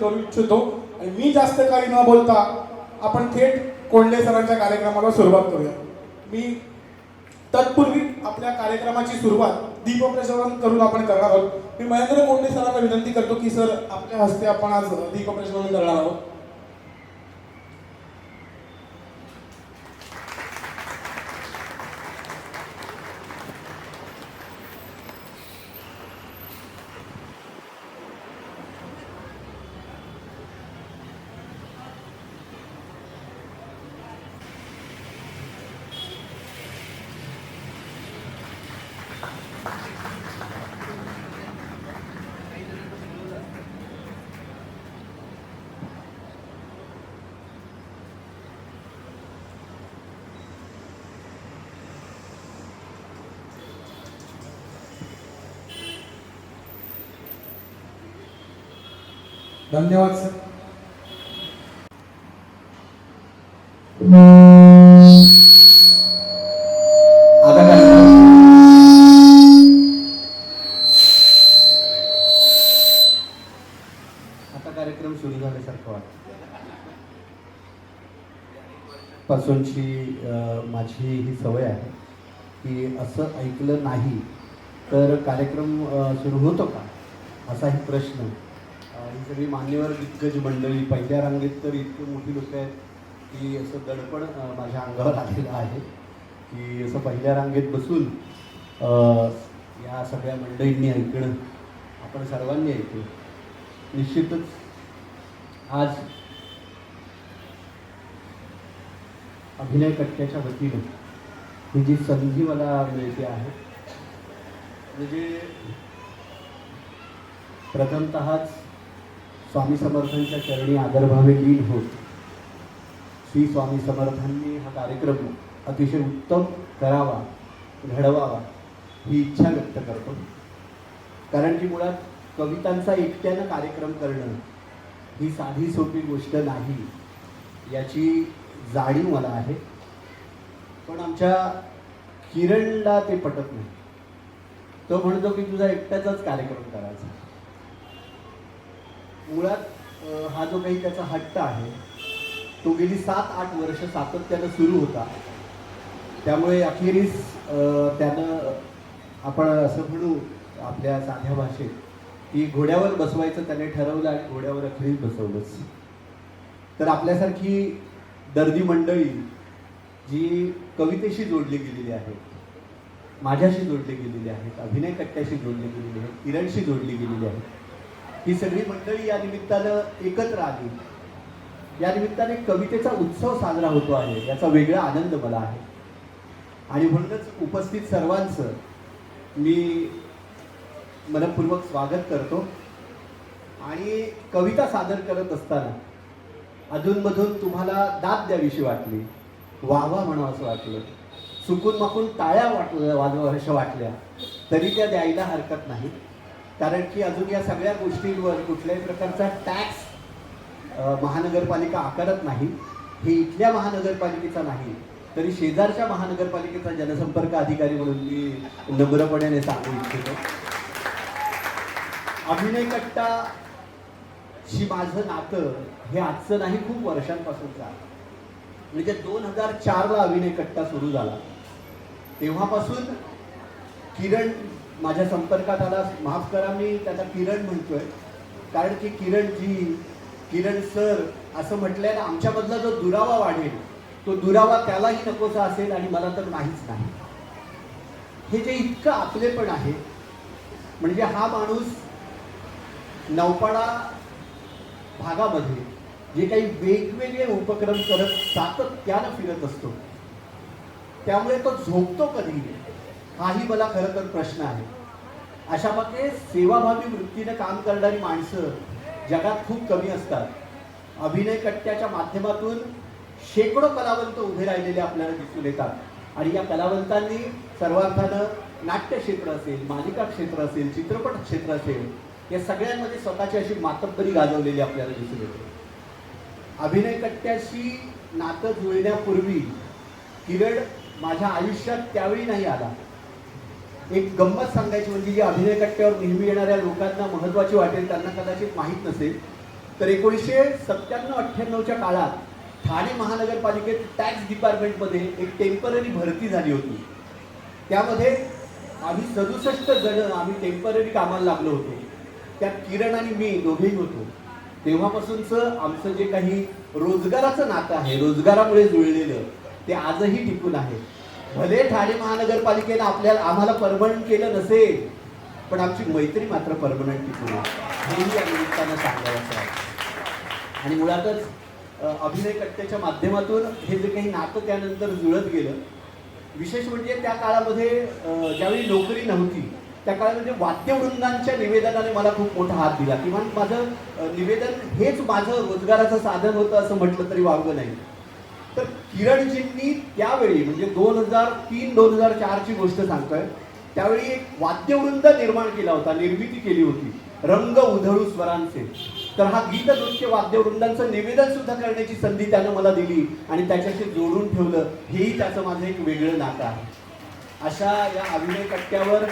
करू इच्छितो आणि मी जास्त काही न बोलता आपण थेट कोंडे सरांच्या कार्यक्रमाला सुरुवात करूया. मी तत्पूर्वी आपल्या कार्यक्रमाची सुरुवात दीपप्रज्वलन करून आपण करणार आहोत. मी महेंद्र कोंडे सरांना विनंती करतो की सर आपल्या हस्ते आपण आज दीपप्रज्वलन करणार आहोत. धन्यवाद सर. आता कार्यक्रम सुरू झाल्यासारखं वाटतं. पासूनची माझी ही सवय आहे की असं ऐकलं नाही तर कार्यक्रम सुरू होतो का असाही प्रश्न. ही सगळी मान्यवर दिग्गज मंडळी पहिल्या रांगेत तर इतके मोठी लोक आहेत की असं दडपण माझ्या अंगावर आलेलं आहे की असं पहिल्या रांगेत बसून या सगळ्या मंडळींनी ऐकणं, आपण सर्वांनी ऐकलं. निश्चितच आज अभिनय कट्ट्याच्या वतीनं ही जी संधी मला मिळते आहे म्हणजे प्रथमतःच स्वामी समर्थांच्या चरणी आदरभावे लीन होत श्री स्वामी समर्थांनी हा कार्यक्रम अतिशय उत्तम करावा, घडवावा ही इच्छा व्यक्त करतो. कारण की मुळात कवितांचा एकट्यानं कार्यक्रम करणं ही साधी सोपी गोष्ट नाही याची जाणीव मला आहे. पण आमच्या किरणला ते पटत नाही. तो म्हणतो की तुझा एकट्याचाच कार्यक्रम करायचा. मुळात हा जो काही त्याचा हट्ट आहे तो गेली 7-8 वर्ष सातत्यानं सुरू होता. त्यामुळे अखेरीस त्यानं आपण असं म्हणू आपल्या साध्या भाषेत की घोड्यावर बसवायचं त्याने ठरवलं आणि घोड्यावर अखेरीस बसवलंच. तर आपल्यासारखी दर्दी मंडळी जी कवितेशी जोडली गेलेली आहेत, माझ्याशी जोडली गेलेली आहेत, अभिनय कट्ट्याशी जोडली गेलेली आहेत, किरणशी जोडली गेलेली आहेत, ही सगळी मंडळी या निमित्तानं एकत्र आली. या निमित्ताने कवितेचा उत्सव साजरा होतो आहे याचा वेगळा आनंद मला आहे. आणि म्हणूनच उपस्थित सर्वांचं मी मनपूर्वक स्वागत करतो. आणि कविता सादर करत असताना अधूनमधून तुम्हाला दाद द्यावीशी वाटली, वाहवा म्हणावं असं वाटलं, चुकून माकून टाळ्या वाजवाव्याशा वाटल्या तरी त्या द्यायला हरकत नाही. कारण की अजून या सगळ्या गोष्टींवर कुठल्याही प्रकारचा टॅक्स महानगरपालिका आकारत नाही. हे इथल्या महानगरपालिकेचा नाही तरी शेजारच्या महानगरपालिकेचा जनसंपर्क अधिकारी म्हणून मी नम्रपणे सांगू इच्छितो. अभिनय कट्टाशी माझं नातं हे आजचं नाही, खूप वर्षांपासूनचं आहे. म्हणजे 2004ला अभिनय कट्टा सुरू झाला तेव्हापासून किरण माझ्या संपर्कात आला. माफ करा मी त्याचा किरण म्हणतोय कारण की किरण सर असं म्हटलंय ना, आमच्यामधला जो दुरावा वाढेल तो दुरावा त्यालाही नकोसा असेल आणि मला तर नाहीच नाही. हे जे इतकं आपलेपण आहे म्हणजे हा माणूस नौपाडा भागामध्ये जे काही वेगवेगळे उपक्रम करत सातत्यानं फिरत असतो त्यामुळे तो झोपतो कधी हाही मला खरं तर प्रश्न आहे. अशा प्रकारे सेवाभावी वृत्तीने काम करणारी माणसं जगात खूप कमी असतात. अभिनय कट्ट्याच्या माध्यमातून शेकडो कलावंत उभे राहिलेले आपल्याला दिसून येतात आणि या कलावंतांनी सर्वार्थानं नाट्य क्षेत्र असेल, मालिका क्षेत्र असेल, चित्रपट क्षेत्र असेल या सगळ्यांमध्ये स्वतःची अशी मातब्बरी गाजवलेली आपल्याला दिसून येते. अभिनय कट्ट्याशी नातं जुळण्यापूर्वी किरण माझ्या आयुष्यात त्यावेळी नाही आला. एक गंमत सांगायची म्हणजे जी अभिनय कट्ट्यावर नेहमी येणाऱ्या लोकांना महत्त्वाची वाटेल त्यांना कदाचित माहीत नसेल तर 1997-98च्या काळात ठाणे महानगरपालिकेत टॅक्स डिपार्टमेंटमध्ये एक टेम्पररी भरती झाली होती. त्यामध्ये आम्ही 67 जण आम्ही टेम्पररी कामाला लागलो होतो. त्यात किरण आणि मी दोघेही होतो. तेव्हापासूनचं आमचं जे काही रोजगाराचं नातं आहे, रोजगारामुळे जुळलेलं, ते आजही टिकून आहे. भले ठाणे महानगरपालिकेनं आम्हाला परमनंट केलं नसेल, पण आमची मैत्री मात्र परमनंट टिकून आहे, हेही या निमित्तानं सांगायचं आहे. आणि मुळातच अभिनय कट्ट्याच्या माध्यमातून हे जे काही नातं त्यानंतर जुळत गेलं. विशेष म्हणजे त्या काळामध्ये ज्यावेळी नोकरी नव्हती त्या काळामध्ये वाद्यवृंदांच्या निवेदनाने मला खूप मोठा हात दिला. किंवा माझं निवेदन हेच माझं रोजगाराचं साधन होतं असं म्हटलं तरी वावगं नाही. तर किरणजींनी त्यावेळी म्हणजे 2003-2004ची गोष्ट सांगतोय, त्यावेळी एक वाद्यवृंद निर्माण केला होता, निर्मिती केली होती, रंग उधळू स्वरांचे. तर हा गीत नृत्य वाद्यवृंदांचं निवेदन सुद्धा करण्याची संधी त्यानं मला दिली आणि त्याच्याशी जोडून ठेवलं. हेही त्याचं माझं एक वेगळं नातं आहे. अशा या अभिनय कट्ट्यावर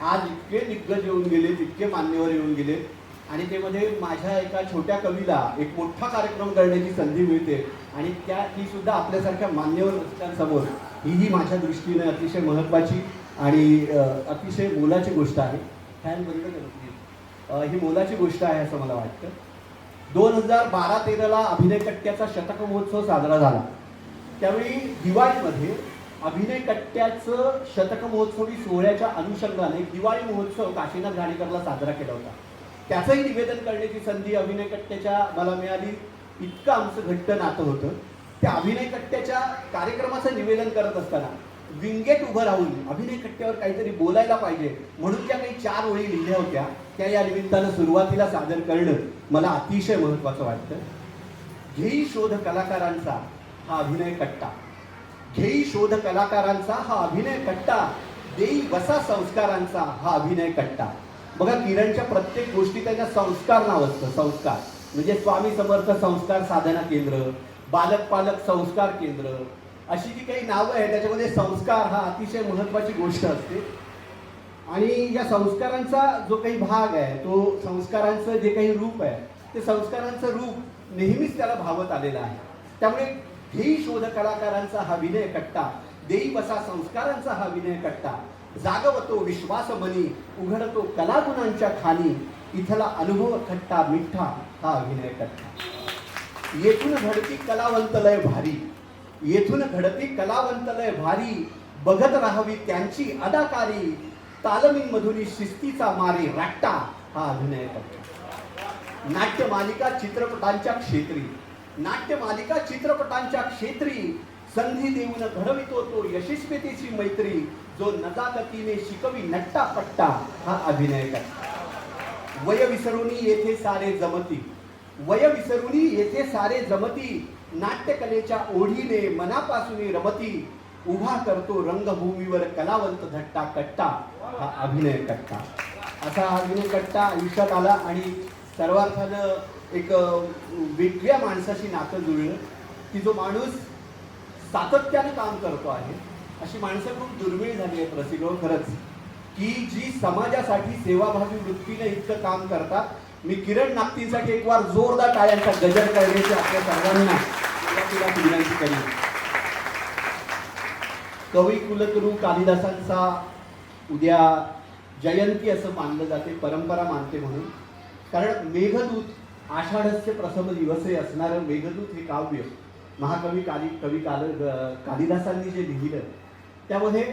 आज इतके दिग्गज येऊन गेले, इतके मान्यवर येऊन गेले आणि त्यामध्ये माझ्या एका छोट्या कवीला एक मोठा कार्यक्रम करण्याची संधी मिळते आणि ती सुद्धा आपल्यासारख्या मान्यवर रचनांसमोर, ही माझ्या दृष्टीने अतिशय महत्त्वाची आणि अतिशय मोलाची गोष्ट आहे. फॅन बंद करत ही मोलाची गोष्ट आहे असं मला वाटतं. 2012-13ला अभिनय कट्ट्याचा शतक महोत्सव साजरा झाला. त्यावेळी दिवाळीमध्ये अभिनय कट्ट्याचं शतक महोत्सवी सोहळ्याच्या अनुषंगाने एक दिवाळी महोत्सव काशीनाथ घाणेकरला साजरा केला होता. त्याचंही निवेदन करण्याची संधी अभिनय कट्ट्याच्या मला मिळाली. इतकं आमचं घट्ट नातं होतं. त्या अभिनय कट्ट्याच्या कार्यक्रमाचं निवेदन करत असताना विंगेट उभं राहून अभिनय कट्ट्यावर काहीतरी बोलायला पाहिजे म्हणून ज्या काही 4 ओळी लिहिल्या होत्या त्या या निमित्तानं सुरुवातीला सादर करणं मला अतिशय महत्त्वाचं वाटतं. घेई शोध कलाकारांचा हा अभिनय कट्टा, घेई शोध कलाकारांचा हा अभिनय कट्टा, देई वसा संस्कारांचा हा अभिनय कट्टा. बघा, किरणच्या प्रत्येक गोष्टी त्यांना संस्कार नाव असतं. संस्कार म्हणजे स्वामी समर्थ संस्कार साधना केंद्र, बालक पालक संस्कार केंद्र, अशी जी काही नावं आहेत त्याच्यामध्ये संस्कार हा अतिशय महत्त्वाची गोष्ट असते. आणि या संस्कारांचा जो काही भाग आहे, तो संस्कारांचं जे काही रूप आहे ते संस्कारांचं रूप नेहमीच त्याला भावत आलेलं आहे. त्यामुळे हेही शोध कलाकारांचा हा विनय कट्टा, देई बसा संस्कारांचा हा विनय कट्टा, जागवतो विश्वास मनी, उघडतो कलागुणांच्या खाणी, इथला अनुभव खट्टा मिठ्ठा हा अभिनय कट्टा. येथून घडती कलावंत लय भारी, येथून घडती कलावंत लय भारी, बघत राहावी त्यांची अदाकारी, तालमीन मधुरी शिस्तीचा मारे राट्टा हा अभिनय कट्टा. नाट्यमालिका चित्रपटांच्या क्षेत्री, नाट्यमालिका चित्रपटांच्या क्षेत्री, संधी देऊन घडवितो तो यशस्वीतेची मैत्री, जो नजाकतीने शिकवी नट्टा पट्टा हा अभिनय कट्टा. वय विसरुनी येथे सारे जमती, वय विसरुनी येथे सारे जमती, नाट्यकलेच्या ओढीने मनापासून रमती, उभा करतो रंगभूमीवर कलावंत धट्टा कट्टा हा अभिनय कट्टा. असा हा अभिनय कट्टा आयुष्यात आला आणि सर्वार्थानं एक वेगळ्या माणसाशी नातं जुळलं की जो माणूस सातत्याने काम करतो आहे. अशी माणसं खूप दुर्मिळ झाली आहेत रसिको, खरंच, की जी समाजासाठी सेवाभावी वृत्तीने इतकं काम करतात. मी किरण नागतींसाठी एक वार जोरदार टाळ्यांचा गजर करण्याची आपल्या सर्वांना विनंती करेन. कवी कुलगुरू कालिदासांचा उद्या जयंती असं मानलं जाते, परंपरा मानते म्हणून. कारण मेघदूत आषाढस्य प्रथम दिवसे असणारं मेघदूत हे काव्य महाकवी कालिदासांनी जे लिहिलं त्यामध्ये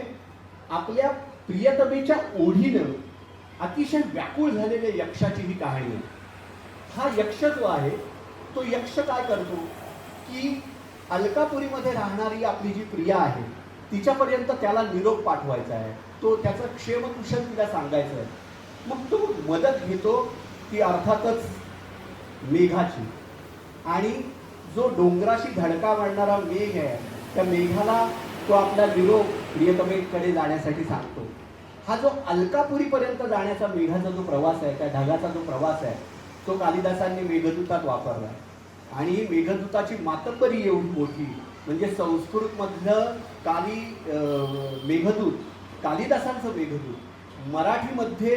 आपल्या प्रियतमेच्या ओढीनं अतिशय व्याकुळ झालेल्या यक्षाची ही कहाणी आहे. हा यक्ष जो आहे तो यक्ष काय करतो की अलकापुरीमध्ये राहणारी आपली जी प्रिया आहे तिच्यापर्यंत त्याला निरोप पाठवायचा आहे, तो त्याचं क्षेमकुशल तिला सांगायचं आहे. मग तो मदत घेतो ती अर्थातच मेघाची, आणि जो डोंगराशी धडका मारणारा मेघ आहे त्या मेघाला तो आपला निरोप प्रियतमेकडे जाण्यासाठी सांगतो. हा जो अलकापुरीपर्यंत जाण्याचा मेघाचा जो प्रवास आहे, त्या ढगाचा जो प्रवास आहे, तो कालिदासांनी मेघदूतात वापरला. आणि मेघदूताची मातब्बरी एवढी मोठी म्हणजे संस्कृतमधलं मेघदूत, कालिदासांचं मेघदूत मराठीमध्ये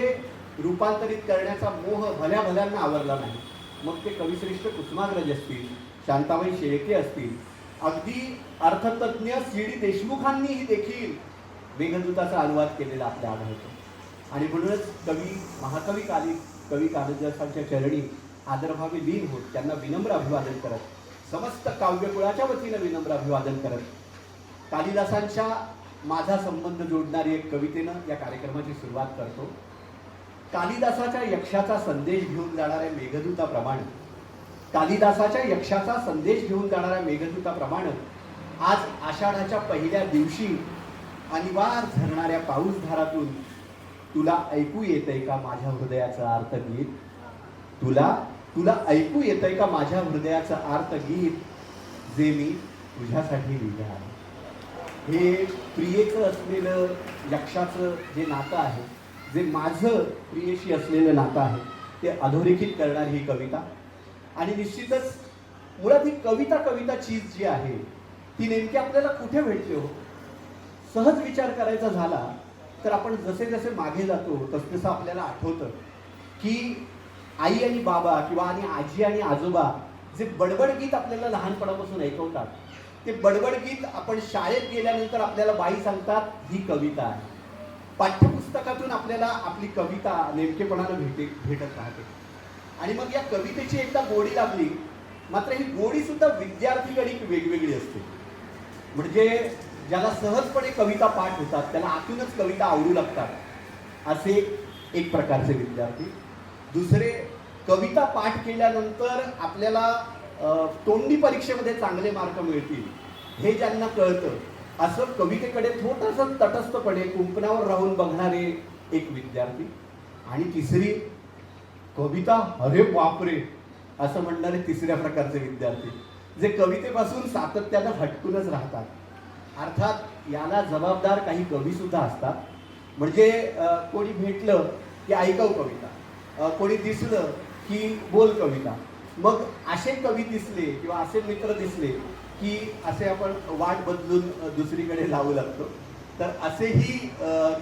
रूपांतरित करण्याचा मोह भल्या भल्यांना आवरला नाही. मग ते कविश्रेष्ठ कुसुमाग्रज असतील, शांताबाई शेळके असतील, अगदी अर्थतज्ञ सी डी देशमुखांनीही देखील मेघदूताचा अनुवाद केलेला आपल्या आढळतो. आणि म्हणूनच कवी महाकवी कवी कालिदासांच्या चरणी आदरभावे लीन होत त्यांना विनम्र अभिवादन करत, समस्त काव्यकुळाच्या वतीनं विनम्र अभिवादन करत, कालिदासांच्या माझा संबंध जोडणारी एक कवितेनं या कार्यक्रमाची सुरुवात करतो. कालिदासाच्या यक्षाचा संदेश घेऊन जाणाऱ्या मेघदूताप्रमाणे, कालिदासाच्या यक्षाचा संदेश घेऊन जाणाऱ्या मेघदूताप्रमाणे आज आषाढाच्या पहिल्या दिवशी अनिवार्य झरणाऱ्या पाऊसधारातून तुला ऐकू येतंय का माझ्या हृदयाचं अर्थगीत, तुला ऐकू येतंय का माझ्या हृदयाचं अर्थगीत, जे मी तुझ्यासाठी लिहिलं आहे. हे प्रियेचं असलेलं यक्षाचं जे नातं आहे, जे माझं प्रियेशी असलेलं नातं आहे, ते अधोरेखित करणारी ही कविता. आणि निश्चितच मुळात ही कविता चीज जी आहे ती नेमकी आपल्याला कुठे भेटते हो? सहज विचार करायचा झाला तर आपण जसे जसे मागे जातो तसं आपल्याला आठवतं की आई आणि बाबा किंवा आणि आजी आणि आजोबा जे बडबड गीत आपल्याला लहानपणापासून ऐकवतात, ते बडबड गीत आपण शाळेत गेल्यानंतर आपल्याला बाई सांगतात ही कविता आहे. पाठ्यपुस्तकातून आपल्याला आपली कविता नेमकेपणानं भेटत राहते. आणि मग या कवितेची एकदा गोडी लागली, मात्र ही गोडी सुद्धा विद्यार्थीकडे वेगवेगळी असते. म्हणजे ज्याला सहजपणे कविता पाठ होतात त्याला आतूनच कविता आवडू लागतात असे एक प्रकारचे विद्यार्थी. दुसरे कविता पाठ केल्यानंतर आपल्याला तोंडी परीक्षेमध्ये चांगले मार्क मिळतील हे ज्यांना कळतं, असं कवितेकडे थोडंसं तटस्थपणे कुंपणावर राहून बघणारे एक विद्यार्थी. आणि तिसरी कविता अरे बापरे असं म्हणणारे तिसऱ्या प्रकारचे विद्यार्थी, जे कवितेपासून सातत्यानं हटकूनच राहतात. अर्थात याला जबाबदार काही कवी सुद्धा असतात. म्हणजे कोणी भेटलं की ऐकव कविता, कोणी दिसलं की बोल कविता. मग असे कवी दिसले किंवा असे मित्र दिसले की असे आपण वाट बदलून दुसरीकडे लावू लागतो. तर असेही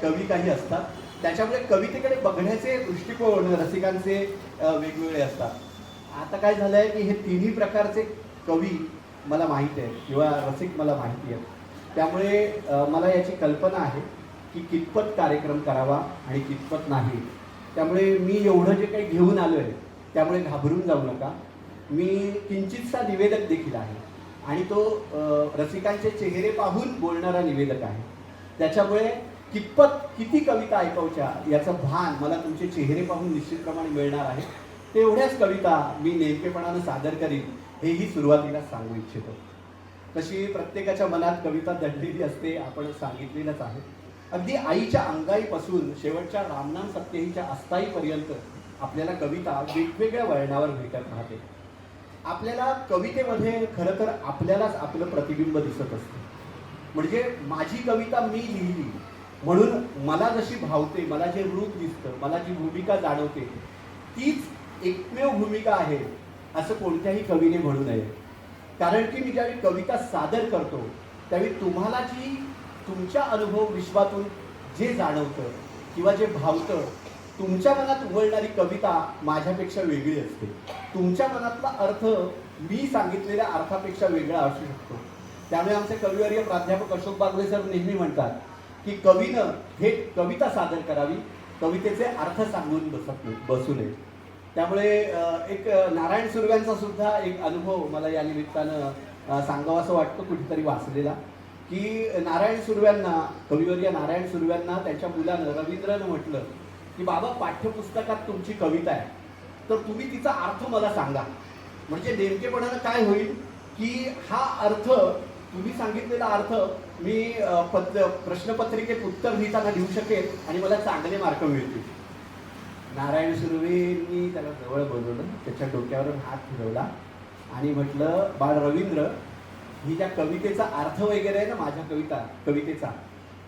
कवी काही असतात. त्याच्यामुळे कवितेकडे बघण्याचे दृष्टिकोन रसिकांचे वेगवेगळे असतात. आता काय झालंय की हे तिन्ही प्रकारचे कवी मला माहिती आहे किंवा रसिक मला माहिती आहे. त्यामुळे मला याची कल्पना आहे की कितपत कार्यक्रम करावा आणि कितपत नाही. त्यामुळे मी एवढं जे काही घेऊन आलो आहे त्यामुळे घाबरून जाऊ नका. मी किंचितसा निवेदक देखील आहे आणि तो रसिकांचे चेहरे पाहून बोलणारा निवेदक आहे. त्याच्यामुळे किती कविता ऐकवच्या याचं भान मला तुमचे चेहरे पाहून निश्चितप्रमाणे मिळणार आहे. तेवढ्याच कविता मी नेमकेपणानं सादर करीन हेही सुरुवातीला सांगू इच्छितो. तशी प्रत्येकाच्या मनात कविता दडलेली असते, आपण सांगितलेलंच आहे. अगदी आईच्या अंगाईपासून शेवटच्या रामनाम सप्तेहीच्या अस्थाईपर्यंत आपल्याला कविता वेगवेगळ्या वळणावर भेटत राहते. आपल्याला कवितेमध्ये खरं तर आपल्यालाच आपलं प्रतिबिंब दिसत असतं. म्हणजे माझी कविता मी लिहिली म्हणून मला जशी भावते, मला जे रूप दिसतं, मला जी भूमिका जाणवते तीच एकमेव भूमिका आहे असं कोणत्याही कवीने म्हणू नये. कारण की मी ज्यावेळी कविता सादर करतो त्यावेळी तुम्हाला जी तुमच्या अनुभव विश्वातून जे जाणवतं किंवा जे भावतं, तुमच्या मनात उमलणारी कविता माझ्यापेक्षा वेगळी असते. तुमच्या मनातला अर्थ मी सांगितलेल्या अर्थापेक्षा वेगळा असू शकतो. त्यामुळे आमचे कविवर्य प्राध्यापक अशोक बागवे सर नेहमी म्हणतात की कवीनं हे कविता सादर करावी, कवितेचे अर्थ सांगून बसू नये. त्यामुळे एक नारायण सुर्व्यांचा सुद्धा एक अनुभव मला या निमित्तानं सांगावासं वाटतं, कुठेतरी वाचलेला, की नारायण सुर्व्यांना, कविवर्य नारायण सुर्व्यांना त्यांच्या मुलानं रवींद्रनं म्हटलं की बाबा पाठ्यपुस्तकात तुमची कविता आहे तर तुम्ही तिचा अर्थ मला सांगा. म्हणजे नेमकेपणानं काय होईल की हा अर्थ, तुम्ही सांगितलेला अर्थ मी प्रश्नपत्रिकेत उत्तर लिहिताना लिहू शकेल आणि मला चांगले मार्क मिळतील. नारायण सुर्वेंनी त्याला जवळ बोलवलं, त्याच्या डोक्यावर हात फिरवला आणि म्हटलं, बाळ रवींद्र, ही ज्या कवितेचा अर्थ वगैरे आहे ना माझ्या कवितेचा,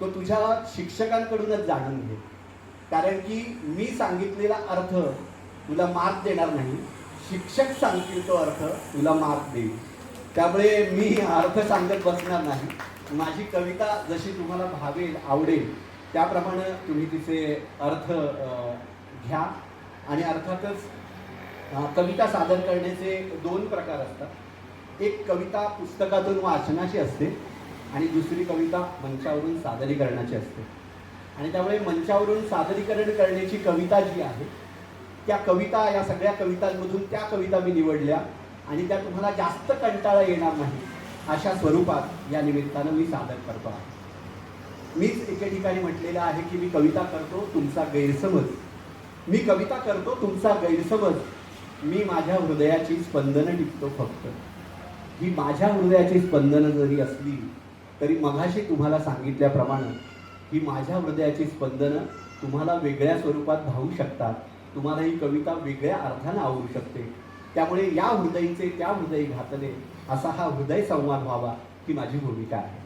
तो तुझ्या शिक्षकांकडूनच जाणून घे. कारण की मी सांगितलेला अर्थ तुला मार्क देणार नाही, शिक्षक सांगतील तो अर्थ तुला मार्क देईल. त्यामुळे मी अर्थ सांगत बसणार नाही. माझी कविता जशी तुम्हाला भावेल, आवडेल त्याप्रमाणे तुम्ही तिचे अर्थ घ्या. आणि अर्थातच कविता सादर करण्याचे दोन प्रकार असतात. एक कविता पुस्तकातून वाचनाची असते आणि दुसरी कविता मंचावरून सादरीकरणाची असते. आणि त्यामुळे मंचावरून सादरीकरण करण्याची कविता जी आहे, त्या कविता, या सगळ्या कवितांमधून त्या कविता मी निवडल्या आणि त्या तुम्हाला जास्त कंटाळा येणार नाही अशा स्वरूपात या निमित्तानं मी सादर करतो आहे. मीच एके ठिकाणी म्हटलेलं आहे की मी कविता करतो तुमचा गैरसमज, मी कविता करतो तुमचा गैरसमज, मी माझ्या हृदयाची स्पंदनं टिपतो फक्त. ही माझ्या हृदयाची स्पंदनं जरी असली तरी मघाशी तुम्हाला सांगितल्याप्रमाणे ही माझ्या हृदयाची स्पंदनं तुम्हाला वेगळ्या स्वरूपात भावू शकतात. तुम्हाला ही कविता वेगळ्या अर्थानं आवडू शकते. त्यामुळे या हृदयीचे त्या हृदयी घातले असा हा हृदय संवाद व्हावा ही माझी भूमिका आहे.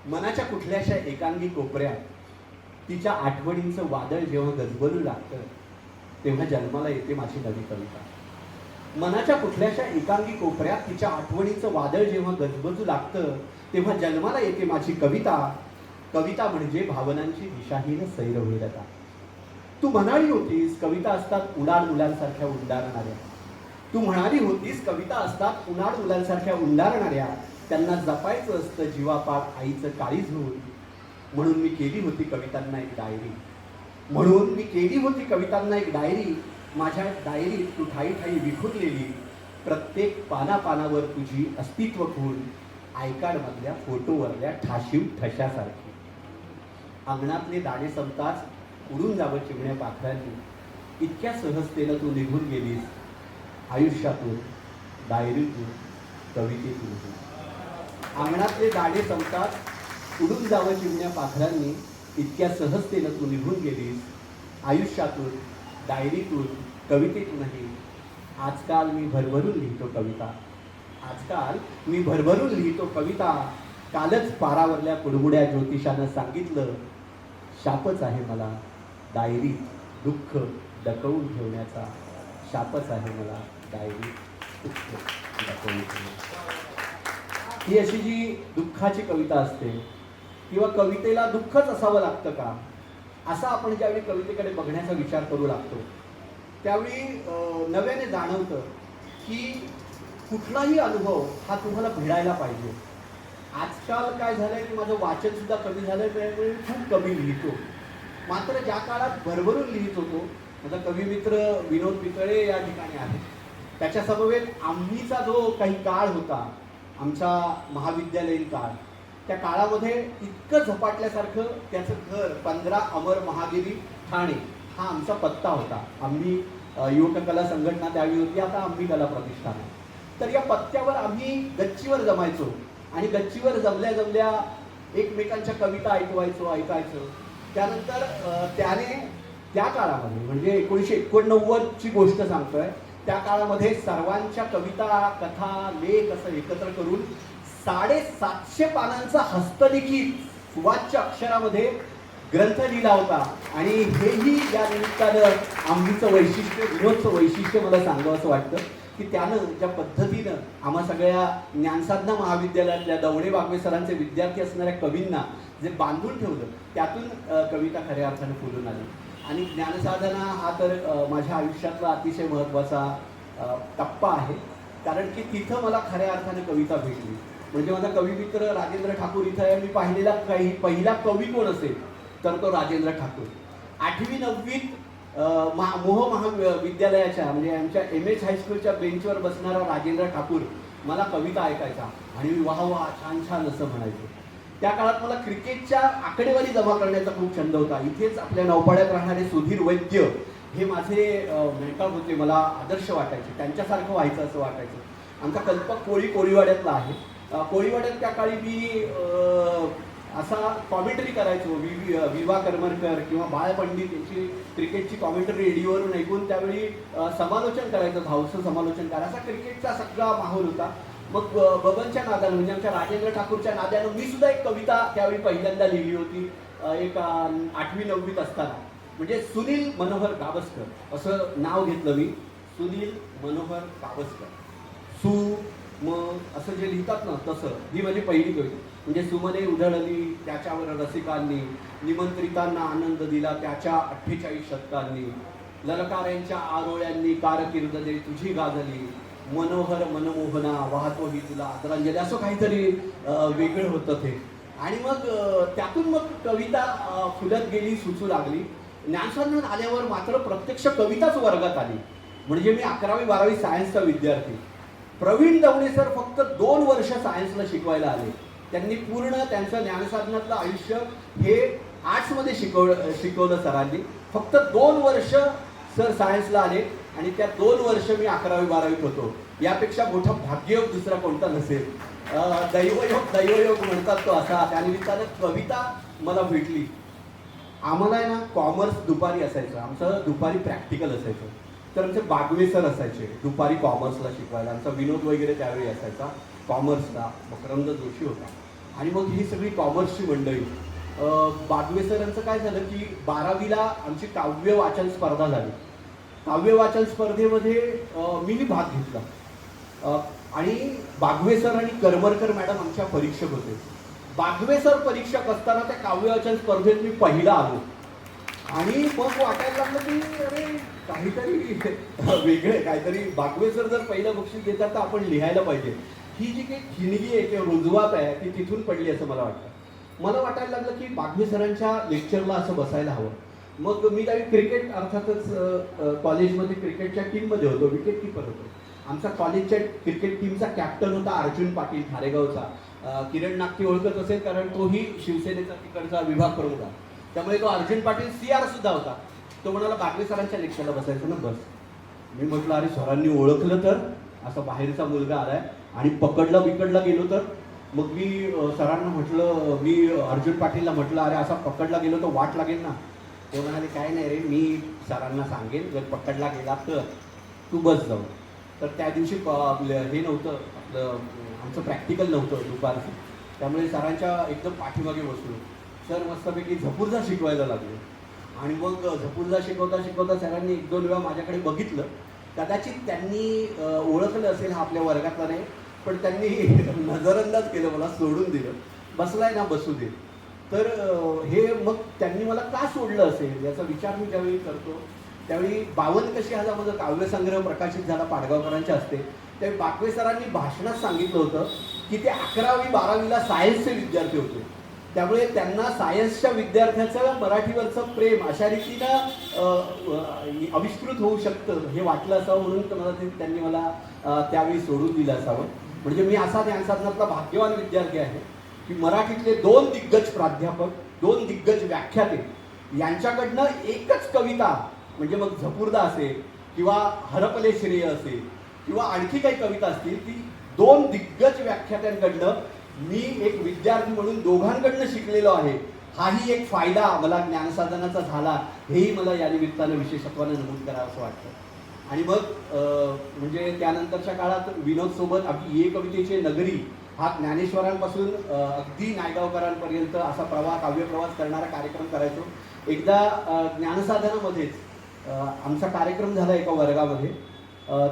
मनाच्या कुठल्याशा एकांगी कोपऱ्यात तिच्या आठवणींचं वादळ जेव्हा गजबजू लागतं तेव्हा जन्माला येते माझी नवी कविता. मनाच्या कुठल्याशा एकांगी कोपऱ्यात तिच्या आठवणींचं वादळ जेव्हा गजबजू लागतं तेव्हा जन्माला येते माझी कविता. कविता म्हणजे भावनांची दिशाहीन सैरभैरता. तू म्हणाली होतीस कविता असतात उडाण मुलांसारख्या उंडारणाऱ्या. तू म्हणाली होतीस कविता असतात उन्हाळ मुलांसारख्या उंडारणाऱ्या. त्यांना जपायचं असतं जीवापाड आईचं काळीज होऊन. म्हणून मी केली होती कवितांना एक डायरी. म्हणून मी केली होती कवितांना एक डायरी. माझ्या डायरीत तू ठाई ठाई विखुरलेली. प्रत्येक पानापानावर तुझी अस्तित्व खूण. आयकार्डमधल्या फोटोवरल्या ठाशीव ठशासारखी. अंगणातले दाणे संपताच उडून जावं चिमण्या पाखरांनी. इतक्या सहजतेनं तू निघून गेलीस आयुष्यातून, डायरीतून, कवितेतून. अंगणातले दाणे संपतात उडून जावं चिमण्या पाखरांनी. इतक्या सहजतेनं तू निघून गेलीस आयुष्यातून, डायरीतून, कवितेतूनही. आजकाल मी भरभरून लिहितो कविता. आजकाल मी भरभरून लिहितो कविता. कालच पारावरल्या कुडमुड्या ज्योतिषानं सांगितलं शापच आहे मला डायरीत दुःख डकवून ठेवण्याचा. शापच आहे मला डायरीत दुःख डकवून ठेवण्याचा. ही अशी जी दुःखाची कविता असते किंवा कवितेला दुःखच असावं लागतं का, असा आपण ज्यावेळी कवितेकडे बघण्याचा विचार करू लागतो त्यावेळी नव्याने जाणवतं की कुठलाही अनुभव हा तुम्हाला भिडायला पाहिजे. आजकाल काय झालंय की माझं वाचन सुद्धा कमी झालंय, त्यामुळे खूप कमी लिहितो. मात्र ज्या काळात भरभरून लिहित होतो, माझा कवी मित्र विनोद पितळे या ठिकाणी आहे, त्याच्या समवेत आम्हीचा जो काही काळ होता, आमचा महाविद्यालयीन काळ, त्या काळामध्ये इतकं झपाटल्यासारखं त्याचं घर 15 अमर महागिरी ठाणे हा आमचा पत्ता होता. आम्ही युवक कला संघटना त्यावेळी होती, आता आम्ही कला प्रतिष्ठान आहे. तर या पत्त्यावर आम्ही गच्चीवर जमायचो आणि गच्चीवर जमल्या जमल्या एकमेकांच्या कविता ऐकायचो. त्यानंतर त्याने त्या काळामध्ये म्हणजे 1989ची गोष्ट सांगतोय, त्या काळामध्ये सर्वांच्या कविता, कथा, लेख असं एकत्र करून 750 पानांचा हस्तलिखित सुवाच्य अक्षरामध्ये ग्रंथ लिहिला होता. आणि हेही या निमित्तानं आम्हीचं वैशिष्ट्य, विनोदचं वैशिष्ट्य मला सांगावं असं वाटतं की त्यानं ज्या पद्धतीनं आम्हा सगळ्या ज्ञानसाधना महाविद्यालयातल्या दवणे बागवे सरांचे विद्यार्थी असणाऱ्या कवींना जे बांधून ठेवलं, त्यातून कविता खऱ्या अर्थानं फुलून आली. आणि ज्ञानसाधना हा तर माझ्या आयुष्यातला अतिशय महत्त्वाचा टप्पा आहे, कारण की तिथं मला खऱ्या अर्थानं कविता भेटली. म्हणजे माझा कवी मित्र राजेंद्र ठाकूर इथं आहे. मी पाहिलेला पहिला कवी कोण असेल तर तो राजेंद्र ठाकूर. 8वी 9वीत मोह महाविद्यालयाच्या म्हणजे आमच्या MS हायस्कूलच्या बेंचवर बसणारा राजेंद्र ठाकूर मला कविता ऐकायचा आणि मी वाह वाह छान छान असं म्हणायचो. त्या काळात मला क्रिकेटच्या आकडेवारी जमा करण्याचा खूप छंद होता. इथेच आपल्या नौपाड्यात राहणारे सुधीर वैद्य हे माझे मेंटॉर होते, मला आदर्श वाटायचे, त्यांच्यासारखं व्हायचं असं वाटायचं. आमचा कल्पक कोळीवाड्यातला आहे. कोळीवाड्यात त्या काळी मी असा कॉमेंटरी करायचो. विवा करमरकर किंवा बाळ पंडित यांची क्रिकेटची कॉमेंटरी रेडिओवरून ऐकून त्यावेळी समालोचन करायचं, धावसं समालोचन करायचं. असा क्रिकेटचा सगळा माहोल होता. मग बबनच्या नादानं म्हणजे आमच्या राजेंद्र ठाकूरच्या नादानं मी सुद्धा एक कविता त्यावेळी पहिल्यांदा लिहिली होती, एक 8वी 9वीत असताना. म्हणजे सुनील मनोहर गावस्कर असं नाव घेतलं मी, सुनील मनोहर गावस्कर. मग असं जे लिहितात ना तसं ही माझी पहिली कविता. म्हणजे सुमने उधळली त्याच्यावर रसिकांनी, निमंत्रितांना आनंद दिला त्याच्या 48 शतकांनी. ललकाऱ्यांच्या आरोळ्यांनी कारकीर्द दे तुझी गाजली, मनोहर मनमोहना वाहतो ही तुला आदरांजली, असं काहीतरी वेगळं होतं ते. आणि मग त्यातून मग कविता फुलत गेली, सुचू लागली. ज्ञानसाधनेत आल्यावर मात्र प्रत्यक्ष कविताच वर्गात आली. म्हणजे मी 11वी 12वी सायन्सचा विद्यार्थी. प्रवीण दवणे सर फक्त 2 वर्ष सायन्सला शिकवायला आले. त्यांनी पूर्ण त्यांचं ज्ञानसाधनातलं आयुष्य हे आर्ट्समध्ये शिकवलं सरांनी. फक्त 2 वर्ष सर सायन्सला आले आणि त्या 2 वर्ष मी 11वी 12वीत होतो. यापेक्षा मोठा भाग्ययोग दुसरा कोणता नसेल. दैवयोग म्हणतात तो असा. त्यानिमित्तानं कविता मला भेटली. आम्हाला आहे ना कॉमर्स दुपारी असायचं, आमचं दुपारी प्रॅक्टिकल असायचं. तर आमचे बागवे सर असायचे दुपारी कॉमर्सला शिकवायला. आमचा विनोद वगैरे त्यावेळी असायचा कॉमर्सला. मकरंद जोशी होता. आणि मग ही सगळी कॉमर्सची मंडळी. बागवे सरांचं काय झालं की 12वीला आमची काव्य वाचन स्पर्धा झाली. काव्य वाचन स्पर्धेमध्ये मी भाग घेतला. आणि बागवे सर आणि करमरकर मॅडम आमच्या परीक्षक होते. बागवे सर परीक्षक असताना त्या काव्य वाचन स्पर्धेत मी पहिला आलो. आणि मग वाटायला लागलं की अरे काहीतरी वेगळे काहीतरी. बागवे सर जर पहिलं बक्षीस देतात तर आपण लिहायला पाहिजे. ही जी काही ठिणगी आहे किंवा रुजवात आहे ती तिथून पडली असं मला वाटतं. मला वाटायला लागलं की बागवे सरांच्या लेक्चरला असं बसायला हवं. मग मी त्यावेळी क्रिकेट अर्थातच कॉलेजमध्ये क्रिकेटच्या टीममध्ये होतो, विकेट किपर होतो. आमचा कॉलेजच्या क्रिकेट टीमचा कॅप्टन होता अर्जुन पाटील थारेगावचा. किरण नागती ओळखत असेल कारण तोही शिवसेनेचा तिकडचा विभाग प्रमुख होता. त्यामुळे तो अर्जुन पाटील CR सुद्धा होता. तो म्हणाला बागवे सरांच्या लेक्चरला बसायचं ना बस. मी म्हटलं अरे सरांनी ओळखलं तर असा बाहेरचा मुलगा आलाय आणि बिकडला गेलो तर. मग मी सरांना म्हटलं, मी अर्जुन पाटीलला म्हटलं अरे असा पकडला गेलो तर वाट लागेल ना. ते म्हणाले काय नाही रे, मी सरांना सांगेन जर पकडला गेला तर तू बस जाऊ. तर त्या दिवशी हे नव्हतं आपलं आमचं प्रॅक्टिकल नव्हतं दुपारचं. त्यामुळे सरांच्या एकदम पाठीमागे बसलो. सर मस्तपैकी झपुर्झा शिकवायला लागले. आणि मग झपुर्झा शिकवता सरांनी 1-2 वेळा माझ्याकडे बघितलं. कदाचित त्यांनी ओळखलं असेल हा आपल्या वर्गातला नाही, पण त्यांनी नजरअंदाज केलं, मला सोडून दिलं. बसलाय ना बसू दे. तर हे मग त्यांनी मला का सोडलं असेल याचा विचार मी ज्यावेळी करतो त्यावेळी 52 कशी ह्याचा माझा काव्यसंग्रह प्रकाशित झाला पाडगावकरांच्या हस्ते. त्यावेळी बागवे सरांनी भाषणात सांगितलं होतं की ते 11वी 12वीला सायन्सचे विद्यार्थी होते. त्यामुळे त्यांना सायन्सच्या विद्यार्थ्याचं मराठीवरचं प्रेम अशा रीतीनं आविष्कृत होऊ शकतं हे वाटलं असावं, म्हणून मला त्यांनी मला त्यावेळी सोडून दिलं असावं. म्हणजे मी असा ज्ञानसाधनातला भाग्यवान विद्यार्थी आहे की मराठीतले 2 दिग्गज प्राध्यापक, 2 दिग्गज व्याख्याते यांच्याकडनं एकच कविता, म्हणजे मग झपुर्झा असेल किंवा हरपले श्रेय असेल किंवा आणखी काही कविता असतील, ती 2 दिग्गज व्याख्यात्यांकडनं मी एक विद्यार्थी म्हणून दोघांकडनं शिकलेलो आहे. हाही एक फायदा मला ज्ञानसाधनाचा झाला, हेही मला या निमित्तानं विशेषत्वानं नमूद करावं असं वाटतं. आणि मग म्हणजे त्यानंतरच्या काळात विनोद सोबत आपली ये कवितेचे नगरी हा ज्ञानेश्वरांपासून अगदी नायगावकरांपर्यंत असा काव्यप्रवास करणारा कार्यक्रम करायचो. एकदा ज्ञानसाधनामध्येच आमचा कार्यक्रम झाला एका वर्गामध्ये.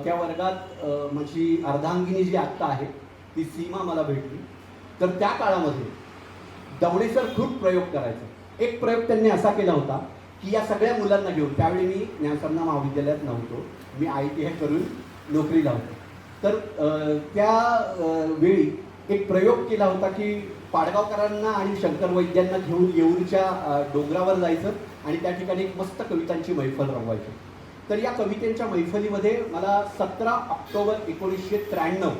त्या वर्गात माझी अर्धांगिनी जी आत्ता आहे ती सीमा मला भेटली. तर त्या काळामध्ये दवणे सर खूप प्रयोग करायचे. एक प्रयोग त्यांनी असा केला होता की या सगळ्या मुलांना घेऊन, त्यावेळी मी ज्ञानसाधना महाविद्यालयात नव्हतो, मी ITI करून नोकरीला होतो. तर त्या वेळी एक प्रयोग केला होता की पाडगावकरांना आणि शंकर वैद्यांना घेऊन येऊरच्या डोंगरावर जायचं आणि त्या ठिकाणी एक मस्त कवितांची मैफल रंगवायची. तर या कवितेच्या मैफलीमध्ये मला 17 ऑक्टोबर 1993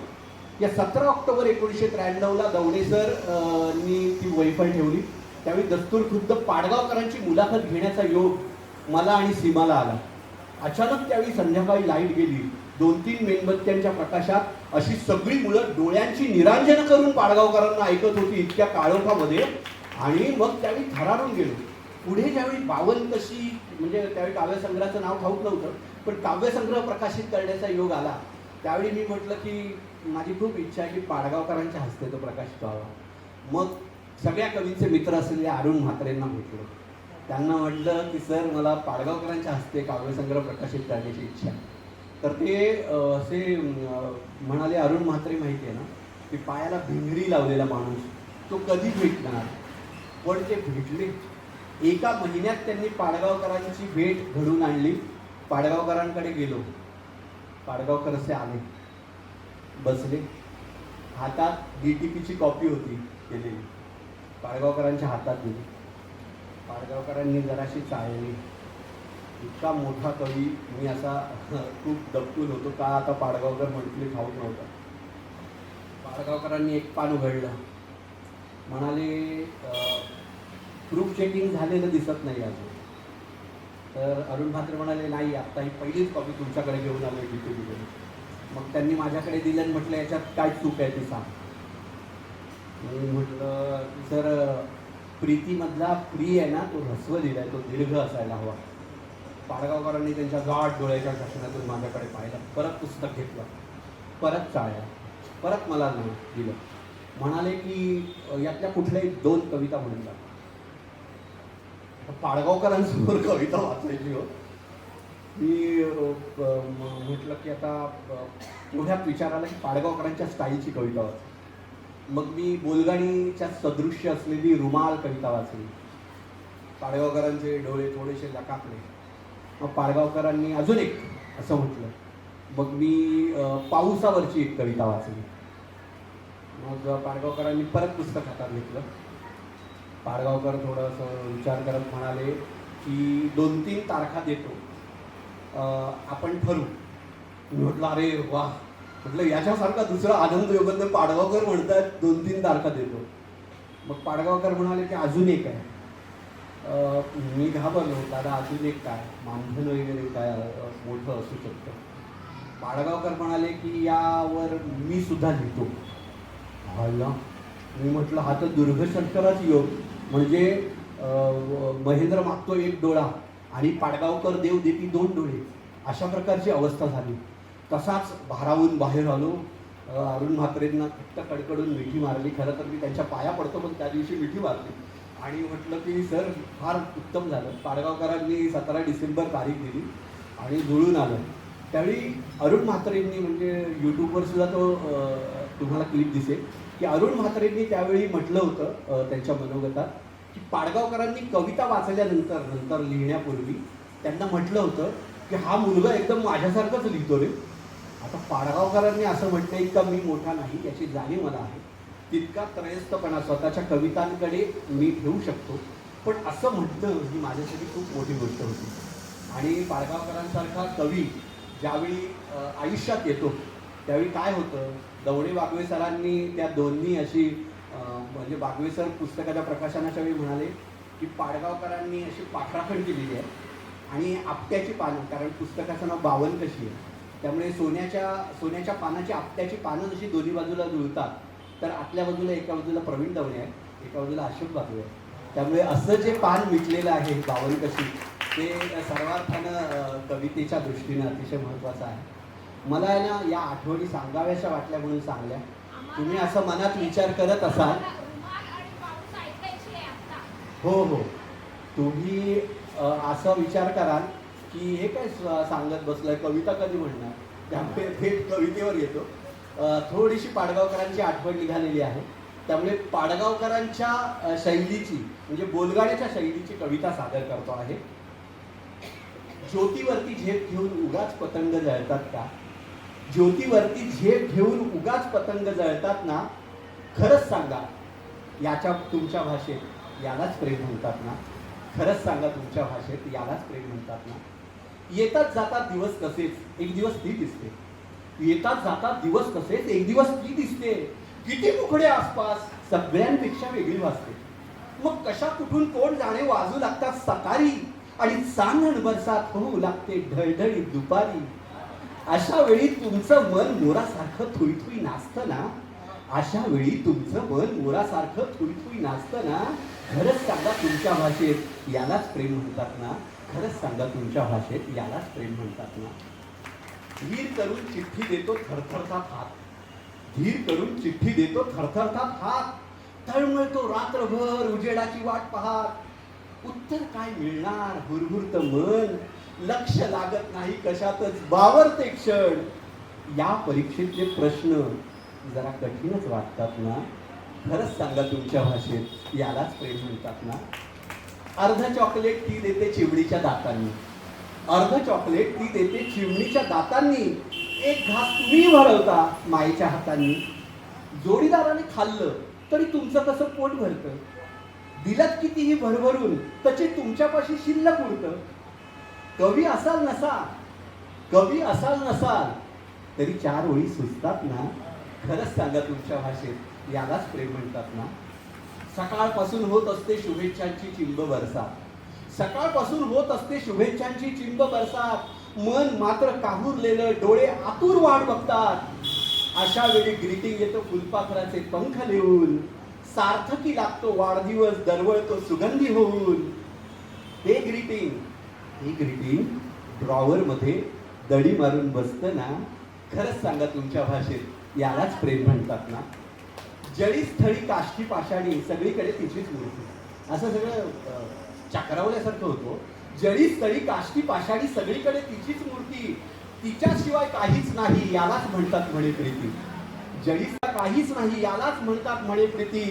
या 17 ऑक्टोबर 1993ला दवणे सरनी ती मैफल ठेवली. त्यावेळी दस्तूर खुद्द पाडगावकरांची मुलाखत घेण्याचा योग मला आणि सीमाला आला. अचानक त्यावेळी संध्याकाळी लाईट गेली. 2-3 मेणबत्त्यांच्या प्रकाशात अशी सगळी मुलं डोळ्यांची निरांजन करून पाडगावकरांना ऐकत होती इतक्या काळोखामध्ये. आणि मग त्यावेळी थरारून गेलो. पुढे ज्यावेळी 52 कशी, म्हणजे त्यावेळी काव्यसंग्रहाचं नाव ठाऊक नव्हतं, पण काव्यसंग्रह प्रकाशित करण्याचा योग आला. त्यावेळी मी म्हटलं की माझी खूप इच्छा आहे की पाडगावकरांच्या हस्ते तो प्रकाशित व्हावा. मग सगळ्या कवींचे मित्र असलेले अरुण म्हात्रेंना भेटलो. त्यांना म्हटलं की सर मला पाडगावकरांच्या हस्ते काव्यसंग्रह प्रकाशित करण्याची इच्छा आहे. तर ते असे म्हणाले, अरुण म्हात्रे माहिती आहे ना, की पायाला भिंगरी लावलेला माणूस, तो कधी भेटणार. पण ते भेटले. एका महिन्यात त्यांनी पाडगावकरांची भेट घडून आणली. पाडगावकरांकडे गेलो. पाडगावकर असे आले, बसले, हातात DTPची कॉपी होती केलेली, पाडगावकरांच्या हातात दिली. पाडगावकरांनी जराशी चाळली. इतका मोठा कवी मी असा खूप दपकून होतो का आता पाडगावकर म्हटले ठाऊक नव्हता. पाडगावकरांनी एक पान उघडलं, म्हणाले प्रूफ चेकिंग झालेलं दिसत नाही अजून. तर अरुण म्हात्रे म्हणाले नाही, आत्ता ही पहिलीच कॉपी तुमच्याकडे घेऊन आलो DTPकडे. मग त्यांनी माझ्याकडे दिलं आणि म्हटलं याच्यात काय चूक आहे ते सांग. मी म्हटलं सर, प्रीतीमधला प्री आहे ना तो ऱ्हस्व लिहिलाय, तो दीर्घ असायला हवा. पाडगावकरांनी त्यांच्या गाठ डोळ्याच्या चष्म्यातून माझ्याकडे पाहिलं, परत पुस्तक घेतलं, परत चाळल्या, परत मला दिलं. म्हणाले की यातल्या कुठल्याही 2 कविता म्हणून जा. पाडगावकरांसमोर कविता वाचायची हो. मी म्हटलं की आता एवढ्यात विचार आला की पाडगावकरांच्या स्टाईलची कविता वाच. मग मी बोलगाणीच्या सदृश्य असलेली रुमाल कविता वाचली. पाडगावकरांचे डोळे थोडेसे लकाकले. मग पाडगावकरांनी अजून एक असं म्हटलं. मग मी पावसावरची एक कविता वाचली. मग पाडगावकरांनी परत पुस्तक हातात घेतलं. पाडगावकर थोडंसं विचार करत म्हणाले की 2-3 तारखा देतो, आपण ठरवू. मी म्हटलं अरे वा, म्हटलं याच्यासारखा दुसरा आनंद योगंद पाडगावकर म्हणतात 2-3 तारखा देतो. मग पाडगावकर म्हणाले की अजून एक आहे. मी घाबरलो, दादा अजून एक काय, मानधन वगैरे काय मोठं असू शकतं. पाडगावकर म्हणाले की यावर मी सुद्धा लिहितो. हल्ला, मी म्हटलं हा तर दुर्गशंकराच योग. म्हणजे महेंद्र मागतो 1 डोळा आणि पाडगावकर देव देती 2 डोळे, अशा प्रकारची अवस्था झाली. तसाच भारावून बाहेर आलो. अरुण म्हात्रेंना फक्त कडकडून मिठी मारली. खरं तर मी त्यांच्या पाया पडतो, पण त्या दिवशी मिठी मारली आणि म्हटलं की सर फार उत्तम झालं. पाडगावकरांनी 17 डिसेंबर तारीख दिली आणि जुळून आलं. त्यावेळी अरुण म्हात्रेंनी, म्हणजे यूट्यूबवर सुद्धा तो तुम्हाला क्लिप दिसेल की अरुण म्हात्रेंनी त्यावेळी म्हटलं होतं त्यांच्या मनोगतात की पाडगावकरांनी कविता वाचल्यानंतर नंतर लिहिण्यापूर्वी त्यांना म्हटलं होतं की हा मुलगा एकदम माझ्यासारखंच लिहितो रे. आता पाडगावकरांनी असं म्हटलंय का मी मोठा नाही याची जाणीव मला आहे. तितका त्रयस्थपणा स्वतःच्या कवितांकडे मी ठेवू शकतो, पण असं म्हटणं ही माझ्यासाठी खूप मोठी गोष्ट होती. आणि पाडगावकरांसारखा कवी ज्यावेळी आयुष्यात येतो त्यावेळी काय होतं, दवणे बागवे सरांनी त्या दोन्ही अशी म्हणजे बागवे सर पुस्तकाच्या प्रकाशनाच्या वेळी म्हणाले की पाडगावकरांनी अशी पाठराखण केलेली आहे आणि आपट्याची पानं, कारण पुस्तकाचं नाव 52 कशी आहे, त्यामुळे सोन्याच्या पानाची आपट्याची पानं जशी दोन्ही बाजूला जुळतात, तर आतल्या बाजूला एका बाजूला प्रवीण दवणे आहे, एका बाजूला अशोक बागवे आहे. त्यामुळे असं जे पान मिटलेलं आहे 52 कशी, ते सर्वार्थानं कवितेच्या दृष्टीनं अतिशय महत्त्वाचं आहे. मला आहे ना या आठवणी सांगाव्याशा वाटल्या म्हणून सांगल्या. तुम्ही असं मनात विचार करत असाल, हो हो, तुम्ही असा विचार कराल की हे काय सांगत बसलाय, कविता कधी म्हणणार, त्यामुळे थेट कवितेवर येतो. थोडीशी पाडगावकरांची आठवण निघालेली आहे, त्यामुळे पाडगावकरांच्या शैलीची म्हणजे बोलगाण्याच्या शैलीची कविता सादर करतो आहे. ज्योतीवरती झेप घेऊन उगाच पतंग जळतात का, ज्योतीवरती झेप घेऊन उगाच पतंग जळतात ना, खरंच सांगा याच्या तुमच्या भाषेत यालाच प्रेम म्हणतात ना, खरंच सांगा तुमच्या भाषेत यालाच प्रेम म्हणतात ना. येतात जातात दिवस कसेच एक दिवस ती दिसते, येतात जातात दिवस कसेच एक दिवस ती दिसते, किती मुखडे आसपास सगळ्यांपेक्षा वेगळी भासते. मग कशा कुठून कोण जाणे वाजू लागतात सकाळी आणि चांदण बरसात होऊ लागते ढळढळीत दुपारी. अशा वेळी तुमचं मन मोरासारखं थुईथुई नाचतं ना, अशा वेळी तुमचं मन मोरासारखं थुईथुई नाचतं ना, खरंच सांगा तुमच्या भाषेत यालाच प्रेम म्हणतात ना, खरंच सांगा तुमच्या भाषेत यालाच प्रेम म्हणतात ना. धीर करून चिठ्ठी देतो थरथरतात हात, धीर करून चिठ्ठी देतो थरथरतात हात, तळमळतो रात्रभर उजेडाची वाट पाहत. उत्तर काय मिळणार हुरहुरत मन, लक्ष लागत नाही कशातच बावरते क्षण. या परीक्षेतले प्रश्न जरा कठीणच वाटतात ना, खरंच सांगा तुमच्या भाषेत यालाच प्रेम म्हणतात ना. अर्ध चॉकलेट ती देते चिवडीच्या दातांनी, अर्ध चॉकलेट ती देते चिमणीच्या दातांनी, एक घास तुम्ही भरवता माईच्या हातांनी. जोडीदाराने खाल्लं तरी तुमचं कसं पोट भरतं, दिलत कितीही भरभरून त्याची तुमच्यापाशी शिल्लक उरतं. कवी असाल नसाल तरी 4 ओळी सुचतात ना. खरंच सांगा तुमच्या भाषेत यालाच प्रेम म्हणतात ना. सकाळपासून होत असते शुभेच्छांची चिंब बरसात, सकाळपासून होत असते शुभेच्छांची चिंब बरसात. मन मात्र काहुरलेलं, डोळे आतुर वाट बघतात. अशा वेळी ग्रीटिंग येतो फुलपाखराचे पंख लिहून, सार्थकी लागतो वाढदिवस दरवळतो सुगंधी होऊन. हे ग्रीटिंग ड्रॉवर मध्ये दडी मारून बसतं ना. खरंच सांगा तुमच्या भाषेत यालाच प्रेम म्हणतात ना. जळी स्थळी काष्टी पाषाणी सगळीकडे तिचीच मूर्ती, असं सगळं चक्रावल्यासारखं होतं. जळी स्थळी काष्टी पाषाणी सगळीकडे तिचीच मूर्ती, तिच्याशिवाय काहीच नाही यालाच म्हणतात म्हणे प्रीती. जळीचा काहीच नाही यालाच म्हणतात म्हणे प्रीती.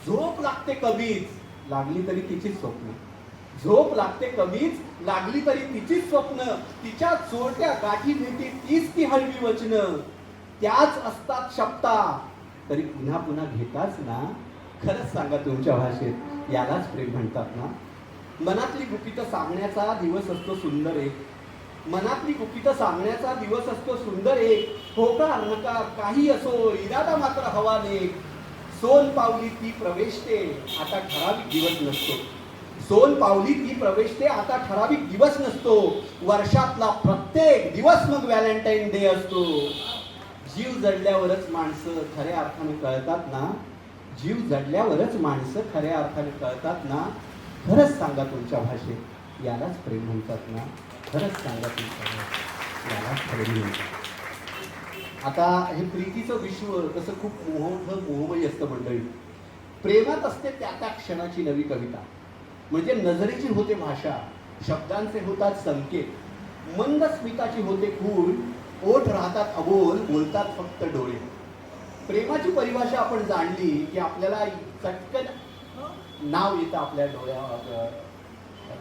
झोप लागते कमीच लागली तरी तिचीच स्वप्न, झोप लागते कमीच लागली तरी तिचीच स्वप्न. तिच्या चोरट्या गाठी भेटी तीच ती हळवी वचनं, त्याच असतात शब्दा तरी पुन्हा पुन्हा घेताच ना. खरंच सांगा तुमच्या भाषेत यालाच प्रेम म्हणतात ना. मनातली गुपितं सांगण्याचा दिवस असतो सुंदर एक, मनातली गुपितं सांगण्याचा दिवस असतो सुंदर एक. होकार नकार काही असो इरादा मात्र हवा नेक. सोन पावली ती प्रवेशते आता ठराविक दिवस नसतो, सोन पावली ती प्रवेशते आता ठराविक दिवस नसतो. वर्षातला प्रत्येक दिवस मग व्हॅलेंटाईन डे असतो. जीव जडल्यावरच माणसं खऱ्या अर्थाने कळतात ना, जीव जडल्यावरच माणसं खऱ्या अर्थाने कळतात ना. खरंच सांगा तुमच्या भाषेत यालाच प्रेम म्हणतात ना. खरंच सांगा तुमच्या भाषेत यालाच प्रेम म्हणतात. आता हे प्रीतीचं विश्व तसं खूप मोहमयी असतं मंडळी. प्रेमात असते त्या त्या क्षणाची नवी कविता, म्हणजे नजरेची होते भाषा, शब्दांचे होतात संकेत, मंद स्मिताची होते खूण, ओठ राहतात अबोल, बोलतात फक्त डोळे. प्रेमाची परिभाषा आपण जाणली की आपल्याला चटकन नाव येतं आपल्या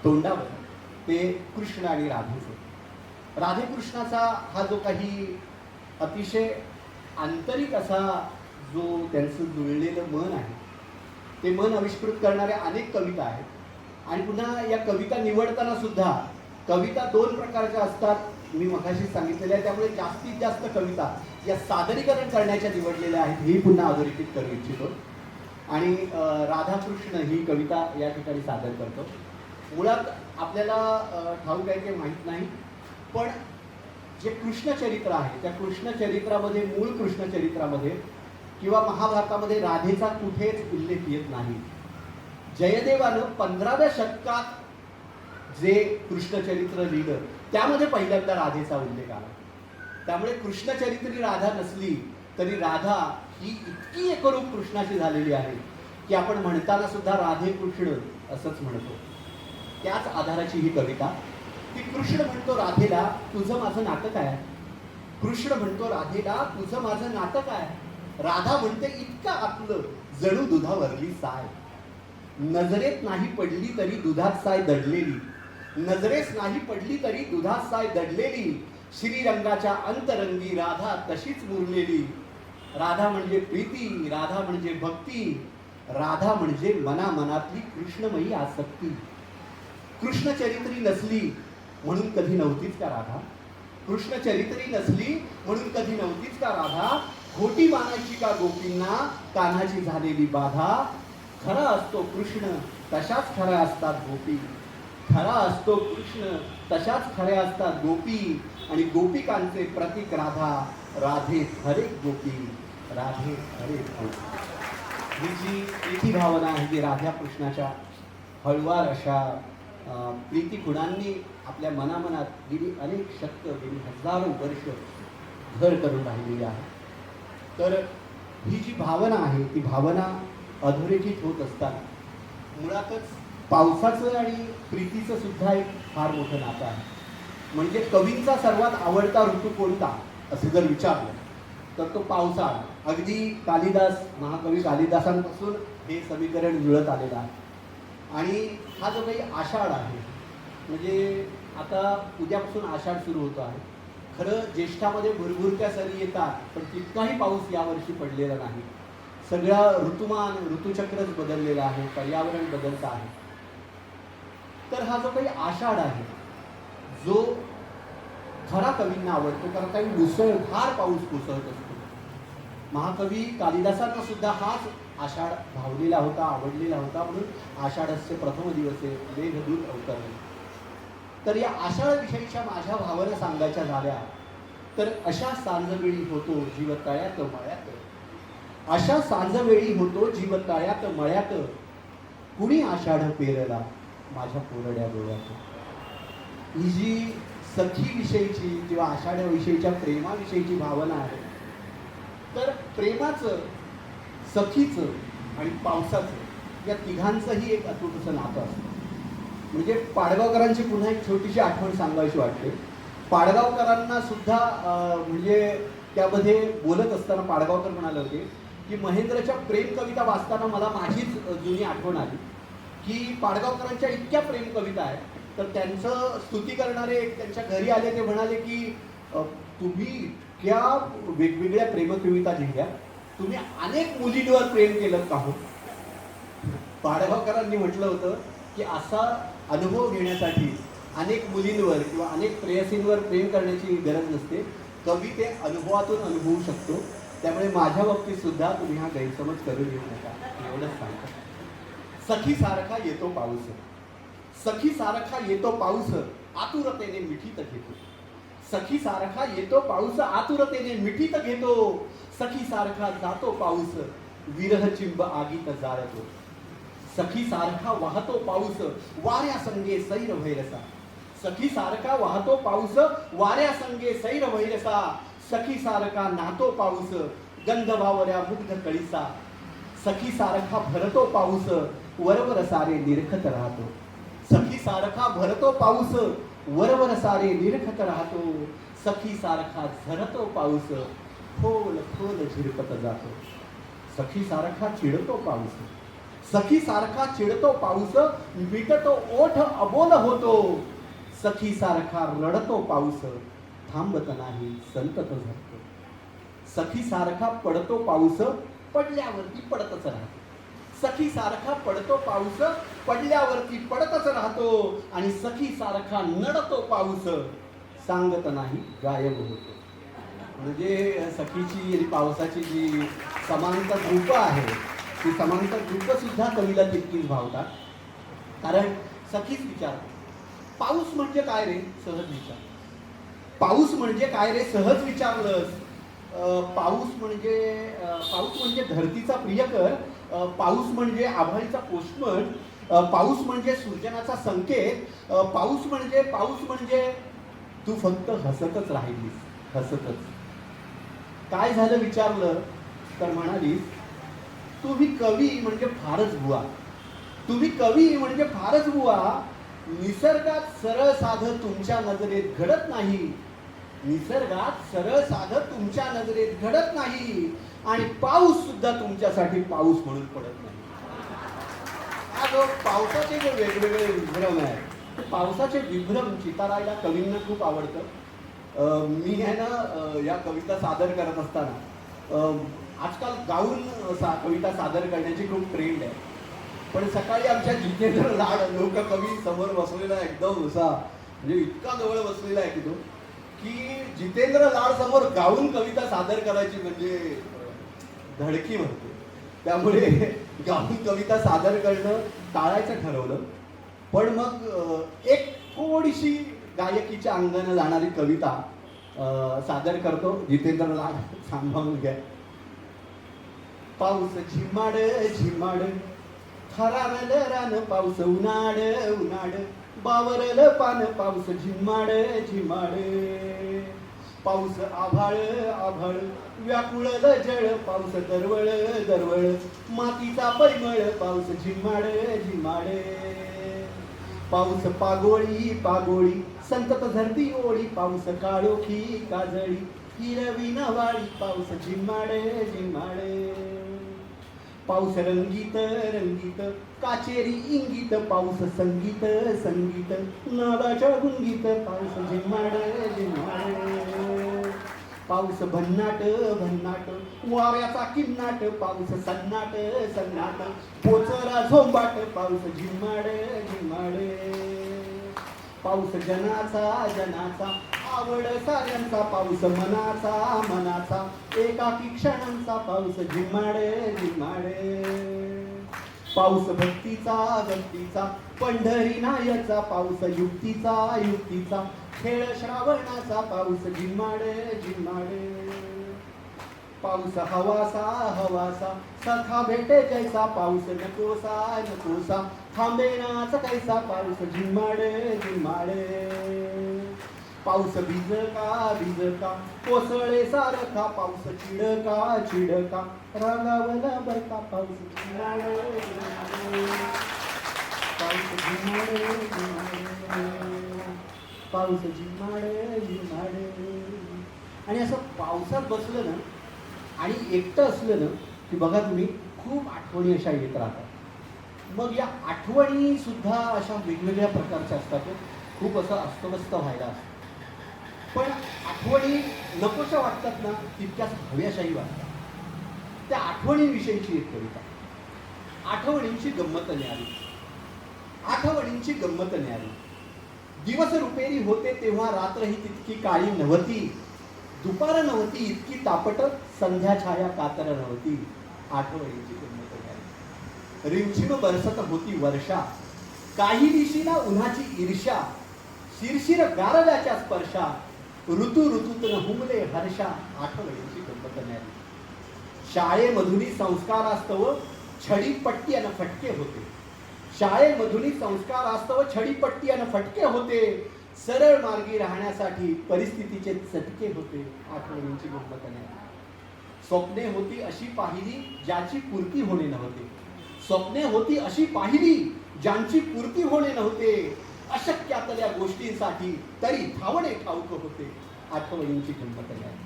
तोंडावर, ते कृष्ण आणि राधेचं. राधेकृष्णाचा हा जो काही अतिशय आंतरिक असा जो त्यांचं जुळलेलं मन आहे, ते मन आविष्कृत करणाऱ्या अनेक कविता आहेत. आणि पुन्हा या कविता निवडताना सुद्धा कविता 2 प्रकारच्या असतात, मी मगाशी सांगितलेल्या आहे. त्यामुळे जास्तीत जास्त कविता या सादरीकरण करण्याच्या निवडलेल्या आहेत, ही पुन्हा अधोरेखित करू इच्छितो. आणि राधाकृष्ण ही कविता या ठिकाणी सादर करतो. मुळात आपल्याला ठाऊक आहे की माहीत नाही, पण जे कृष्णचरित्र आहे त्या कृष्णचरित्रामध्ये, मूळ कृष्णचरित्रामध्ये किंवा महाभारतामध्ये राधेचा कुठेच उल्लेख येत नाही. जयदेवानं 15व्या शतकात जे कृष्णचरित्र लिहिलं त्यामध्ये पहिल्यांदा राधेचा उल्लेख आला. त्यामुळे कृष्णचरित्री राधा नसली तरी राधा ही इतकी एकरूप कृष्णाची झालेली आहे की आपण म्हणताना सुद्धा राधे कृष्ण असंच म्हणतो. त्याच आधाराची ही कविता, की कृष्ण म्हणतो राधेला तुझं माझं नातं काय, कृष्ण म्हणतो राधेला तुझं माझं नातं काय. राधा म्हणते इतका आतलं जणू दुधावरली साय, नजरेत नाही पडली तरी दुधात साय दडलेली, नजरेस नाही पडली तरी दुधात साय दडलेली. श्रीरंगाच्या अंतरंगी राधा तशीच मुरलेली. राधा म्हणजे प्रीती, राधा म्हणजे भक्ती, राधा म्हणजे मनामनातली कृष्णमयी आसक्ती. कृष्णचरित्री नसली म्हणून कधी नव्हतीच का राधा, कृष्णचरित्री नसली म्हणून कधी नव्हतीच का राधा. खोटी मानायची का गोपींना कान्हाची झालेली बाधा. खरा असतो कृष्ण तशाच खऱ्या असतात गोपी, खरा असतो कृष्ण तशाच खऱ्या असतात गोपी. आणि गोपिकांचे प्रतीक राधा, राधे हरेक गोपी, राधे हरेक गोपी. ही जी प्रीती भावना आहे जी राधा कृष्णाच्या हळवार अशा प्रीती गुणांनी आपल्या मनामनात गेली अनेक शतकं, गेली हजारो वर्ष घर करून राहिलेली आहे. तर ही जी भावना आहे ती भावना अधोरेखित होत असताना मुळातच पावसाचं आणि प्रीतीचं सुद्धा एक फार मोठं नातं आहे. म्हणजे कवींचा सर्वात आवडता ऋतू कोणता असं जर विचारलं तर तो पावसाळा. अगदी कालिदास, महाकवी कालिदासांपासून हे समीकरण जुळत आलेलं आहे. आणि हा जो काही आषाढ आहे म्हणजे आता उद्यापासून आषाढ सुरू होतो आहे. खरं ज्येष्ठामध्ये भुरभुरत्या सरी येतात, पण तितकाही पाऊस यावर्षी पडलेला नाही. सगळा ऋतुमान ऋतुचक्रच बदललेलं आहे, पर्यावरण बदलतं आहे. तर हा जो काही आषाढ आहे, जो खरा कवींना आवडतो, कारण काही मुसळधार पाऊस कोसळत असतो. महाकवी कालिदासांना सुद्धा हाच आषाढ भावलेला होता, आवडलेला होता, म्हणून आषाढस्य प्रथम दिवसे मेघदूत अवतरले. तर या आषाढविषयीच्या माझ्या भावना सांगायच्या झाल्या तर अशा सांजवेळी होतो जीव तळ्यात मळ्यात, अशा सांजवेळी होतो जीव तळ्यात मळ्यात, कुणी आषाढ पेरला माझ्या कोरड्या डोळ्यात. ही जी सखीविषयीची किंवा आषाढ्याविषयीच्या प्रेमाविषयीची भावना आहे, तर प्रेमाचं, सखीचं आणि पावसाचं या तिघांचंही एक अतूट असं नातं असतं. म्हणजे पाडगावकरांची पुन्हा एक छोटीशी आठवण सांगायची वाटते. पाडगावकरांना सुद्धा म्हणजे त्यामध्ये बोलत असताना पाडगावकर म्हणाले होते की महेंद्रच्या प्रेम कविता वाचताना मला माझीच जुनी आठवण आली की पाडगावकरांच्या इतक्या प्रेम कविता आहेत, तर त्यांचं स्तुती करणारे त्यांच्या घरी आले, ते म्हणाले की तुम्ही इतक्या वेगवेगळ्या प्रेमकविता लिहिल्या, तुम्ही अनेक मुलींवर प्रेम केलं का हो. पाडगावकरांनी म्हटलं होतं की असा अनुभव घेण्यासाठी अनेक मुलींवर किंवा अनेक प्रेयसींवर प्रेम करण्याची गरज नसते, कवी ते अनुभवातून अनुभवू शकतो. त्यामुळे माझ्या बाबतीत सुद्धा तुम्ही हा गैरसमज करून घेऊ नका, एवढंच सांगतो. सखी सारखा येतो पाऊस, सखी सारखा येतो पाऊस, आतुरतेने मिठीत घेतो. सखी सारखा येतो पाऊस, आतुरतेने मिठीत घेतो. सखी सारखा जातो पाऊस, विरह चिंब आगीत जाळतो. सखी सारखा वाहतो पाऊस, वाऱ्या संगे सैर भैरसा. सखी सारखा वाहतो पाऊस, वाऱ्या संगे सैर भैरसा. सखी सारखा नाहतो पाऊस, गंध वावऱ्या मुग्ध कळीसा. सखी सारखा भरतो पाऊस, वरवर सारे निरखत राहतो. सखी सारखा भरतो पाऊस, वरवर सारे निरखत राहतो. सखी सारखा झरतो पाऊस, खोल खोल झिरपत जातो. सखी सारखा चिडतो पाऊस, सखी सारखा चिडतो पाऊस, मिटतो ओठ अबोल होतो. सखी सारखा रडतो पाऊस, थांबत नाही संतत झरतो. सखी सारखा पडतो पाऊस, पडल्यावरती पडतच राहतो. सखी सारखा पडतो पाऊस, पडल्यावरती पडतच राहतो. आणि सखी सारखा नडतो पाऊस, सांगत नाही गायब होतो. म्हणजे सखीची आणि पावसाची जी समांतर रूप आहे, ती समांतर रूप सुद्धा कवीला तितकीच भावतात. कारण सखीच विचार, पाऊस म्हणजे काय रे, सहज विचार. पाऊस म्हणजे काय रे, सहज विचारलंस. पाऊस म्हणजे धरतीचा प्रियकर. पाऊस म्हणजे आभाळीचा पोषमन. पाऊस म्हणजे सृजनाचा संकेत. पाऊस म्हणजे तू फक्त हसतच राहिलीस, हसतच. काय झालं विचारलं तर म्हणालीस, तुम्ही कवी म्हणजे फारच बुवा. तुम्ही कवी म्हणजे फारच बुवा. निसर्गात सरळ साधं तुमच्या नजरेत घडत नाही. निसर्गात सरळ साधं तुमच्या नजरेत घडत नाही. आणि पाऊस सुद्धा तुमच्यासाठी पाऊस म्हणून पडत नाही. हा जो पावसाचे जे वेगवेगळे विभ्रम आहे, ते पावसाचे विभ्रम चितारायला कवींना खूप आवडतं. मी आहे ना या कविता सादर करत असताना आजकाल गाऊन कविता सादर करण्याची खूप ट्रेंड आहे. पण सकाळी आमच्या जितेंद्र लाड लोककवी समोर बसलेला एकदम असा म्हणजे इतका जवळ बसलेला आहे की तो, की जितेंद्र लाड समोर गाऊन कविता सादर करायची म्हणजे धडकी भरते. त्यामुळे गाऊन कविता सादर करणं टाळायचं ठरवलं. पण मग एक थोडीशी गायकीच्या अंगाने जाणारी कविता सादर करतो. जितेंद्र लाड सांभाळून घ्या. पाऊस झिमाड झिमाड, थरारलं रान पाऊस उन्हाड उन्हाड, बावरलं पान पाऊस झिमाड झिमाड. पाऊस आभाळ आभाळ, व्याकुळलं जळ पाऊस दरवळ दरवळ, मातीचा परिमळ पाऊस झिमाड झिमाड. पाऊस पागोळी पागोळी, संतत झरती ओळी पाऊस काळोखी काजळी, हिरवी नवाळी पाऊस झिमाड झिमाड. पाऊस रंगीत रंगीत, काचेरी इंगीत, पाऊस संगीत संगीत, नादाच्या गुंगीत, पाऊस झिम्माड झिम्माड, पाऊस भन्नाट भन्नाट, वाऱ्याचा किन्नाट, पाऊस सन्नाट सन्नाट, पोचरा झोंबाट, पाऊस झिम्माड झिम्माड, पाऊस जनाचा जनाचा, आवड साऱ्यांचा, पाऊस मनाचा मनाचा, एकाकी क्षणांचा, पाऊस झिम्माडे झिम्माडे, पाऊस भक्तीचा भक्तीचा, पंढरी नायाचा, पाऊस युक्तीचा युक्तीचा, खेळ श्रावणाचा, पाऊस झिम्माडे झिम्माडे, पाऊस हवासा हवासा, सखा भेटे जैसा, पाऊस नकोसा नकोसा, थांबेनाच कैसा, पाऊस झिम्माडे झिम्माडे, पाऊस भिजका भिजका, कोसळे सारखा, पाऊस चिडका चिडका, रागावला बरका, पाऊस झिम्माडे झिम्माडे, पाऊस झिम्माडे झिम्माडे, पाऊस झिम्माडे झिम्माडे. आणि असं पावसात बसलं ना आणि एकटं असलं ना की बघा तुम्ही खूप आठवणी अशा येत राहतात. मग या आठवणी सुद्धा अशा वेगवेगळ्या प्रकारच्या असतात. खूप असं अस्तव्यस्त व्हायला असतं. पण आठवणी नकोशा वाटतात ना तितक्याच हव्याशाही वाटतात. त्या आठवणींविषयीची एक कविता. आठवणींची गंमत न्यारी, आठवणींची गंमत न्यारी, दिवस रुपेरी होते तेव्हा रात्रही तितकी काळी नव्हती, दुपार नव्हती इतकी तापट, संध्या छाया कातर नव्हती, आठवणींची गंमत न्यारी. रिमझिम बरसत होती वर्षा, काही दिशीना उन्हाची ईर्ष्या, शिरशिर गारव्याच्या स्पर्शा, ऋतू ऋतूतून हुमले हर्षा, आठवणींची गंमत न्यारी. शाळेमधुनी संस्कारास्तव छडीपट्टी अन फटके होते, शाळेमधुनी संस्कारास्तव छडीपट्टी अन फटके होते, सरळ मार्गी राहण्यासाठी परिस्थितीचे चटके होते, आठवणींची गंमत न्यारी. स्वप्ने होती अशी पाहिली ज्याची पूर्ती होणे नव्हते, स्वप्ने होती अशी पाहिली ज्यांची पूर्ती होणे नव्हते, अशक्यातल्या गोष्टींसाठी तरी धावणे ठाऊक होते, आठवणींची गंमत न्यारी.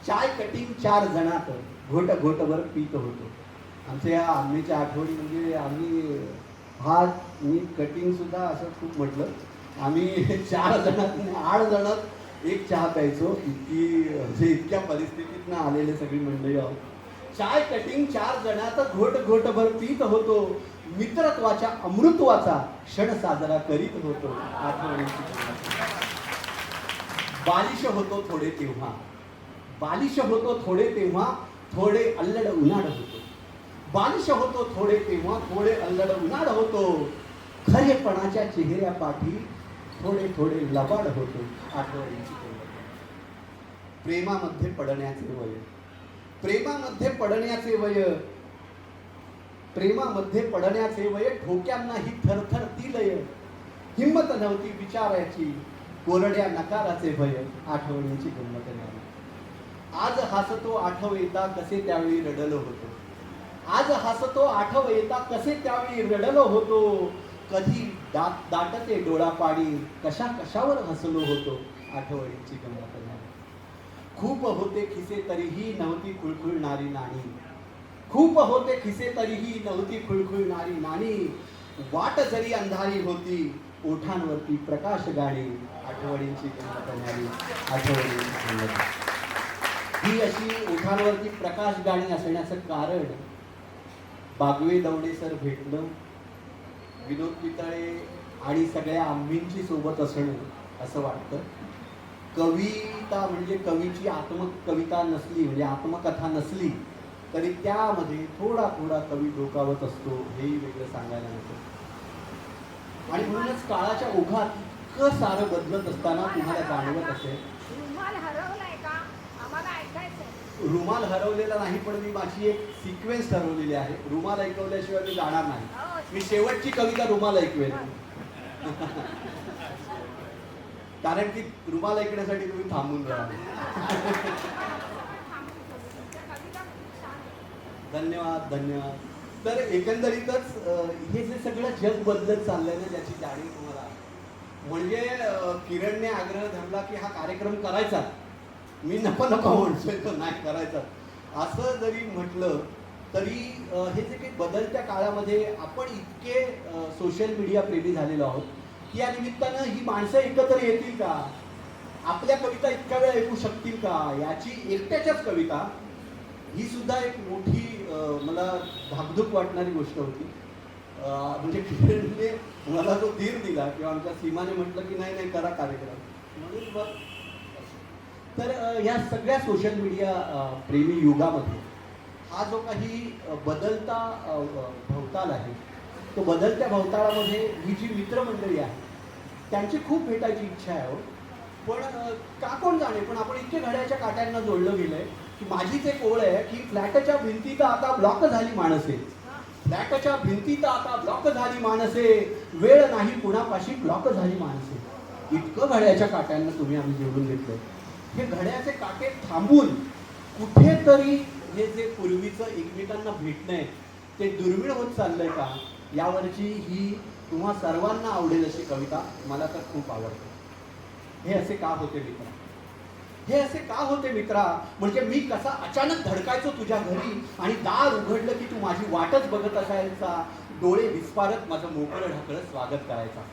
चाय कटिंग 4 जणात घोट घोटभर पीत होतो. आमच्या आम्हीच्या आठवणी म्हणजे आम्ही भात मी कटिंग सुद्धा असं खूप म्हटलं. आम्ही 4 जणात 8 जणात एक चहा प्यायचो. म्हणजे इतक्या परिस्थितीतनं आलेले सगळी मंडळी आहोत. चाय कटिंग 4 जणात घोट घोटभर पीत होतो, मित्रत्वाच्या अमृतत्वाचा क्षण साजरा करीत होतो, आठवणींची गंमत. बालिश होतो थोडे तेव्हा, बालिश होतो थोडे तेव्हा, थोडे अल्लड उन्हाळ होतो, बालिश होतो थोडे तेव्हा, थोडे अल्लड उन्हाळ होतो, खरेपणाच्या चेहऱ्या पाठी थोडे थोडे लबाड होतो, आठवणींची गंमत. प्रेमामध्ये पडण्याचे वय, प्रेमामध्ये पडण्याचे वय, प्रेमामध्ये पडण्याचे वय, ठोक्यांनाही थरथर ती लय, हिंमत नव्हती विचारायची, कोरड्या नकाराचे भय, आठवणींची गंमत नाही. आज हसतो आठव येता कसे त्यावेळी रडलो होतो, आज हसतो आठव येता कसे त्यावेळी रडलो होतो, कधी दाटते डोळा पाणी कशा कशावर हसलो होतो, आठवणींची गंमत नाही. खूप होते खिसे तरीही नव्हती खुळखुळणारी नाणी, खूप होते खिसे तरीही नव्हती खुळखुळणारी नाणी, वाट जरी अंधारी होती ओठांवरती प्रकाश गाणी, आठवणींची गंमत नाही, आठवणींची गंमत. ही अशी ओठांवरती प्रकाश गाणी असण्याचं कारण बागवे दवडे सर भेटणं, विनोद पितळे आणि सगळ्या आंबींची सोबत असणं असं वाटतं. कविता म्हणजे कवीची आत्मकविता नसली म्हणजे आत्मकथा नसली तरी त्यामध्ये थोडा थोडा कवी डोकावत असतो, हेही वेगळं सांगायला नको. आणि म्हणूनच काळाच्या ओघात इतकं सारं बदलत असताना तुम्हाला जाणवत असेल. रुमाल हरवलाय का? आम्हाला ऐकायचंय. रुमाल हरवलेला नाही, पण मी माझी एक सिक्वेन्स ठरवलेली आहे. रुमाल ऐकवल्याशिवाय मी जाणार नाही. मी शेवटची कविता रुमाल ऐकवेल. कारण की रुमाल ऐकण्यासाठी तुम्ही थांबून राहा. धन्यवाद धन्यवाद. तर एकंदरीतच हे जे सगळं जग बदलत चाललंय ना, ज्याची जाणीव तुम्हाला म्हणजे किरणने आग्रह धरला की हा कार्यक्रम करायचा, मी नको नको म्हणतोय तो नाही करायचा असं जरी म्हटलं तरी हे जे काही बदलत्या काळामध्ये आपण इतके सोशल मीडिया प्रेमी झालेलो आहोत की या निमित्तानं ही माणसं एकत्र येतील का, आपल्या कविता इतक्या वेळ ऐकू शकतील का, याची एकट्याच्याच कविता ही सुद्धा एक मोठी मला धाकधूक वाटणारी गोष्ट होती. म्हणजे किरणने मला तो धीर दिला किंवा आमच्या सीमाने म्हटलं की नाही नाही करा कार्यक्रम म्हणून मग. तर या सगळ्या सोशल मीडिया प्रेमी युगामध्ये हा जो काही बदलता भवताल आहे, तो बदलत्या भवताळामध्ये ही जी मित्रमंडळी आहे त्यांची खूप भेटायची इच्छा आहे. पण का कोण जाणे, पण आपण इतके घड्याच्या काट्यांना जोडलं गेलंय की माझीच एक ओळ आहे की फ्लॅटच्या भिंती तर आता ब्लॉक झाली माणसे, फ्लॅटच्या भिंती तर आता ब्लॉक झाली माणसे, वेळ नाही कुणापाशी ब्लॉक झाली माणसे. इतकं घड्याच्या काट्यांना तुम्ही आम्ही जोडून घेतलं. हे घड्याचे काटे थांबून कुठेतरी हे जे पूर्वीचं एकमेकांना भेटणं आहे ते दुर्मिळ होत चाललंय का, यावरची ही तुम्हा सर्वांना आवडेल अशी कविता मला तर खूप आवडते. हे असे का होते मित्रा, हे असे का होते मित्रा, म्हणजे मी कसा अचानक धडकायचो तुझ्या घरी आणि दार उघडलं की तू माझी वाटच बघत असायचा, डोळे विस्पारत माझं मोकळं ढाकळं स्वागत करायचा.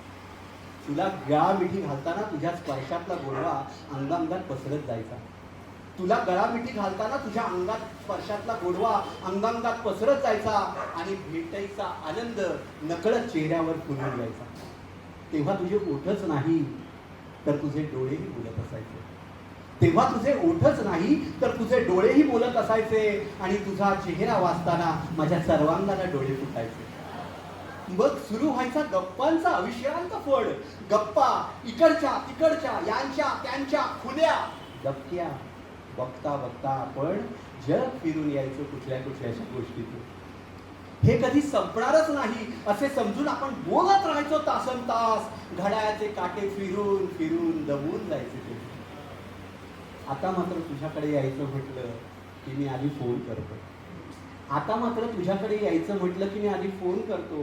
तुला गळामिठी घालताना तुझ्या स्पर्शातला गोडवा अंगांगात पसरत जायचा, तुला गळामिठी घालताना तुझ्या अंगात स्पर्शातला गोडवा अंगांगात पसरत जायचा आणि भेटायचा आनंद नकळत चेहऱ्यावर फुलून जायचा. तेव्हा तुझे ओठच नाही तर तुझे डोळेही बोलत असायचे, तेव्हा तुझे ओठच नाही तर तुझे डोळेही बोलत असायचे आणि तुझा चेहरा वाचताना माझ्या सर्वांगाला डोळे फुटायचे. मग सुरू व्हायचा गप्पांचा अविश्रांत फड, गप्पा इकडच्या तिकडच्या यांच्या त्यांच्या खुल्या गप्प्या. बघता बघता आपण जग फिरून यायचं कुठल्या कुठल्याशा गोष्टीतून. हे कधी संपणारच नाही असे समजून आपण बोलत राहायचो तासन तास, घड्याळाचे काटे फिरून फिरून दबून जायचे ते. आता मात्र तुझ्याकडे यायचं म्हटलं की मी आधी फोन करतो, आता मात्र तुझ्याकडे यायचं म्हटलं की मी आधी फोन करतो.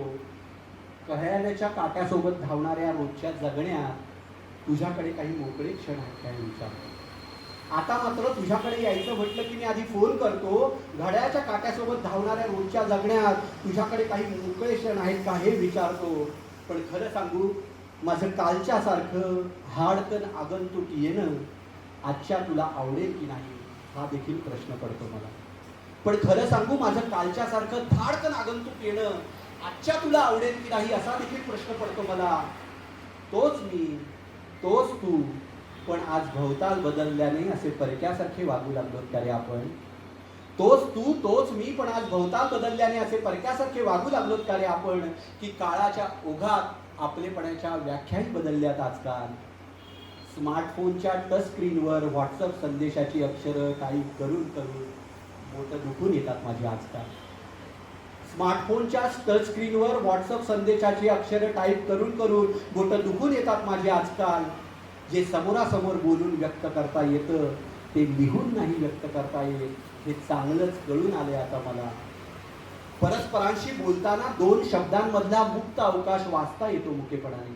घड्याळाच्या काट्यासोबत धावणाऱ्या रोजच्या जगण्यात तुझ्याकडे काही मोकळे क्षण आहेत काय विचारतो. आता मात्र तुझ्याकडे यायचं म्हटलं की मी आधी फोन करतो, घड्याळाच्या काट्यासोबत धावणाऱ्या रोजच्या जगण्यात तुझ्याकडे काही मोकळे क्षण आहेत का हे विचारतो. पण खरं सांगू, माझं कालच्या सारखं हाडकन आगंतुक येणं आजच्या तुला आवडेल की नाही हा देखील प्रश्न पडतो मला. पण खरं सांगू, माझं कालच्या सारखं धाडकन आगंतुक येणं आजच्या तुला आवडेल की नाही असा देखील प्रश्न पडतो मला. तोच मी, तोच तू, पण आज भवताल बदलल्याने असे परक्यासारखे वागू लागलो का रे आपण. तोच तू, तोच मी, पण आज भवताल बदलल्याने असे परक्यासारखे वागू लागलो का रे आपण, की काळाच्या ओघात आपलेपणाच्या व्याख्याही बदलल्यात आजकाल. स्मार्टफोनच्या टच स्क्रीनवर व्हॉट्सअप संदेशाची अक्षरं टाईप करून करून बोटं दुखून येतात माझी आजकाल. स्मार्टफोनच्या टच स्क्रीनवर व्हॉट्सअप संदेशाची अक्षरं टाईप करून करून बोटं दुखून येतात माझी आजकाल. जे समोरासमोर बोलून व्यक्त करता येतं ते लिहून नाही व्यक्त करता येत हे चांगलंच कळून आले आता मला. परस्परांशी बोलताना दोन शब्दांमधला मुक्त अवकाश वाचता येतो मुकेपणाने.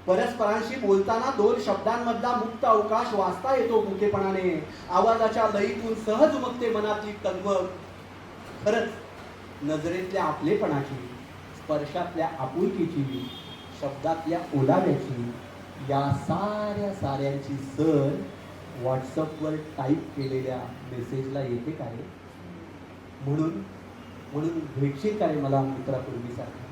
परस्परांशी बोलताना दोन शब्दांमधला मुक्त अवकाश वाचता येतो मुकेपणाने. आवाजाच्या लयीतून सहज उमगते मनातली तगमग. खरंच नजरेतल्या आपलेपणाची, स्पर्शातल्या आपुलकीची, शब्दातल्या ओलाव्याची, या साऱ्यांची सर व्हॉट्सअपवर टाईप केलेल्या मेसेजला येते का रे. म्हणून भेटशील का रे मला मित्रापूर्वीसारखा,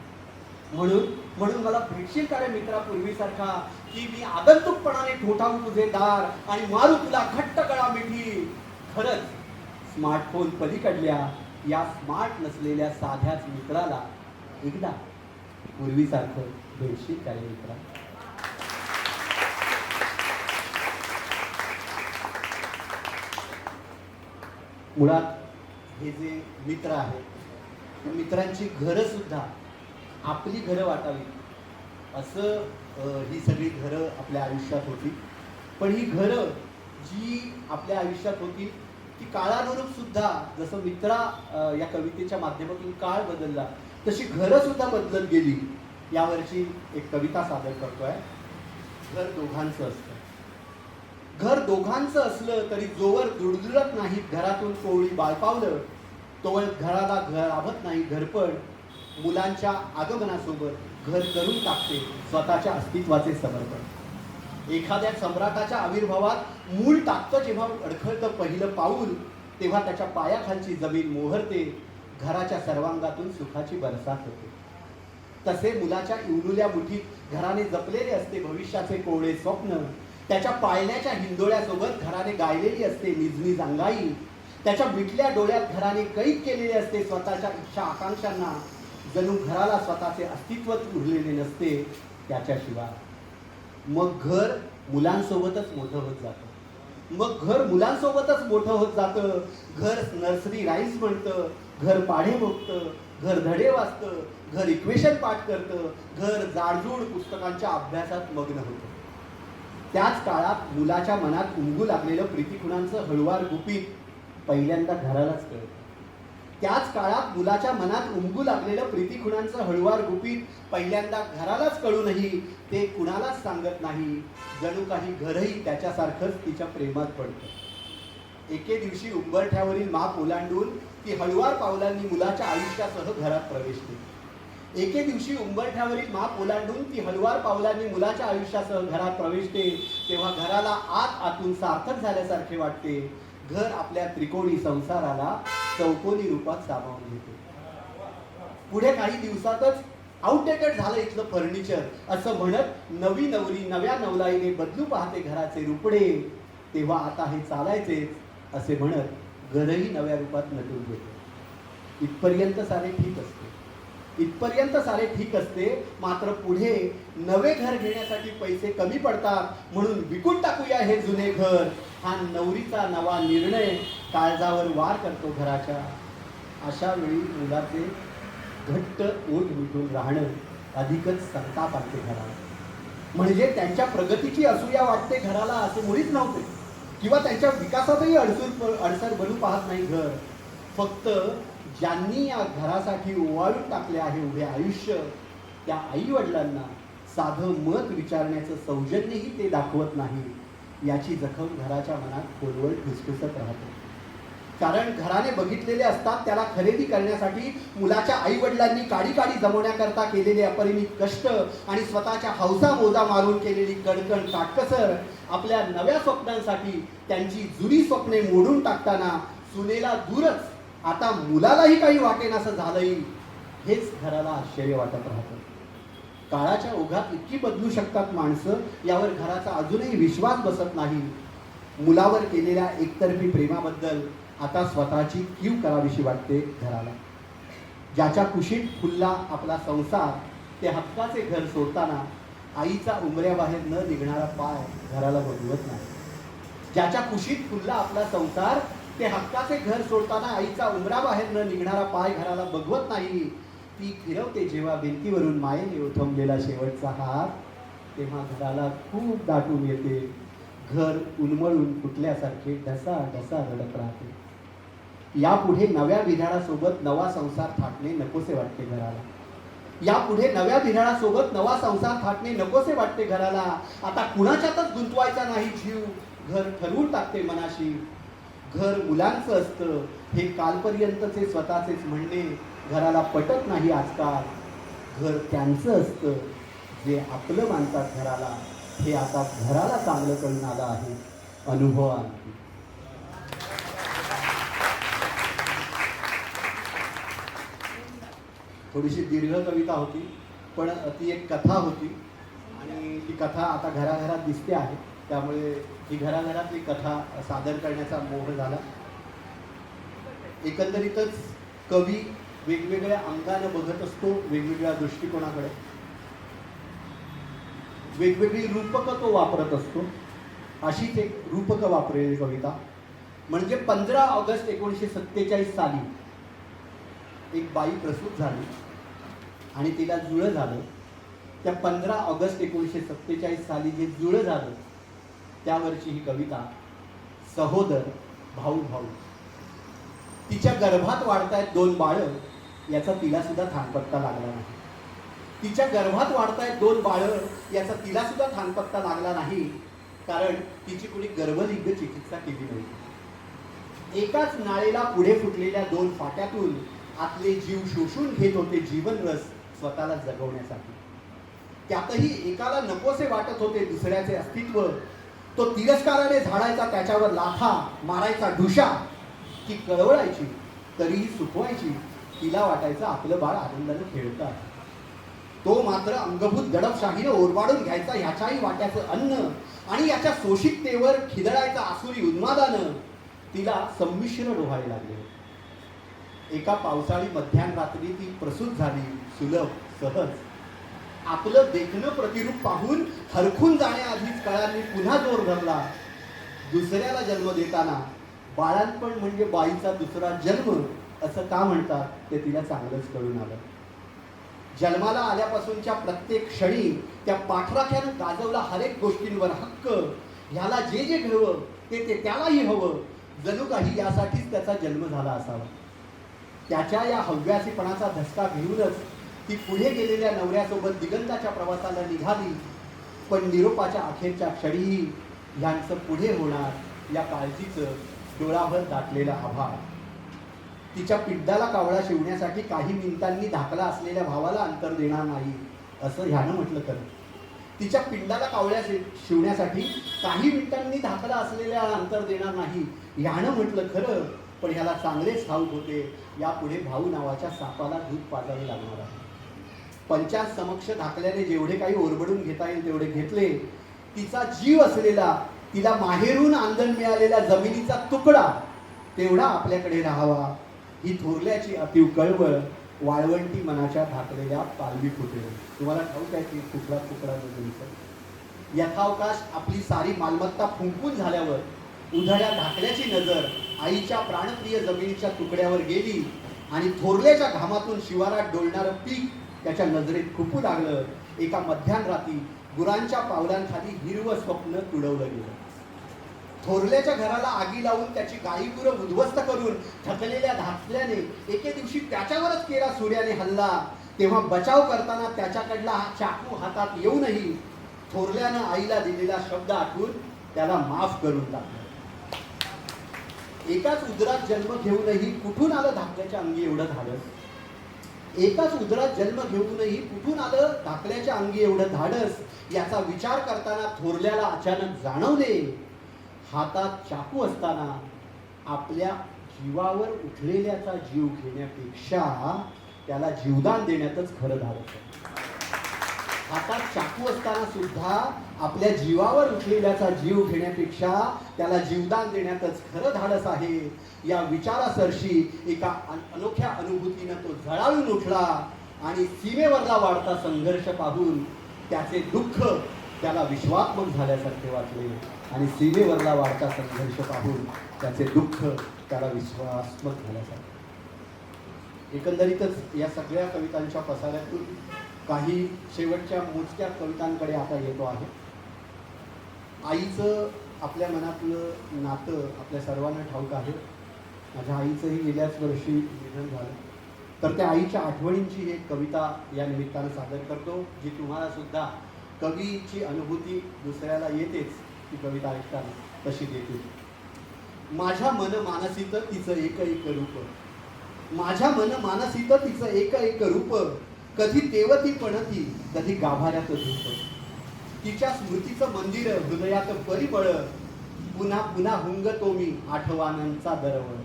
म्हणून मला भेटशील का रे मित्रापूर्वीसारखा, की मी आगंतुकपणाने ठोठावू तुझे दार आणि मारू तुला घट्ट गळा मिठी. खरंच स्मार्टफोन पलीकडल्या या स्मार्ट नसलेल्या साध्याच मित्राला एकदा पूर्वीसारखं भेटशील का रे मित्रा. मुळात हे जे मित्र आहेत मित्रांची घरं सुद्धा आपली घरं वाटावी असं ही सगळी घरं आपल्या आयुष्यात होती. पण ही घरं जी आपल्या आयुष्यात होती ती काळानुरूप सुद्धा, जसं मित्रा या कवितेच्या माध्यमातून काळ बदलला तशी घरं सुद्धा बदलत गेली. यावरची एक कविता सादर करतोय. घर दोघांचं असतं, घर दोघांचं असलं तरी जोवर दुडदुडत नाहीत घरातून कोवळी बाळपावलं, तोवर घराला घर लाभत नाही घरपण मुलांच्या आगमनासोबत घर करून टाकते स्वतःच्या अस्तित्वाचे समर्पण. एखाद्या सम्राटाच्या आविर्भावात मूळ टाकतं जेव्हा अडखळतं पहिलं पाऊल, तेव्हा त्याच्या पायाखालची जमीन मोहरते, घराच्या सर्वांगातून सुखाची बरसात होते. तसे मुलाच्या इवलुल्या मुठीत घराने जपलेले असते भविष्याचे कोवळे स्वप्न, त्याच्या पाळण्याच्या हिंदोळ्यासोबत घराने गायलेली असते निजनीज अंगाई, त्याच्या मिटल्या डोळ्यात घराने कैद केलेले असते स्वतःच्या इच्छा आकांक्षांना. जणू घराला स्वतःचे अस्तित्वच उरलेले नसते त्याच्याशिवाय. मग घर मुलांसोबतच मोठं होत जातं. मग घर मुलांसोबतच मोठं होत जातं. घर नर्सरी राईम्स म्हणतं, घर पाढे बघतं, घर धडे वाचतं, घर इक्वेशन पाठ करतं, घर जाडजूड पुस्तकांच्या अभ्यासात मग्न होतं. त्याच काळात मुलाच्या मनात उमगू लागलेलं प्रीतिखुणांचं हळुवार गुपित पहिल्यांदा घरालाच कळतं. त्याच काळात मुलाच्या मनात उमगू लागलेलं प्रीतिखुणांचं हळुवार गुपित पहिल्यांदा घरालाच कळूनही ते कुणालाच सांगत नाही. जणू काही घरही त्याच्यासारखंच तिच्या प्रेमात पडतं. एके दिवशी उंबरठ्यावरील माप ओलांडून ती हळुवार पावलांनी मुलाच्या आयुष्यासह घरात प्रवेशते. एके दिवशी उंबरठ्यावरील माप ओलांडून ती हळुवार पावलांनी मुलाच्या आयुष्यासह घरात प्रवेशते. तेव्हा घराला आत आतून सार्थक झाल्यासारखे वाटते. घर आपल्या त्रिकोणी संसाराला चौकोनी रूपात सामावून घेते. पुढे काही दिवसातच आउटडेटेड झालं इथलं फर्निचर असं म्हणत नवी नवरी नव्या नवलाईने बदलू पाहते घराचे रूपडे. तेव्हा आता हे चालायचेच असे म्हणत घरही नव्या रूपात नटून घेते. इथपर्यंत सारे ठीक असते, इथपर्यंत सारे ठीक असते. मात्र पुढे नवे घर घेण्यासाठी पैसे कमी पडतात म्हणून विकून टाकूया हे जुने घर. हा नवरीचा नवा निर्णय काळजावर वार करतो घराच्या. अशा वेळी मुलाचे घट्ट ओठ मिटून राहणं अधिकच संताप आणते घराला. म्हणजे त्यांच्या प्रगतीची असूया वाटते घराला असे मुळीच नव्हते, किंवा त्यांच्या विकासातही अडसर बनू पाहत नाही घर. फक्त ज्यांनी या घरासाठी ओवाळून टाकले आहे उभे आयुष्य, त्या आई वडिलांना साधं मत विचारण्याचं सौजन्यही ते दाखवत नाही. याची जखम घराच्या मनात खोलवर ठुसठुसत राहते. कारण घराने बघितलेले असतात त्याला खरेदी करण्यासाठी मुलाच्या आई वडिलांनी काडी काडी जमवण्याकरता केलेले अपरिमित कष्ट आणि स्वतःच्या हौसा मोजा मारून केलेली कडकण काटकसर. आपल्या नव्या स्वप्नांसाठी त्यांची जुनी स्वप्ने मोडून टाकताना सुनेला दूरच आता मुलालाही काही वाटेनासं झालंही, हेच घराला आश्चर्य वाटत राहतं. काळाच्या ओघात इतकी बदलू शकतात माणसं यावर घराचा अजूनही विश्वास बसत नाही. मुलावर केलेल्या एकतर्फी प्रेमाबद्दल आता स्वतःची कीव करावीशी वाटते घराला. ज्याच्या कुशीत फुलला आपला संसार ते हक्काचे घर सोडताना आईचा उंबऱ्याबाहेर न निघणारा पाय घराला बघवत नाही. ज्याच्या कुशीत फुलला आपला संसार ते हक्काचे घर सोडताना आईचा उंबराबाहेर न निघणारा पाय घराला बघवत नाही. ती फिरवते जेव्हा भिंतीवरून मायेने उठवलेला शेवटचा हात, तेव्हा घराला खूप दाटून येते. घर उन्मळून फुटल्यासारखे ढसा ढसा रडत राहते. यापुढे नव्या बिऱ्हाडासोबत नवा संसार थाटणे नकोसे वाटते घराला. यापुढे नव्या बिऱ्हाडासोबत नवा संसार थाटणे नकोसे वाटते घराला. आता कुणाच्यातच गुंतवायचा नाही जीव. घर ठरवून टाकते मनाशी. घर मुलांचं असतं हे कालपर्यंतचे स्वतःचेच म्हणणे घराला पटत नाही आजकाल. घर त्यांचं असतं जे आपलं मानतात घराला, हे आता घराला चांगलं कळून आलं आहे अनुभवाने. थोडीशी दीर्घ कविता होती, पण ती एक कथा होती आणि ती कथा आता घराघरात दिसते आहे. त्यामुळे ही घराघरातली कथा सादर करण्याचा मोह झाला. एकंदरीतच कवी वेगवेगळ्या अंगानं बघत असतो, वेगवेगळ्या दृष्टिकोनाकडे वेगवेगळी रूपकं तो वापरत असतो. अशीच एक रूपकं वापरलेली कविता म्हणजे 15 ऑगस्ट 1947 साली एक बाई प्रसूत झाली आणि तिला जुळं झालं. त्या 15 ऑगस्ट 1947 साली जे जुळं झालं त्यावरची ही कविता. सहोदर भाऊ भाऊ. तिच्या गर्भात वाढतायत 2 बाळं, याचा तिला सुद्धा थांगपत्ता लागला नाही. तिच्या गर्भात वाढतायत 2 बाळं, याचा तिला सुद्धा थांगपत्ता लागला नाही. कारण तिची कोणी गर्भलिंग चिकित्सा केली नव्हती. एकाच नाळेला पुढे फुटलेल्या दोन फाट्यातून आतले जीव शोषून घेत होते जीवनरस स्वतःला जगवण्यासाठी. त्यातही एकाला नकोसे वाटत होते दुसऱ्याचे अस्तित्व. तो तिरस्काराने झाडायचा, त्याच्यावर लाथा मारायचा, ढुशा. ती कळवळायची तरीही सुखवायची. तिला वाटायचं आपलं बाळ आनंदाने खेळतं आहे. तो मात्र अंगभूत दडपशाहीने ओरबाडून घ्यायचा ह्याच्याही वाट्याचं अन्न आणि याच्या शोषिततेवर खिदळायचा आसुरी उन्मादानं. तिला संमिश्र डोहायला लागले. एका पावसाळी मध्यानरात्री ती प्रसूत झाली, सुलभ, सहज. आपलं देखणं प्रतिरूप पाहून हरखून जाण्याआधीच कळांनी पुन्हा जोर धरला. दुसऱ्याला जन्म देताना बाळांपण म्हणजे बाईचा दुसरा जन्म असं का म्हणतात ते तिला चांगलंच कळून आलं. जन्माला आल्यापासूनच्या प्रत्येक क्षणी त्या पाठराख्यानं गाजवला हरेक गोष्टींवर हक्क. ह्याला जे जे हवं ते त्यालाही हवं. जणू काही यासाठीच त्याचा जन्म झाला असावा. त्याच्या या हव्यासीपणाचा धसका घेऊनच ती पुढे गेलेल्या नवऱ्यासोबत दिगंताच्या प्रवासाला निघाली. पण निरोपाच्या अखेरच्या क्षणीही ह्यांचं पुढे होणार या काळजीचं डोळाभर दाटलेलं आभाळ. तिच्या पिड्डाला कावळा शिवण्यासाठी काही मिनिटांनी धाकला असलेल्या भावाला अंतर देणार नाही असं ह्यानं म्हटलं खरं. तिच्या पिंडाला कावळ्या शिवण्यासाठी काही मिनिटांनी धाकला असलेल्या अंतर देणार नाही ह्यानं म्हटलं खरं. पण ह्याला चांगलेच ठाऊक होते यापुढे भाऊ नावाच्या सापाला दूध पाजावे लागणार आहे. पंचायत समक्ष धाकल्याने जेवढे काही ओरबडून घेता येईल तेवढे घेतले. तिचा जीव असलेला, तिला माहेरून आंदण मिळालेला जमिनीचा तुकडा तेवढा आपल्याकडे राहावा ही थोरल्याची अतीव कळवळ वाळवंटी मनाच्या धाकलेल्या पालवी फुटेल. तुम्हाला ठाऊक आहे की कुठला तुकडा जमिनीचा. यथावकाश आपली सारी मालमत्ता फुंकून झाल्यावर उधळ्या धाकल्याची नजर आईच्या प्राणप्रिय जमिनीच्या तुकड्यावर गेली आणि थोरल्याच्या घामातून शिवारात डोलणारं पीक त्याच्या नजरेत खुपू लागलं. एका मध्यानरात्री गुरांच्या पावलांखाली हिरवं स्वप्न तुडवलं गेलं. थोरल्याच्या घराला आगी लावून त्याची गाईगुरं उद्ध्वस्त करून थकलेल्या धाकल्याने एके दिवशी त्याच्यावरच केला सूर्याने हल्ला. तेव्हा बचाव करताना त्याच्याकडला हा चाकू हातात येऊनही थोरल्यानं आईला दिलेला शब्द आठवून त्याला माफ करून टाकलं. एकाच उदरात जन्म घेऊनही कुठून आलं धाकल्याच्या अंगी एवढं धाडस. एकाच उदरात जन्म घेऊनही कुठून आलं धाकल्याच्या अंगी एवढं धाडस याचा विचार करताना थोरल्याला अचानक जाणवले हातात चाकू असताना आपल्या जीवावर उठलेल्याचा जीव घेण्यापेक्षा त्याला जीवदान देण्यातच खरं धाडस. हातात चाकू असताना सुद्धा आपल्या जीवावर उठलेल्याचा जीव घेण्यापेक्षा त्याला जीवदान देण्यातच खरं धाडस आहे. या विचारासरशी एका अनोख्या अनुभूतीनं तो झळाळून उठला आणि सीमेवरला वाढता संघर्ष पाहून त्याचे दुःख त्याला विश्वात्मक झाल्यासारखे वाटले आणि सीमेवरला वाढता संघर्ष पाहून त्याचे दुःख त्याला विश्वात्मक झाल्यासारखे. एकंदरीतच या सगळ्या कवितांच्या पसाऱ्यातून काही शेवटच्या मोजक्या कवितांकडे आता येतो आहे. आईचं आपल्या मनातलं नातं आपल्या सर्वांना ठाऊक आहे. माझ्या आईचंही गेल्याच वर्षी निधन झालं. तर त्या आईच्या आठवणींची एक कविता या निमित्तानं सादर करतो जी तुम्हाला सुद्धा कवीची अनुभूती दुसऱ्याला येतेच ती कविता ऐकताना तशी देते. माझ्या मन मानसीत तिचं एक एक रूप, माझ्या मन मानसीत तिचं एक एक रूप, कधी तेवती पणती कधी गाभाऱ्यात धूप. तिच्या स्मृतीचं मंदिर हृदयात परिमळ, पुन्हा पुन्हा हुंगतो मी आठवणांचा दरवळ.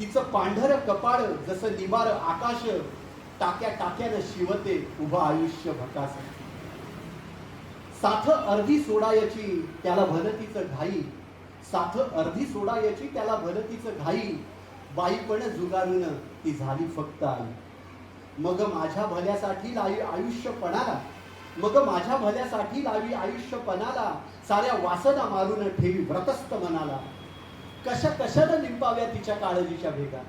तिचं पांढर कपाळ जसं निबार आकाश, टाक्या टाक्यानं शिवते उभं आयुष्य भकास. साथ अर्धी सोडायची त्याला भरतीचं घाई, साथ अर्धी सोडायची त्याला भरतीचं घाई. बाईपण जुगारून ती झाली फक्त आई. मग माझ्या भल्यासाठी लाई आयुष्यपणाला, मग माझ्या भल्यासाठी लावी आयुष्यपणाला. साऱ्या वासना मारून ठेवी व्रतस्थ मनाला. कशा कशानं लिंपाव्या तिच्या काळजीच्या भेगा,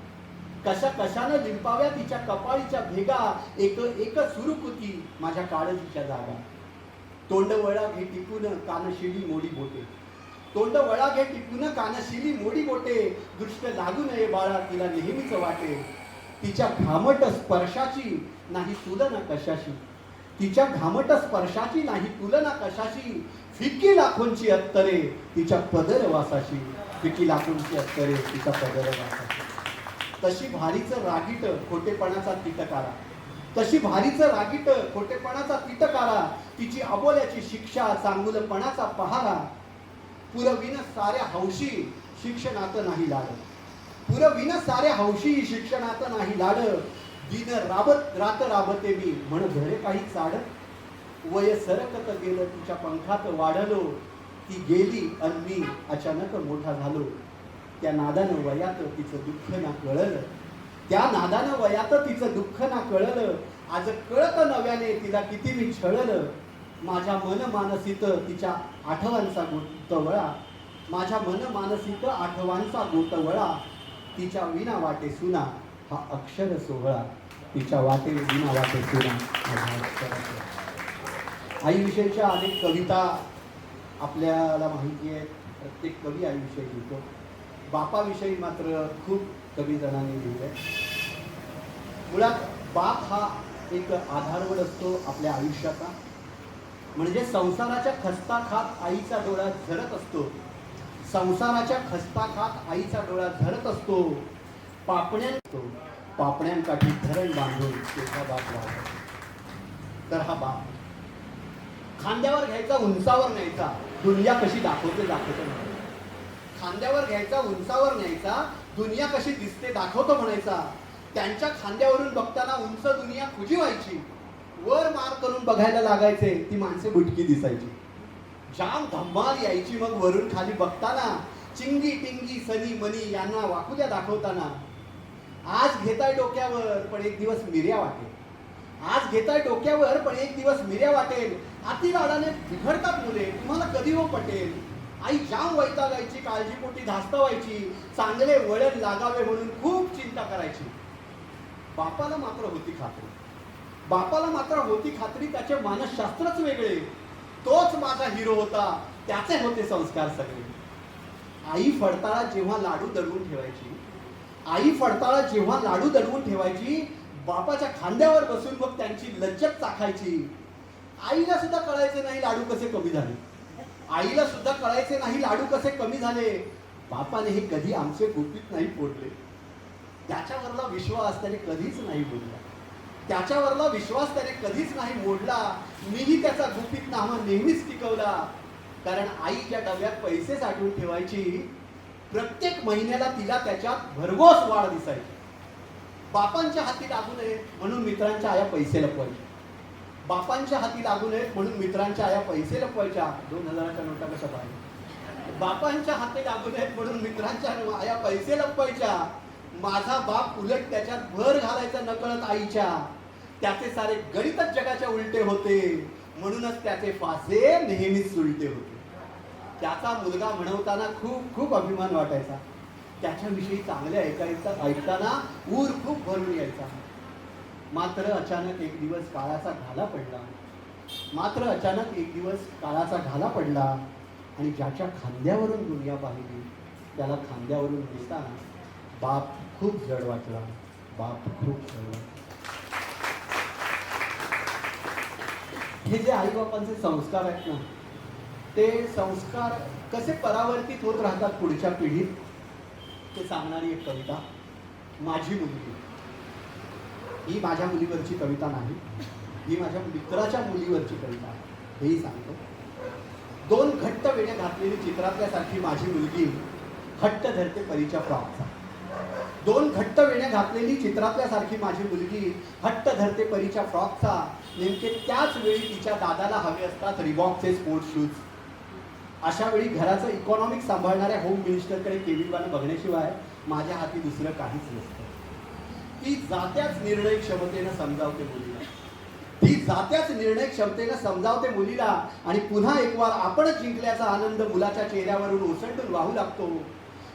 कशा कशानं लिंपाव्या तिच्या कपाळीच्या भेगा. एक एक सुरुकुती माझ्या काळजीच्या जागा. तोंडवळा घे टिपून कानशिली मोडी बोटे, तोंडवळा घे टिपून कानशिली मोडी बोटे. दृष्ट लागू नये बाळा तिला नेहमीच वाटे. तिच्या घामट स्पर्शाची नाही तुलना कशाशी, तिच्या घामट स्पर्शाची नाही तुलना कशाशी. फिकी लाखोंची अत्तरे तिच्या पदरवासाशी, फिकी लाखोंची अत्तरे तिच्या पदरवासाशी. तशी भारीचं रागीट खोटेपणाचा तिटकारा, तशी भारीचं रागीट खोटेपणाचा तिटकारा, तिची अबोल्याची शिक्षा चांगुलपणाचा पहारा. पुरविन साऱ्या हौशी शिक्षणात नाही लाड, पुरविन साऱ्या हौशी शिक्षणात नाही लाड. दिन राबत रात राबते मी म्हण घरे काही चाड. वय सरकत गेलं तिच्या पंखात वाढलो, ती गेली अन मी अचानक मोठा झालो. त्या नादानं वयात तिचं दुःख ना कळलं, त्या नादानं वयात तिचं दुःख ना कळलं. आज कळत नव्याने तिला किती मी छळलं. माझ्या मन मानसीत तिच्या आठवांचा गोतवळा, माझ्या मन मानसीत आठवांचा गोतवळा. तिच्या विना वाटे सुना हा अक्षर सोहळा, तिच्या वाटे विना वाटे सुना हा अक्षर सोहळा. आईविषयीच्या अनेक कविता आपल्याला माहिती आहे, प्रत्येक कवी आईविषयी लिहितो. बापाविषयी मात्र खूप कवी जणांनी लिहिलंय. मुळात बाप हा एक आधारवड असतो आपल्या आयुष्याचा. म्हणजे संसाराच्या खस्ताखात आईचा डोळा झरत असतो, संसाराच्या खस्ताखात आईचा डोळा झरत असतो. पापण्यांकाठी धरण बांधून तेव्हा बाप वाढतो. तर हा बाप खांद्यावर घ्यायचा, उंचावर न्यायचा, दुनिया कशी दाखवते म्हणायचा. खांद्यावर घ्यायचा, उंचावर न्यायचा, दुनिया कशी दिसते दाखवतो म्हणायचा. त्यांच्या खांद्यावरून बघताना उंच दुनिया खुजी व्हायची, वर मार करून बघायला लागायचे, ती माणसे बुटकी दिसायची. जाम धम्माल यायची मग वरून खाली बघताना, चिंगी टिंगी सनी मनी यांना वाकुल्या दाखवताना. आज घेताय डोक्यावर पण एक दिवस मिर्या वाटेल, आज घेताय डोक्यावर पण एक दिवस मिर्या वाटेल. अतिलाडाने बिघडतात मुले तुम्हाला कधी हो पटेल. आई जाम वैतागायची, काळजीपोटी धास्तावायची, चांगले वळण लागावे म्हणून खूप चिंता करायची. बापाला मात्र होती खात्री, बापाला मात्र होती खात्री, त्याचे मानसशास्त्रच वेगळे. तोच माझा हिरो होता, त्याचे होते संस्कार सगळे. आई फडताळा जेव्हा लाडू दडवून ठेवायची, आई फडताळा जेव्हा लाडू दडवून ठेवायची, बापाच्या खांद्यावर बसून मग त्यांची लज्जत चाखायची. आईला सुद्धा कळायचे नाही लाडू कसे कमी झाले, आईला सुद्धा कळायचे नाही लाडू कसे कमी झाले. बापाने हे कधी आमचे गुपित नाही फोडले, त्याच्यावरला विश्वास त्याने कधीच नाही बोलला, त्याच्यावरला विश्वास त्याने कधीच नाही मोडला. मीही त्याचा गुपितनामा नेहमीच टिकवला. कारण आई ज्या डब्यात पैसे साठवून ठेवायची, प्रत्येक महिन्याला तिला त्याच्यात भरघोस वाढ दिसायची. बापांच्या हाती लागू नये म्हणून मित्रांच्या आया पैसे लपवायच्या, बापांच्या हाती लागू नयेत म्हणून मित्रांच्या आया पैसे लपवायच्या. 2000च्या नोटा कशा पाहिजे. बापांच्या हाती लागू नयेत म्हणून मित्रांच्या आया पैसे लपवायच्या. माझा बाप उलट त्याच्यात भर घालायचा नकळत आईच्या. त्याचे सारे गणितच जगाच्या उलटे होते, म्हणूनच त्याचे फासे नेहमीच उलटे होते. त्याचा मुलगा म्हणवताना खूप खूप अभिमान वाटायचा, त्याच्याविषयी चांगले ऐकताना ऊर खूप भरून यायचा. मात्र अचानक एक दिवस काळाचा घाला पडला, मात्र अचानक एक दिवस काळाचा घाला पडला आणि ज्याच्या खांद्यावरून दुनिया पाहिली त्याला खांद्यावरून दिसताना बाप खूप जड वाटला, बाप खूप जड वाटला. हे जे आईबापांचे संस्कार आहेत ना, ते संस्कार कसे परावर्तित होत राहतात पुढच्या पिढीत, ते सांगणारी एक कविता माझी मुलगी. ही माझ्या मुलीवरची कविता नाही, ही माझ्या मित्राच्या मुलीवरची कविता आहे, हेही सांगतो. दोन घट्ट वेण्या घातलेली चित्रातल्यासारखी माझी मुलगी हट्ट धरते परीच्या फ्रॉकचा. दोन घट्ट वेण्या घातलेली चित्रातल्यासारखी माझी मुलगी हट्ट धरते परीच्या फ्रॉकचा. नेमके त्याच वेळी तिच्या दादाला हवे असतात रिबॉकचे स्पोर्ट्स शूज. अशा वेळी घराचं इकॉनॉमिक सांभाळणाऱ्या होम मिनिस्टरकडे केविलवानं बघण्याशिवाय माझ्या हाती दुसरं काहीच नसतं. ती जात्याच निर्णय क्षमतेनं समजावते मुलीला, ती जात्याच निर्णय क्षमतेनं समजावते मुलीला. आणि पुन्हा एक वार आपणच जिंकल्याचा आनंद मुलाच्या चेहऱ्यावरून ओसंडून वाहू लागतो.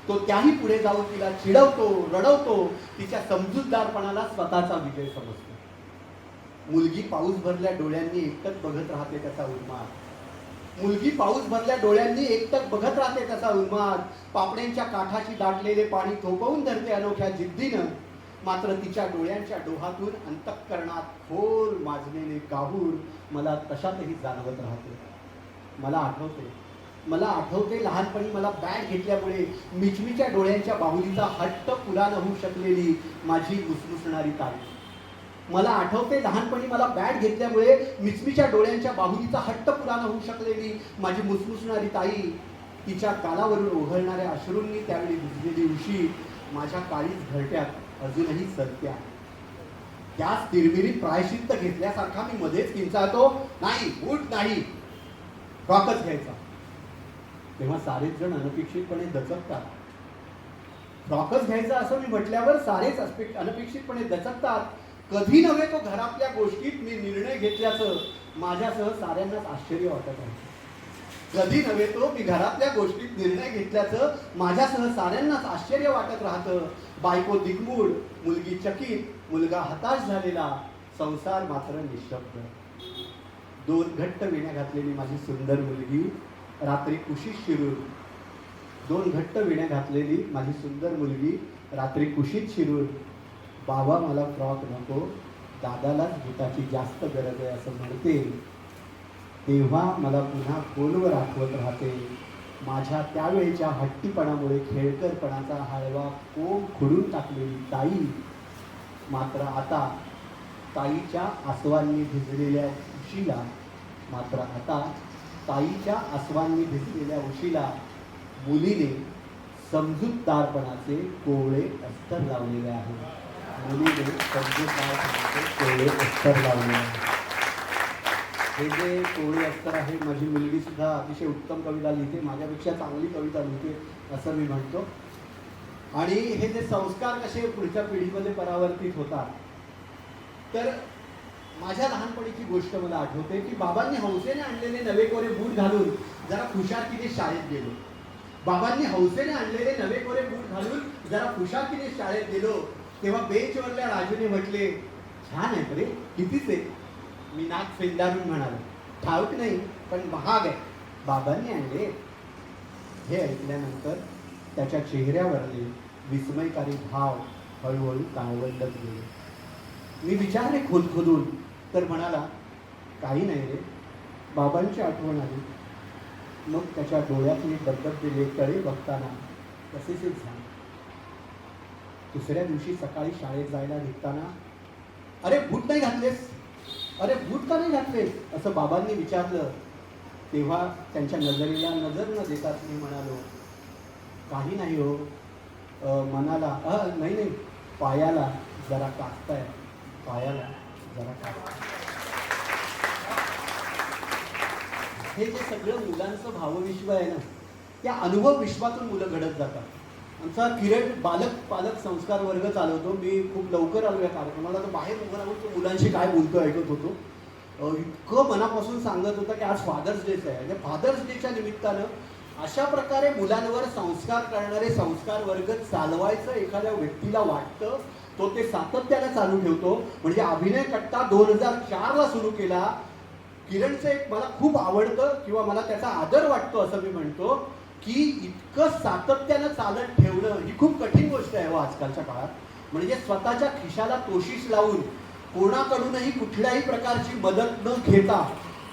तो त्याही पुढे जाऊन तिला चिडवतो, रडवतो, तिच्या समजूतदारपणाला स्वतःचा विजय समजतो. मुलगी पाऊस भरल्या डोळ्यांनी एकटक बघत राहते त्याचा उन्माद, मुलगी पाऊस भरल्या डोळ्यांनी एकटक बघत राहते त्याचा उन्माद. पापड्यांच्या काठाशी दाटलेले पाणी थोपवून धरते अनोख्या जिद्दीनं. मात्र तिच्या डोळ्यांच्या डोहातून अंतःकरणात खोल माजलेले काहूर मला तशातही जाणवत राहते. मला आठवते लहानपणी मला बॅट घेतल्यामुळे मिचमीच्या डोळ्यांच्या बाहुलीचा हट्ट पुरा न होऊ शकलेली माझी मुसमुसणारी ताई. मला आठवते लहानपणी मला बॅट घेतल्यामुळे मिचमीच्या डोळ्यांच्या बाहुलीचा हट्ट पुरा न होऊ शकलेली माझी मुसमुसणारी ताई. तिच्या गालावरून ओघळणाऱ्या अश्रूंनी त्यावेळी भिजलेली उशी माझ्या काळीच घरट्यात अजूनही सत्य आहे. त्याच तिरमिरी प्रायश्चित्त घेतल्यासारखा मी मध्येच किंचाळतो, नाही बूट नाही, फ्रॉकच घ्यायचा. तेव्हा सारेच जण अनपेक्षितपणे दचकतात. फ्रॉकच घ्यायचा असं मी म्हटल्यावर सारेच अनपेक्षितपणे दचकतात. कधी नव्हे तो घरातल्या गोष्टीत मी निर्णय घेतल्याचं माझ्यासह साऱ्यांनाच आश्चर्य वाटत आहे. कधी नव्हे तो मी घरातल्या गोष्टीत निर्णय घेतल्याचं माझ्यासह साऱ्यांनाच आश्चर्य वाटत राहतं. बायको दिग्मूढ, मुलगी चकित, मुलगा हताश झालेला, संसार मात्र निशब्द. 2 घट्ट वेण्या घातलेली माझी सुंदर मुलगी रात्री कुशीत शिरून 2 घट्ट वेण्या घातलेली माझी सुंदर मुलगी रात्री कुशीत शिरून, बाबा मला फ्रॉक नको, दादालाच बुटाची जास्त गरज आहे असं म्हणते. तेव्हा मला पुन्हा फोनवर आठवत राहते माझ्या त्यावेळेच्या हट्टीपणामुळे खेळकरपणाचा हळवा कोंब खुडून टाकलेली ताई. मात्र आता ताईच्या आसवांनी भिजलेल्या उशीला मुलीने समजूतदारपणाचे कोवळे अस्तर लावलेले आहे. हे जे कोवळे अस्तर आहे, माझी मुलगी सुद्धा अतिशय उत्तम कविता लिहिते, माझ्यापेक्षा चांगली कविता लिहिते असं मी म्हणतो. आणि हे जे संस्कार कसे पुढच्या पिढीमध्ये परावर्तित होतात, तर माझ्या लहानपणीची गोष्ट मला आठवते की बाबांनी हौसेने आणलेले नवे कोरे बूट घालून जरा खुशाकीने शाळेत गेलो. तेव्हा बेंचवरल्या राजूने म्हटले, छान आहे रे, कितीच आहे? मी नाक फेंदारून म्हणालो, ठाऊक नाही पण महाग आहे, बाबांनी आणले. हे ऐकल्यानंतर त्याच्या चेहऱ्यावरले विस्मयकारी भाव हळूहळू काळवंडत गेले. मी विचारले खोदखोदून, तर म्हणाला, काही नाही रे, बाबांची आठवण आली. मग त्याच्या डोळ्यातले दगदगलेले तळे बघताना तसेच झाले. दुसऱ्या दिवशी सकाळी शाळेत जायला निघताना, अरे बूट नाही घातलेस, अरे बूट का नाही घातलेस असं बाबांनी विचारलं. तेव्हा त्यांच्या नजरेला नजर न देताच मी म्हणालो, काही नाही हो, मनाला नाही, पायाला जरा काचताय, पायाला जरा काचताय. हे जे सगळं मुलांचं भावविश्व आहे ना, त्या अनुभव विश्वातून मुलं घडत जातात. आमचा किरण पालक संस्कार वर्ग चालवतो. मी खूप लवकर आलो या कार्यक्रमाला, तर बाहेर उभं राहून तो मुलांशी काय बोलतो ऐकत होतो. इतकं मनापासून सांगत होता की आज फादर्स डेच आहे. म्हणजे फादर्स डेच्या निमित्तानं अशा प्रकारे मुलांवर संस्कार करणारे संस्कार वर्ग चालवायचं एखाद्या व्यक्तीला वाटतं, तो ते सातत्याने चालू ठेवतो. म्हणजे अभिनय कट्टा 2004ला सुरू केला. किरणचं एक मला खूप आवडतं किंवा मला त्याचा आदर वाटतो असं मी म्हणतो की इतकं सातत्यानं चालत ठेवणं ही खूप कठीण गोष्ट आहे हो आजकालच्या काळात. म्हणजे स्वतःच्या खिशाला तोशीस लावून कोणाकडूनही कुठल्याही प्रकारची मदत न घेता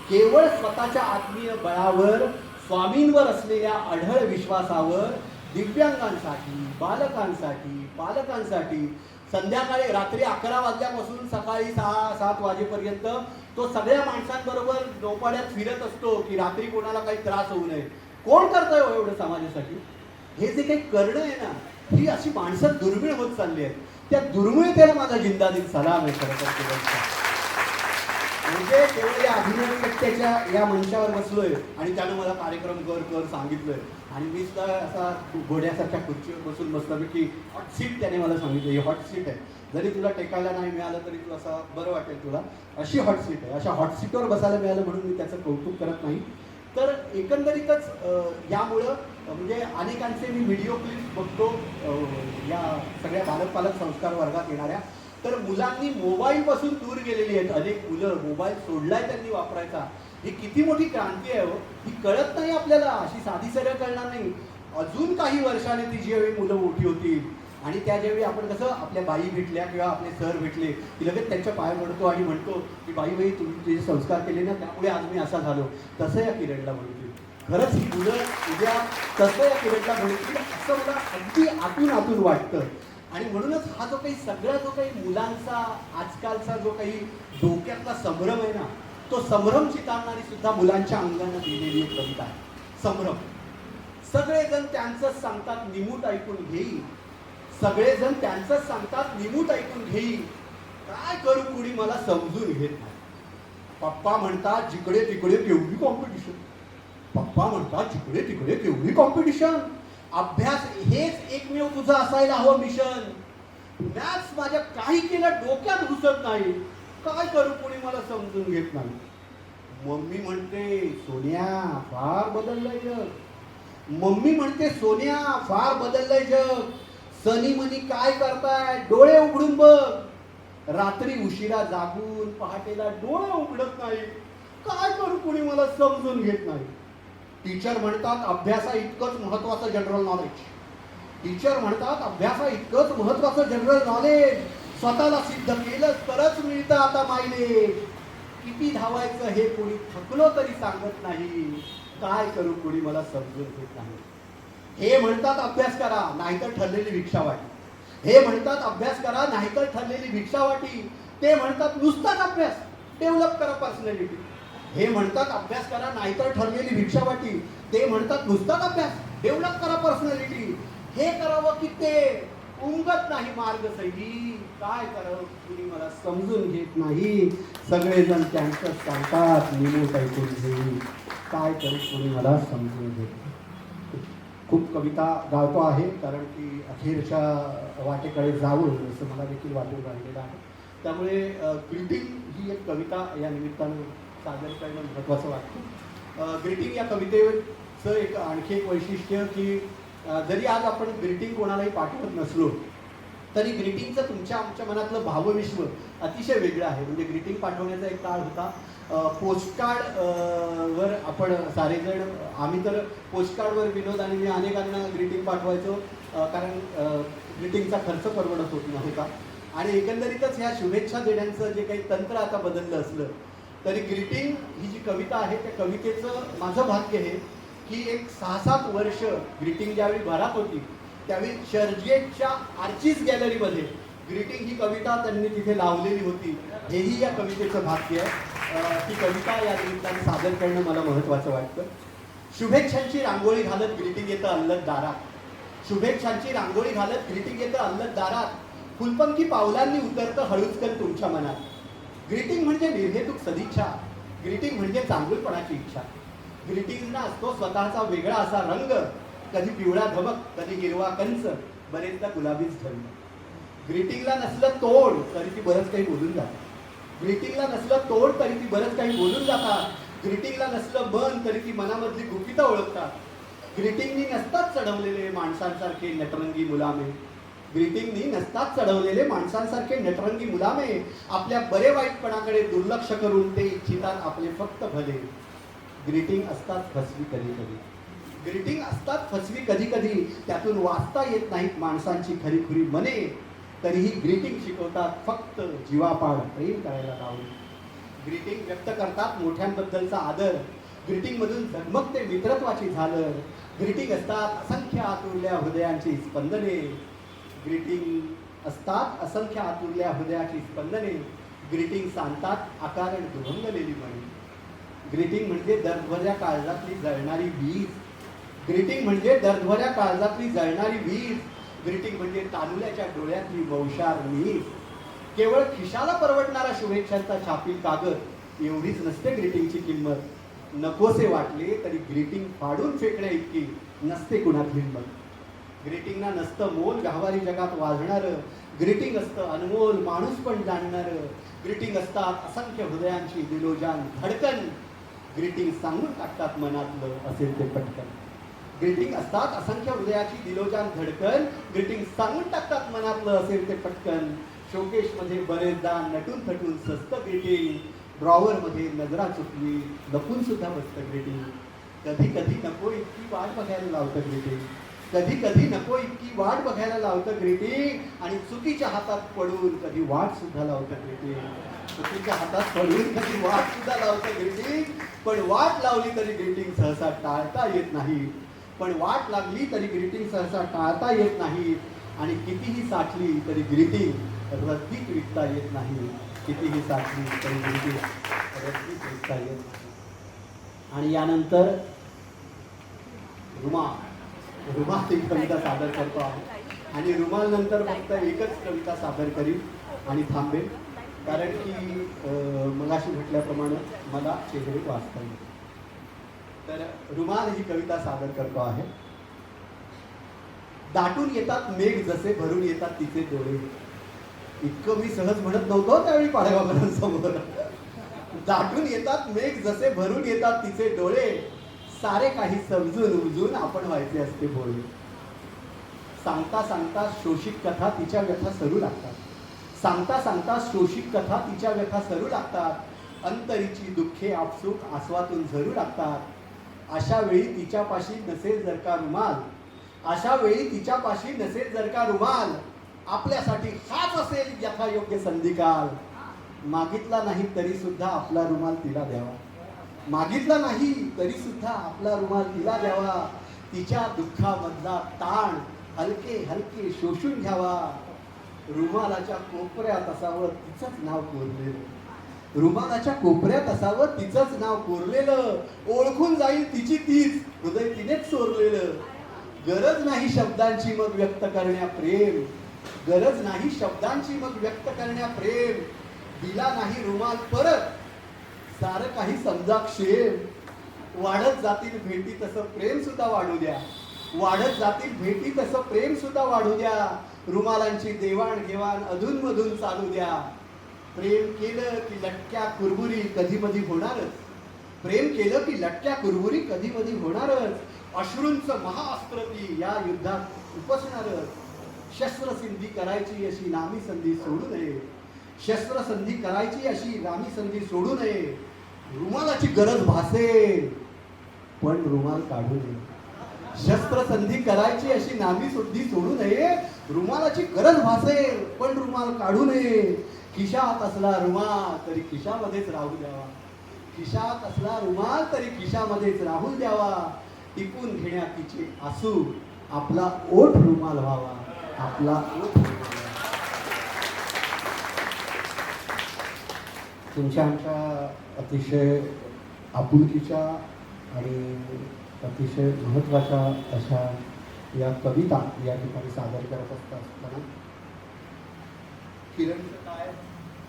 केवळ स्वतःच्या आत्मीय बळावर, स्वामींवर असलेल्या अढळ विश्वासावर दिव्यांगांसाठी, बालकांसाठी, पालकांसाठी संध्याकाळी रात्री 11 वाजल्यापासून सकाळी 6-7 वाजेपर्यंत तो सगळ्या माणसांबरोबर झोपाड्यात फिरत असतो की रात्री कोणाला काही त्रास होऊ नये. कोण करतोय एवढं समाजासाठी? हे जे काही करणं आहे ना, ही अशी माणसं दुर्मिळ होत चालली आहेत. त्या दुर्मिळतेला माझा जिंदादिल सलाम आहे खरं तर. म्हणजे केवळ या अभिनय कट्ट्याच्या या मंचावर बसलोय आणि त्यानं मला कार्यक्रम कर सांगितलंय आणि मी सुद्धा असा घोड्यासारख्या खुर्चीवर बसून मस्तपैकी हॉट सीट त्याने मला सांगितलं, ही हॉट सीट आहे, जरी तुला टेकायला नाही मिळालं तरी तुला असं बरं वाटेल तुला, अशी हॉट सीट आहे. अशा हॉट सीटवर बसायला मिळालं म्हणून मी त्याचं कौतुक करत नाही. तर एकंदरीतच यामुळं म्हणजे अनेकांचे मी व्हिडिओ क्लिप्स बघतो या सगळ्या पालक संस्कार वर्गात येणाऱ्या, तर मुलांनी मोबाईलपासून दूर गेलेली आहेत. अनेक मुलं मोबाईल सोडलाय त्यांनी वापरायचा. ही किती मोठी क्रांती आहे हो, ही कळत नाही आपल्याला, अशी साधी सरळ कळणार नाही. अजून काही वर्षाने ती जी मुलं मोठी होतील आणि त्या ज्यावेळी आपण कसं आपल्या बाई भेटल्या किंवा आपले सर भेटले की लगेच त्यांच्या पाया पडतो आणि म्हणतो की बाई तुम्ही तुझे संस्कार केले ना त्यामुळे आज मी असा झालो. तसं या किरणला म्हणतील. खरंच ही मुलं उद्या तसं या किरणला म्हणतील असं मला अगदी आतून वाटतं. आणि म्हणूनच हा जो काही सगळा जो काही मुलांचा आजकालचा जो काही डोक्यातला संभ्रम आहे ना तो संभ्रम चितारणारी सुद्धा मुलांच्या अंगानं दिलेली एक कविता आहे. संभ्रम. सगळेजण त्यांचंच सांगतात निमूट ऐकून घेई. सगळेजण त्यांचंच सांगतात निमूट ऐकून घेई. काय करू कुणी मला समजून घेत नाही. पप्पा म्हणतात जिकडे तिकडे केवढी कॉम्पिटिशन. पप्पा म्हणतात जिकडे तिकडे केवढी कॉम्पिटिशन. अभ्यास हेच एकमेव तुझं असायला हवं मिशन. मॅथ्स माझ्या काही केलं डोक्यात घुसत नाही. काय करू कोणी मला समजून घेत नाही. मम्मी म्हणते सोन्या फार बदललंय जग. मम्मी म्हणते सोन्या फार बदललंय जग. सनी मनी काय करताय डोळे उघडून बघ. रात्री उशिरा जागून पहाटेला डोळे उघडत नाही. काय करू कोणी मला समजून घेत नाही. टीचर म्हणतात अभ्यासा इतकंच महत्वाचं जनरल नॉलेज. टीचर म्हणतात अभ्यासा इतकंच महत्वाचं जनरल नॉलेज. स्वतःला सिद्ध केलं तरच मिळतं आता मायलेज. किती धावायचं हे कोणी थकलो तरी सांगत नाही. काय करू कोणी मला समजून घेत नाही. हे म्हणतात अभ्यास करा नाहीतर ठरलेली भिक्षावाटी. हे म्हणतात अभ्यास करा नाहीतर ठरलेली भिक्षावाटी. ते म्हणतात नुसताच अभ्यास डेव्हलप करा पर्सनॅलिटी. हे म्हणतात अभ्यास करा नाहीतर ठरलेली भिक्षावाटी. ते म्हणतात नुसताच अभ्यास डेव्हलप करा पर्सनॅलिटी. हे करावं की ते उमगत नाही मार्ग सही. काय करावं कुणी मला समजून घेत नाही. सगळेजण त्यांचं सांगतात निमूट ऐकून घेई. काय करू कोणी मला समजून घेत नाही. खूप कविता गावतो आहे कारण की अखेरच्या वाटेकडे जावं असं मला देखील वाटून राहिलेलं आहे. त्यामुळे ग्रीटिंग ही एक कविता या निमित्तानं सादर करणं महत्त्वाचं वाटतं. ग्रीटिंग या कवितेचं एक आणखी एक वैशिष्ट्य की जरी आज आपण ग्रीटिंग कोणालाही पाठवत नसलो तरी ग्रीटिंगचं तुमच्या आमच्या मनातलं भावविश्व अतिशय वेगळं आहे. म्हणजे ग्रीटिंग पाठवण्याचा एक काळ होता. पोस्टकार्ड वर आपण सारेजण आम्ही तर पोस्टकार्डवर विनोद आणि मी अनेकांना ग्रीटिंग पाठवायचो कारण ग्रीटिंगचा खर्च परवडत होत नव्हता. आणि एकंदरीतच ह्या शुभेच्छा देण्याचं जे काही तंत्र आता बदललं असलं तरी ग्रीटिंग ही जी कविता आहे त्या कवितेचं माझं भाग्य आहे की एक 6-7 वर्ष ग्रीटिंग ज्यावेळी भरात होती त्यावेळी चर्चगेटच्या आर्चिस गॅलरीमध्ये ग्रीटिंग ही कविता त्यांनी तिथे लावलेली होती. हेही या कवितेचं भाग्य आहे. ती कविता या निमित्ताने सादर करणं मला महत्त्वाचं वाटतं. शुभेच्छांची रांगोळी घालत ग्रीटिंग येतं अल्लद दारात. शुभेच्छांची रांगोळी घालत ग्रीटिंग येतं अल्लद दारात. फुलपंखी पावलांनी उतरतं हळूचकन तुमच्या मनात. ग्रीटिंग म्हणजे निर्हेतुक सदिच्छा. ग्रीटिंग म्हणजे चांगुलपणाची इच्छा. ग्रीटिंगना असतो स्वतःचा वेगळा असा रंग. कधी पिवळा धमक कधी हिरवा कंच बरेचदा गुलाबीच ढंग. ग्रीटिंगला नसलं तोड तरी ती बरंच काही बोलून जातात. ग्रीटिंगला नसलं तोड तरी ती बरंच काही बोलून जातात. ग्रीटिंगला नसलं मन तरी ती मनामधली गुपितं ओळखतात. ग्रीटिंगनी नसतात चढवलेले माणसांसारखे नटरंगी मुलामे. ग्रीटिंगनी नसतात चढवलेले माणसांसारखे नटरंगी मुलामे. आपल्या बरे वाईटपणाकडे दुर्लक्ष करून ते इच्छितात आपले फक्त भले. ग्रीटिंग असतात फसवी कधी कधी. ग्रीटिंग असतात फसवी कधी कधी. त्यातून वाचता येत नाहीत माणसांची खरीखुरी मने. तरीही ग्रीटिंग शिकवतात फक्त जीवापाड प्रेम करायला लावून. ग्रीटिंग व्यक्त करतात मोठ्यांबद्दलचा आदर. ग्रीटिंग मधून झगमगते मित्रत्वाची झालर. ग्रीटिंग असतात असंख्य आतुरल्या हृदयांची स्पंदने. ग्रीटिंग असतात असंख्य आतुरल्या हृदयाची स्पंदने. ग्रीटिंग सांगतात अकारण दुभंगलेली म्हणे. ग्रीटिंग म्हणजे दर्दभऱ्या काळजातली जळणारी वीज. ग्रीटिंग म्हणजे दर्दभऱ्या काळजातली जळणारी वीज. ग्रीटिंग म्हणजे तारुल्याच्या डोळ्यातली वंशार नीज. केवळ खिशाला परवडणारा शुभेच्छांचा छापील कागद एवढीच नसते ग्रीटिंगची किंमत. नकोसे वाटले तरी ग्रीटिंग फाडून फेकण्या इतकी नसते कुणात हिंमत. ग्रीटिंगना नसतं मोल गावारी जगात वाजणारं. ग्रीटिंग असतं अनमोल माणूस पण जाणणारं. ग्रीटिंग असतात असंख्य हृदयांची दिलोजान धडकन. ग्रीटिंग सांगून टाकतात मनातलं असेल ते पटकन. ग्रीटिंग असतात असंख्य हृदयाची दिलोजान धडकन. ग्रीटिंग सांगून टाकतात मनातलं असेल ते पटकन. शोकेशमध्ये बरेचदा नटून थटून सस्तं ग्रीटिंग. ड्रॉवरमध्ये नजरा चुकली लपून सुद्धा बसतं ग्रीटिंग. कधी कधी नको इतकी वाट बघायला लावतं ग्रीटिंग. कधी कधी नको इतकी वाट बघायला लावतं ग्रीटिंग आणि चुकीच्या हातात पडून कधी वाट सुद्धा लावतं ग्रीटिंग. चुकीच्या हातात पडून कधी वाट सुद्धा लावतं ग्रीटिंग. पण वाट लावली तरी ग्रीटिंग सहसा टाळता येत नाही. पण वाट लागली तरी ग्रीटिंग सहसा टाळता येत नाही. आणि कितीही साठली तरी ग्रीटिंग रद्दीत विकता येत नाही. कितीही साठली तरी ग्रीटिंग रद्दीत विकता येत नाही. आणि यानंतर रुमाल ही कविता सादर करतो आहे. आणि रुमाल नंतर फक्त एकच कविता सादर करीन आणि थांबेल, कारण की मगाशी म्हटल्याप्रमाणे मला चेहरे वाचता येईल. तर रुमाल ही कविता सादर करतो आहे. दाटून येतात मेघ जसे भरून येतात तिचे डोळे. इतकं मी सहज म्हणत नव्हतो त्यावेळी पाडेगावकरांसमोर. दाटून येतात मेघ जसे भरून येतात तिचे डोळे. सारे काही समजून उमजून आपण व्हायचे असते भोळे. सांगता सांगता शोषित कथा तिच्या व्यथा सरू लागतात. सांगता सांगता शोषित कथा तिच्या व्यथा सरू लागतात. अंतरीची दुःखे आपसूक आस्वातून झरू लागतात. अशा वेळी तिच्यापाशी नसेल जर का रुमाल, अशा वेळी तिच्यापाशी नसेल जर का रुमाल, आपल्यासाठी हाच असेल यथायोग्य संधिकाल. मागितला नाही तरी सुद्धा आपला रुमाल तिला द्यावा. मागितला नाही तरी सुद्धा आपला रुमाल तिला द्यावा. तिच्या दुःखामधला ताण हलके हलके शोषून घ्यावा. रुमालाच्या कोपऱ्यात असावं तिचंच नाव कोरलेलं. रुमालाच्या कोपऱ्यात असावं तिचंच नाव कोरलेलं. ओळखून जाईल तिची तीच हृदय तिनेच चोरलेलं. गरज नाही शब्दांची मग व्यक्त करण्या प्रेम. गरज नाही शब्दांची मग व्यक्त करण्या प्रेम. दिला नाही रुमाल परत सारं काही समजा क्षेम. वाढत जातील भेटी तसं प्रेम सुद्धा वाढू द्या. वाढत जातील भेटी तसं प्रेम सुद्धा वाढू द्या. रुमालांची देवाणघेवाण अधूनमधून चालू द्या. प्रेम केलं की लटक्या कुरबुरी कधी मधी होणारच. प्रेम केलं की लटक्या कुरबुरी कधी मधी होणारच. अश्रूंचं महाअस्त्र ती या युद्धात उपसणारच. शस्त्रसिद्धी करायची अशी नामी संधी सोडू नये. शस्त्रसंधी करायची अशी नामी संधी सोडू नये. रुमालाची गरज भासेल पण रुमाल काढू नये. शस्त्रसंधी करायची अशी नामी संधी सोडू नये. रुमालाची गरज भासेल पण रुमाल काढू नये. खिशात असला रुमाल तरी खिशामध्येच राहू द्यावा. खिशात असला रुमाल तरी खिशामध्येच राहू द्यावा. टिपून घेण्या तिचे आसू आपला ओठ रुमाल व्हावा. आपला ओठ रुमाल व्हावा. तुमच्या आमच्या अतिशय आपुलकीच्या आणि अतिशय महत्त्वाच्या अशा या कविता या ठिकाणी सादर करत असताना किरणचं काय,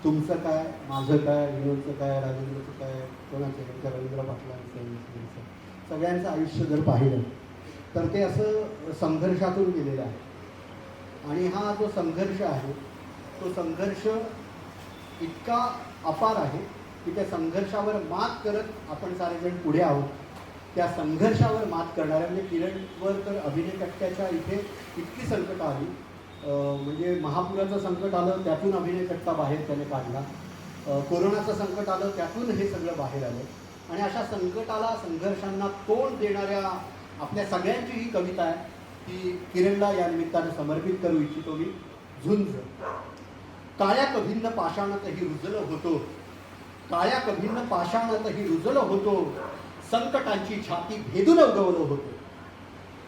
तुमचं काय, माझं काय, विनोदचं काय, राजेंद्रचं काय, कोणाचं रवींद्र पाटलांचं, सगळ्यांचं आयुष्य जर पाहिलं तर ते असं संघर्षातून गेलेलं आहे. आणि हा जो संघर्ष आहे तो संघर्ष इतका अपार आहे की त्या संघर्षावर मात करत आपण सारेजण पुढे आहोत. त्या संघर्षावर मात करणाऱ्या म्हणजे किरणवर तर अभिनय कट्ट्याच्या इथे इतकी संकट आली, म्हणजे महापुराचं संकट आलं त्यातून अभिनय कट्टा बाहेर त्याने काढला. कोरोनाचं संकट आलं त्यातून हे सगळं बाहेर आलं. आणि अशा संकटाला संघर्षांना तोंड देणाऱ्या आपल्या सगळ्यांची ही कविता आहे ती किरणला या निमित्तानं समर्पित करू इच्छितो मी. झुंज. काळ्या कभिन्न पाषाणातही रुजलं होतो. काळ्या कभिन्न पाषाणातही रुजलं होतो. संकटांची छाती भेदून उगवलं होतं.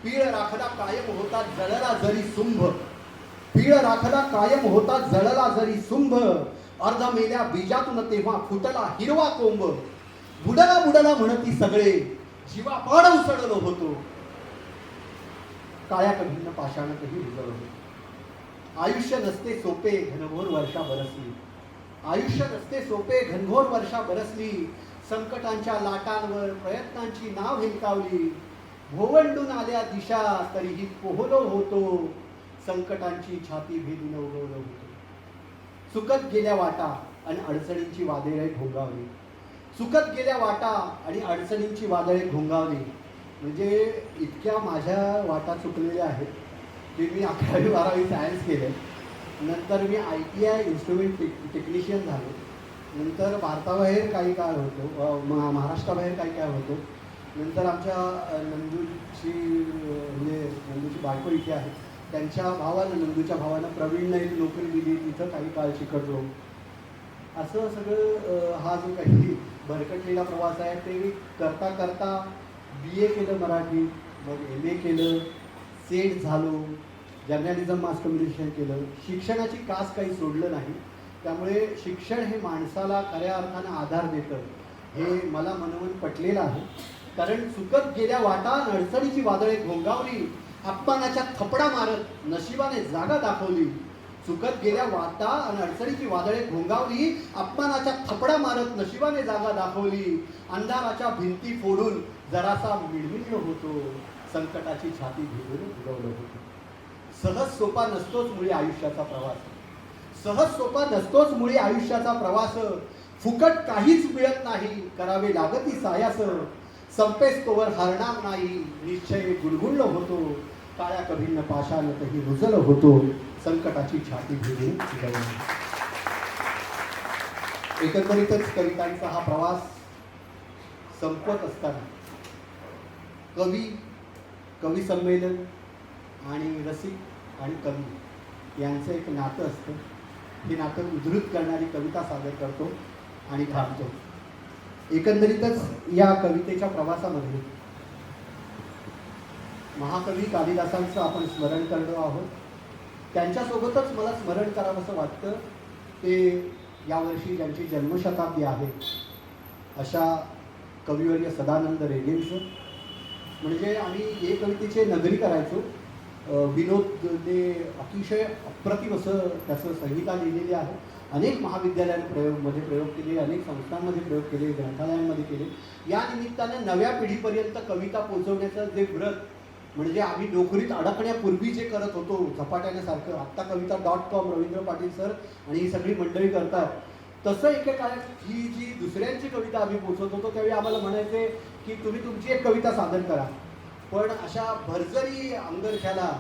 पीळ राखला कायम होता जळला जरी सुंभ. पीळ राखला कायम होता जळला जरी सुंभ. अर्ध मेल्या बीजातून तेव्हा फुटला हिरवा कोंब. बुडला बुडला म्हणती सगळे जीवापाड उसळलो होतो. काळ्या कभिन्न पाषाणातही रुजलं होतं. आयुष्य नसते सोपे घनघोर वर्षा बरसली. आयुष्य नसते सोपे घनघोर वर्षा बरसली. संकटांच्या लाटांवर प्रयत्नांची नाव हिलकावली. भोवंडून आल्या दिशा तरीही पोहलो होतो. संकटांची छाती भेदून उगवलो होतो. सुकत गेल्या वाटा आणि अडचणींची वादळे घोंगावली. सुकत गेल्या वाटा आणि अडचणींची वादळे घोंगावली. म्हणजे इतक्या माझ्या वाटा चुकलेल्या आहेत की मी 11वी 12वी सायन्स केले. नंतर मी ITI इन्स्ट्रुमेंट टेक्निशियन झालो. नंतर भारताबाहेर काही काळ होतो, महाराष्ट्राबाहेर काही काय होतो. नंतर आमच्या नंदूची म्हणजे नंदूची बायको इथे आहे, त्यांच्या भावानं, नंदूच्या भावानं प्रवीणला एक नोकरी दिली, तिथं काही काळ शिकवलो. असं सगळं हा जो काही भरकटलेला प्रवास आहे ते करता करता BA केलं मराठी, मग MA केलं, सेट झालो, जर्नलिझम मास कम्युनिकेशन केलं. शिक्षणाची कास काही सोडलं नाही. त्यामुळे शिक्षण हे माणसाला खऱ्या अर्थानं आधार देतं हे मला मनोमन पटलेलं आहे. कारण चुकत गेल्या वाटा अडचणीची वादळे घोंगावली, अपमानाच्या थपडा मारत नशिबाने जागा दाखवली. चुकत गेल्या वाटा आणि अडचणीची वादळे घोंगावली, अपमानाच्या थपडा मारत नशिबाने जागा दाखवली. अंधाराच्या भिंती फोडून जरासा मिळमिळलो होतो, संकटाची छाती भिडून उडवलं होतं. सहज सोपा नसतोच मुळी आयुष्याचा प्रवास, सहज सोपा नसतोच मुळी आयुष्याचा प्रवास. फुकट काहीच मिळत नाही, करावे लागती सायास. संपेस तोवर हरणार नाही, निश्चय गुणगुणलो होतो. काळ्या कभिन्न पाषाणतही रुजलो होतो, संकटाची छाती भिडून उडवलं. एकंदरीतच कवितांचा हा प्रवास संपत असताना कवी संमेलन आणि रसिक आणि कवी यांचं एक नातं असतं. हे नातं उद्धृत करणारी कविता सादर करतो आणि थांबतो. एकंदरीतच या कवितेच्या प्रवासामध्ये महाकवी कालिदासांचं आपण स्मरण करतो आहोत. त्यांच्यासोबतच मला स्मरण करावंसं वाटतं ते यावर्षी ज्यांची जन्मशताब्दी आहे अशा कविवर्य सदानंद रेडेंचं. म्हणजे आम्ही हे कवितेचे नगरी करायचो. विनोदने अतिशय अप्रतिम असं त्याचं संहिता लिहिलेली आहे. अनेक महाविद्यालयांमध्ये प्रयोग केले, अनेक संस्थांमध्ये प्रयोग केले, ग्रंथालयांमध्ये केले. या निमित्ताने नव्या पिढीपर्यंत कविता पोहोचवण्याचं जे व्रत, म्हणजे आम्ही नोकरीत अडकण्यापूर्वी जे करत होतो झपाट्यासारखं, आत्ता कविता.com रवींद्र पाटील सर आणि ही सगळी मंडळी करतात, तसं एके काळात ही जी दुसऱ्यांची कविता आम्ही पोचवत होतो त्यावेळी आम्हाला म्हणायचे की तुम्ही तुमची एक कविता सादर करा. पण अशा भरजरी अंगरख्याला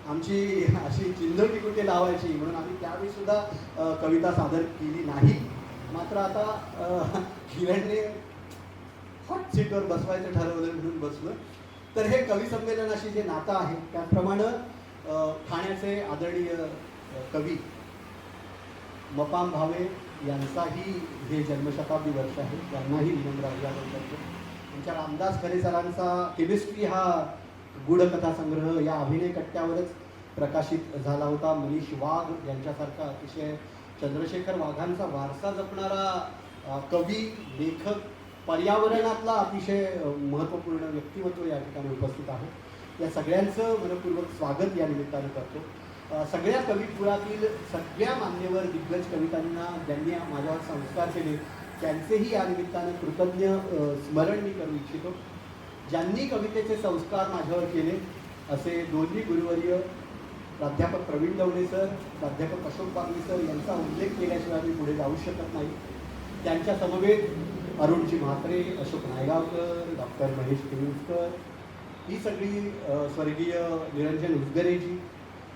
आमची अशी चिंधटी कुठे लावायची म्हणून आम्ही त्यावेळी सुद्धा कविता सादर केली नाही. मात्र आता किरणने हॉट सीटवर बसवायचं ठरवलं म्हणून बसलं. तर हे कवी संमेलनाशी जे नातं आहे त्याप्रमाणे ठाण्याचे आदरणीय कवी मपाम भावे यांचाही हे जन्मशताब्दी वर्ष आहे. त्यांनाही विनम्र अभिवादन करतो. आमच्या रामदास खरे सरांचा केमिस्ट्री हा गूढकथा संग्रह या अभिनय कट्ट्यावरच प्रकाशित झाला होता. मनीष वाघ यांच्यासारखा अतिशय चंद्रशेखर वाघांचा वारसा जपणारा कवी, लेखक, पर्यावरणातला अतिशय महत्त्वपूर्ण व्यक्तिमत्व या ठिकाणी उपस्थित आहे. या सगळ्यांचं मनपूर्वक स्वागत या निमित्तानं करतो. सगळ्या कविकुळातील सगळ्या मान्यवर दिग्गज कवितांना ज्यांनी माझ्यावर संस्कार केले त्यांचेही या निमित्तानं कृतज्ञ स्मरण मी करू इच्छितो. ज्यांनी कवितेचे संस्कार माझ्यावर केले असे दोन्ही गुरुवर्य प्राध्यापक प्रवीण दवणे सर, प्राध्यापक अशोक पागवी सर यांचा उल्लेख केल्याशिवाय मी पुढे जाऊ शकत नाही. त्यांच्या समवेत अरुणजी म्हात्रे, अशोक नायगावकर, डॉक्टर महेश किरुसकर, ही सगळी स्वर्गीय निरंजन उजगरेजी,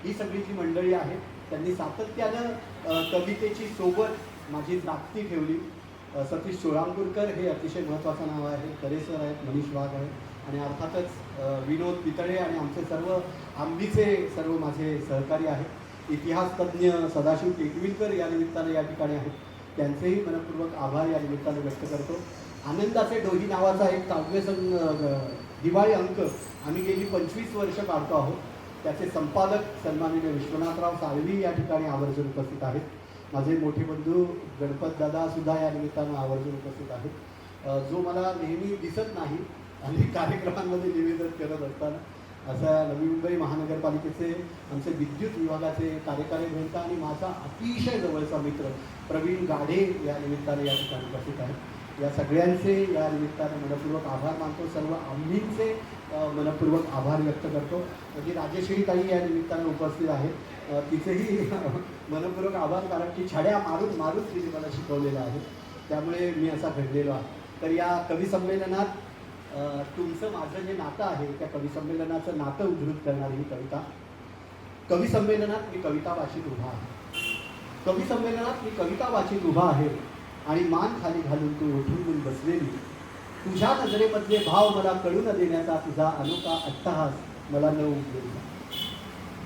ही सगळी जी मंडळी आहेत त्यांनी सातत्यानं कवितेची सोबत माझी जागती ठेवली. सतीश चोळांपूरकर हे अतिशय महत्त्वाचं नाव आहे, खरे सर आहेत, मनीष वाघ आहेत आणि अर्थातच विनोद पितळे आणि आमचे सर्व आंबीचे सर्व माझे सहकारी आहेत. इतिहास तज्ज्ञ सदाशिव टेकविलकर या निमित्तानं या ठिकाणी आहेत. त्यांचेही मनपूर्वक आभार या निमित्तानं व्यक्त करतो. आनंदाचे डोही नावाचा एक काव्य दिवाळी अंक आम्ही गेली 25 वर्ष काढतो आहोत. त्याचे संपादक सन्माननीय विश्वनाथराव साळवी या ठिकाणी आवर्जून उपस्थित आहेत. माझे मोठे बंधू गणपत दादा सुद्धा या निमित्तानं आवर्जून उपस्थित आहेत. जो मला नेहमी दिसत नाही आणि कार्यक्रमांमध्ये निवेदन करत असताना असा नवी मुंबई महानगरपालिकेचे आमचे विद्युत विभागाचे कार्यकारी अभियंता आणि माझा अतिशय जवळचा मित्र प्रवीण गाढे या निमित्ताने या ठिकाणी उपस्थित आहेत. या सगळ्यांचे या निमित्तानं मनपूर्वक आभार मानतो. सर्व आम्हींचे मनपूर्वक आभार व्यक्त करतो. म्हणजे राजेश्री ताई या निमित्तानं उपस्थित आहेत, तिचेही मनपूर्वक आभार, कारण की छड्या मारून मारून तिने मला शिकवलेलं आहे, त्यामुळे मी असा घडलेलो आहे. तर या कवी संमेलनात तुमचं माझं जे नातं आहे त्या कवी संमेलनाचं नातं उद्धृत करणारी ही कविता. कवी संमेलनात मी कविता वाचित उभा आहे, कवी संमेलनात मी कविता वाचित उभा आहे आणि मान खाली घालून तू उठून बसलेली तुझ्या नजरेमधले भाव मला कळू न देण्याचा तुझा अनोखा अट्टहास मला न उमगेल.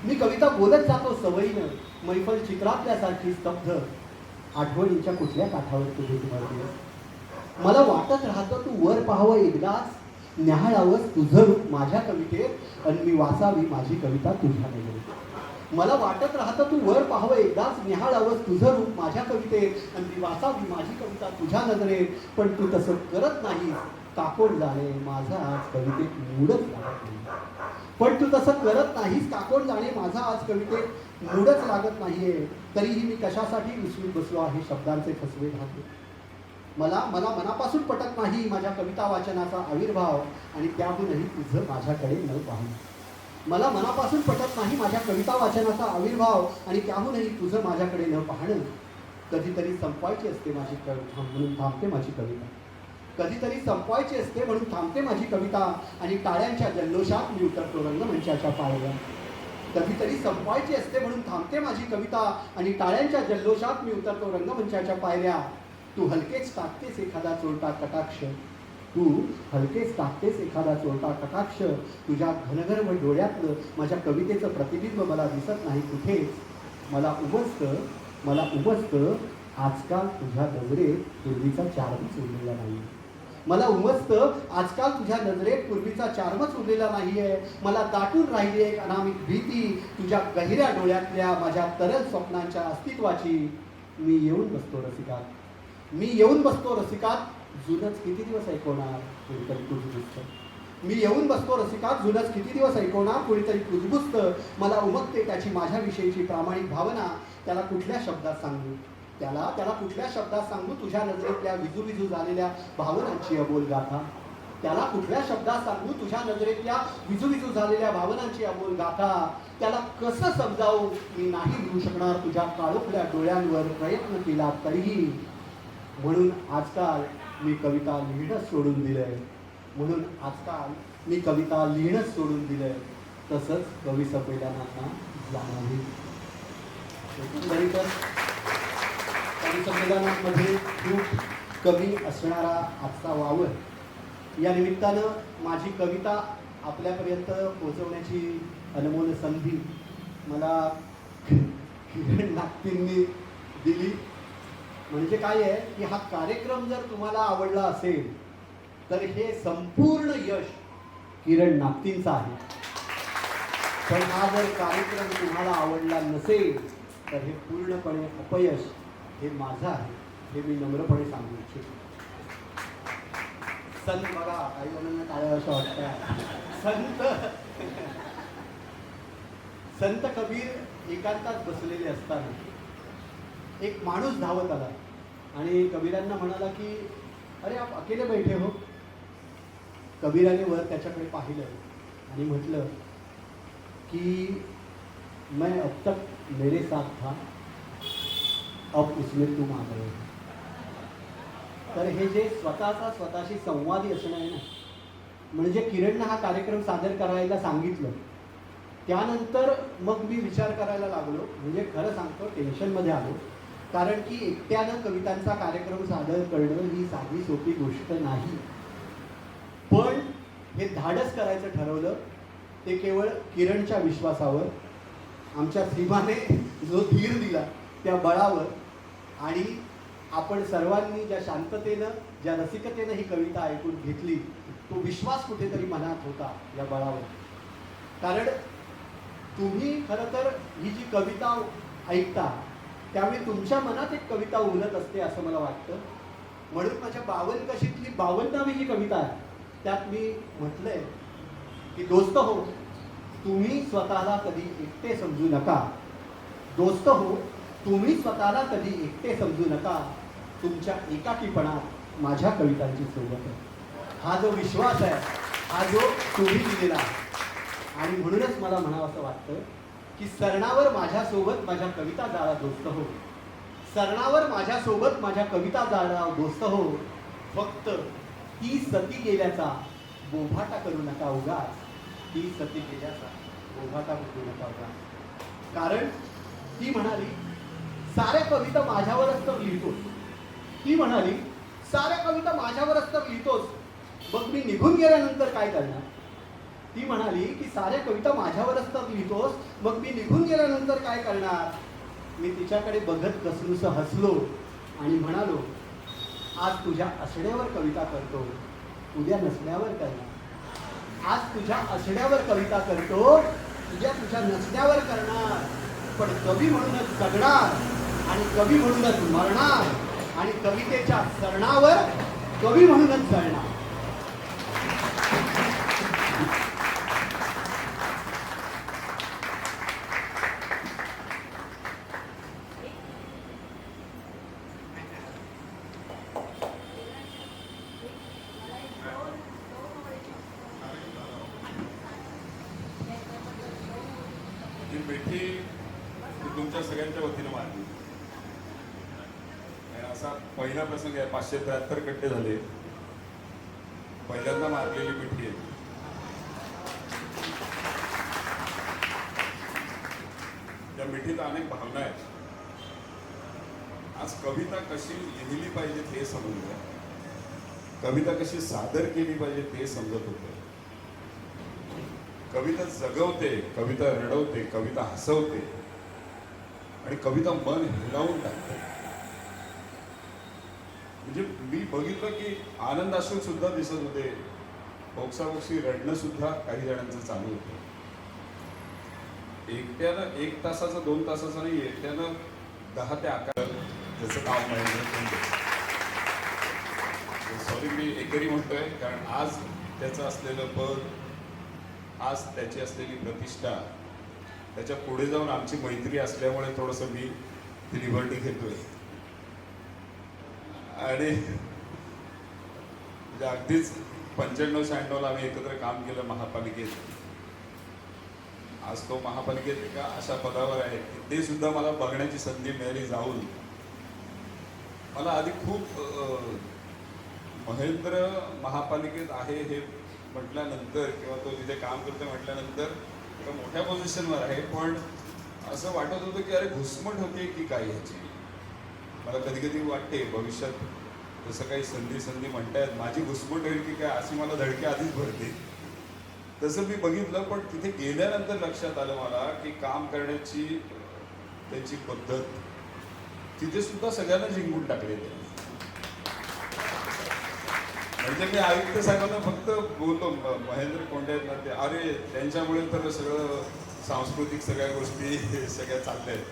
मी कविता बोलत जातो सवयीनं, मैफल चित्रातल्यासारखी स्तब्ध, आठवणींच्या कुठल्या काठावर तुझे तुम्हाला. मला वाटत राहतं तू वर पाहावं एकदाच, न्याहाळावंच तुझं रूप माझ्या कवितेत, आणि मी वाचावी माझी कविता तुझ्या नजरेत. मला वाटत राहतं तू वर पाहावं एकदाच, निहाळावंच तुझं रूप माझ्या कवितेत, आणि मी वाचावी माझी कविता तुझ्या नजरेत. पण तू तसं करत नाही, काकोड जाणे माझा आज कवितेत मूडच लागत नाही. पण तू तसं करत नाहीस, काकोड जाणे माझा आज कवितेत मूडच लागत नाहीये. तरीही मी कशासाठी विसरून बसलो आहे शब्दांचे फसवे धागे. मला मनापासून पटत नाही माझ्या कविता वाचनाचा आविर्भाव, आणि त्याहूनही तुझं माझ्याकडे न पाहणं. मला मनापासून पटत नाही माझ्या कविता वाचनाचा आविर्भाव, आणि त्याहूनही तुझं माझ्याकडे न पाहणं. कधीतरी संपवायची असते माझी कविता म्हणून थांबते माझी कविता. कधीतरी संपवायची असते म्हणून थांबते माझी कविता, आणि टाळ्यांच्या जल्लोषात मी उतरतो रंगमंचाच्या पायऱ्या. कधीतरी संपवायची असते म्हणून थांबते माझी कविता, आणि टाळ्यांच्या जल्लोषात मी उतरतो रंगमंचाच्या पायऱ्या. तू हलकेच टाकतेस एखादा चोरटा कटाक्ष, तू हलकेच टाकतेस एखादा चोरटा कटाक्ष. तुझ्या घनघन डोळ्यातलं माझ्या कवितेचं प्रतिबिंब मला दिसत नाही कुठेच. मला उमजतं आजकाल तुझ्या नजरेत पूर्वीचा चार्मच उरलेला नाही. मला उमजतं आजकाल तुझ्या नजरेत पूर्वीचा चार्मच उरलेला नाहीये. मला दाटून राहिली एक अनामिक भीती तुझ्या गहिऱ्या डोळ्यातल्या माझ्या तरल स्वप्नांच्या अस्तित्वाची. मी येऊन बसतो रसिकात, जुनच किती दिवस ऐकवणार कुणीतरी कुजबुजतं. मी येऊन बसतो रसिकात, जुनच किती दिवस ऐकवणार कुणीतरी कुजबुजतं. मला उमगते त्याची माझ्याविषयीची प्रामाणिक भावना. त्याला कुठल्या शब्दात सांगू कुठल्या शब्दात सांगू तुझ्या नजरेतल्या विजूविजू झालेल्या भावनांची अबोल गाथा. त्याला कुठल्या शब्दात सांगू तुझ्या नजरेतल्या विजूविजू झालेल्या भावनांची अबोल गाथा. त्याला कसं समजावू मी नाही लिहू शकणार तुझ्या काळोखल्या डोळ्यांवर प्रयत्न केला तरीही. म्हणून आजकाल मी कविता लिहिणंच सोडून दिलंय. तसंच कवी संमेलनांना जाणारही. एकंदरीतच कवी संमेलनांमध्ये खूप कमी असणारा आजचा वावर. या निमित्तानं माझी कविता आपल्यापर्यंत पोहोचवण्याची अनमोल संधी मला किरण नागतींनी दिली. म्हणजे काय आहे की हा कार्यक्रम जर तुम्हाला आवडला असेल तर हे संपूर्ण यश किरण नागतींचा आहे. पण हा जर कार्यक्रम तुम्हाला आवडला नसेल तर हे पूर्णपणे अपयश हे माझं आहे, हे मी नम्रपणे सांगू इच्छितो. संत बघा काही जणांना टाळ्या असं वाटतं. संत कबीर एकांतात बसलेले असताना एक माणूस धावत आला आणि कबीरांना म्हणाला की अरे आप अकेले बैठे हो. कबीराने वर त्याच्याकडे पाहिलं आणि म्हटलं की मैं अब तक मेरे साथ था, अब उसमें तुम आ गए. तर हे जे स्वतःशी संवादी असणं आहे ना, म्हणजे किरणनं हा कार्यक्रम सादर करायला सांगितलं. त्यानंतर मग मी विचार करायला लागलो. म्हणजे खरं सांगतो टेन्शनमध्ये आलो. कारण की एकट्यानं कवितांचा कार्यक्रम सादर करणं ही साधी सोपी गोष्ट नाही. पण हे धाडस करायचं ठरवलं ते केवळ किरणच्या विश्वासावर, आमच्या श्रीमाने जो धीर दिला त्या बळावर, आणि आपण सर्वांनी ज्या शांततेनं ज्या रसिकतेनं ही कविता ऐकून घेतली तो विश्वास कुठेतरी मनात होता या बळावर. कारण तुम्ही खरं तर ही जी कविता ऐकता त्यावेळी तुमच्या मनात एक कविता उमलत असते असं मला वाटतं. म्हणून माझ्या 52 कशीतली 52वी जी कविता आहे त्यात मी म्हटलंय की दोस्त हो तुम्ही स्वतःला कधी एकटे समजू नका. दोस्त हो तुम्ही स्वतःला कधी एकटे समजू नका. तुमच्या एकाकीपणात माझ्या कवितांची सोबत आहे. हा जो विश्वास आहे हा जो तुम्ही दिलेला आहे. आणि म्हणूनच मला म्हणावं असं वाटतं की सरणावर माझ्यासोबत माझ्या कविता जाळा दोस्त हो. सरणावर माझ्यासोबत माझ्या कविता जाळा दोस्त हो. फक्त ती सती गेल्याचा बोभाटा करू नका उगाच. ती सती गेल्याचा बोभाटा करू नका उगाच. कारण ती म्हणाली साऱ्या कविता माझ्यावरच तर लिहितोस. ती म्हणाली साऱ्या कविता माझ्यावरच तर लिहितोस. मग मी निघून गेल्यानंतर काय करणार? ती म्हणाली की साऱ्या कविता माझ्यावरच तर लिहितोस, मग मी निघून गेल्यानंतर काय करणार? मी तिच्याकडे बघत कसनुसं हसलो आणि म्हणालो, आज तुझ्या असण्यावर कविता करतो, उद्या नसण्यावर करणार. आज तुझ्या असण्यावर कविता करतो, उद्या तुझ्या नसण्यावर करणार. पण कवी म्हणूनच जगणार आणि कवी म्हणूनच मरणार आणि कवितेच्या सरणावर कवी म्हणूनच जळणार. ही मिठी ती तुमच्या सगळ्यांच्या वतीनं मारली. आणि असा पहिला प्रसंग आहे. 573 गड्डे झाले, पहिल्यांदा मारलेली मिठी आहे. त्या मिठीत अनेक भावना आहेत. आज कविता कशी लिहिली पाहिजे ते समजलं, कविता कशी सादर केली पाहिजे ते समजत होतं. कविता जगवते, कविता रडवते, कविता हसवते आणि कविता मन हिलावून टाकते. म्हणजे मी बघितलं की आनंद अश्रू सुद्धा दिसत होते, ओक्साबोक्सी रडणं सुद्धा काही जणांचं चालू होतं. एकट्यानं 1 तासाचं 2 तासाचं नाही, एकट्यानं 10 ते 11 त्याचं नाव महेंद्र. सॉरी मी एकरी म्हणतोय, कारण आज त्याचं असलेलं पद, आज त्याची असलेली प्रतिष्ठा, त्याच्या पुढे जाऊन आमची मैत्री असल्यामुळे थोडंसं मी ती लिबर्टी घेतोय. आणि म्हणजे अगदीच 95-96ला आम्ही एकत्र काम केलं महापालिकेत. आज तो महापालिकेत एका अशा पदावर आहे की ते सुद्धा मला बघण्याची संधी मिळाली जाऊन. मला आधी खूप महेंद्र महापालिकेत आहे हे म्हटल्यानंतर किंवा तो तिथे काम करतो म्हटल्यानंतर एका मोठ्या पोझिशनवर आहे, पण असं वाटत होतं की अरे घुसमट होते की काय ह्याची. मला कधी कधी वाटते भविष्यात तसं काही संधी म्हणतायत, माझी घुसमट होईल की काय अशी मला धडकी आधीच भरते. तसं मी बघितलं, पण तिथे गेल्यानंतर लक्षात आलं मला की काम करण्याची त्यांची पद्धत, तिथे सुद्धा सगळ्यांना जिंकून टाकले त्यांनी. म्हणजे मी आयुक्त साहेबांना फक्त बोलतो, महेंद्र कोंडे आहेत ना ते, अरे त्यांच्यामुळे तर सगळं सांस्कृतिक सगळ्या गोष्टी सगळ्या चालल्या आहेत.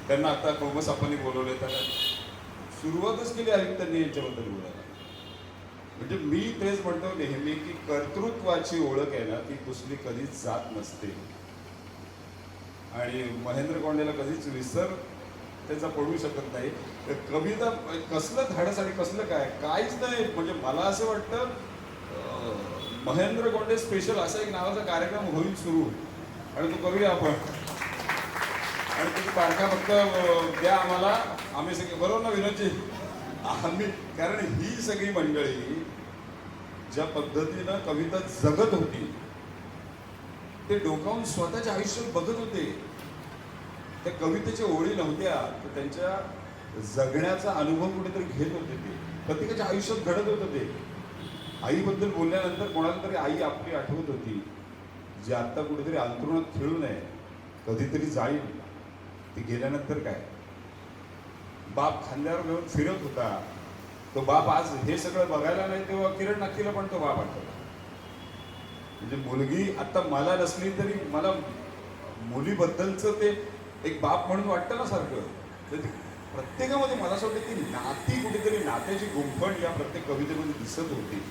त्यांना आता कोमस आपण बोलवले, त्यांना सुरुवातच केली आयुक्तांनी यांच्याबद्दल बोलायला. म्हणजे मी तेच म्हणतो नेहमी की कर्तृत्वाची ओळख आहे ना, ती पुसली कधीच जात नसते. आणि महेंद्र कोंडेला कधीच विसर त्याचा पडू शकत नाही. कविता कसलं धाडस आणि कसलं काय काहीच नाही. म्हणजे मला असं वाटतं महेंद्र कोंडे स्पेशल असा एक नावाचा कार्यक्रम होईल सुरू, आणि तो करूया आपण. आणि तुम्ही बारका फक्त द्या आम्हाला, आम्ही सगळे बरोबर ना विनोदजी, आम्ही, कारण ही सगळी मंडळी ज्या पद्धतीनं कविता जगत होती ते डोकावून स्वतःच्या आयुष्यात बघत होते. त्या कवितेच्या ओळी नव्हत्या, तर त्यांच्या जगण्याचा अनुभव कुठेतरी घेत होते. ते प्रत्येकाच्या आयुष्यात घडत होतं. ते आईबद्दल बोलल्यानंतर कोणाला तरी आई आपली आठवत होती, जी आत्ता कुठेतरी अंतरुणात खेळू नये, कधीतरी जाईल. ती गेल्यानंतर काय, बाप खांद्यावर घेऊन फिरत होता, तो बाप आज हे सगळं बघायला नाही, तेव्हा किरण नक्कीला पण तो बाप आठवला. म्हणजे मुलगी आता मला नसली तरी मला मुलीबद्दलचं ते एक बाप म्हणून वाटतं ना सारखं. तर प्रत्येकामध्ये मला असं वाटतं की नाती, कुठेतरी नात्याची गुंफण या प्रत्येक कवितेमध्ये दिसत होती.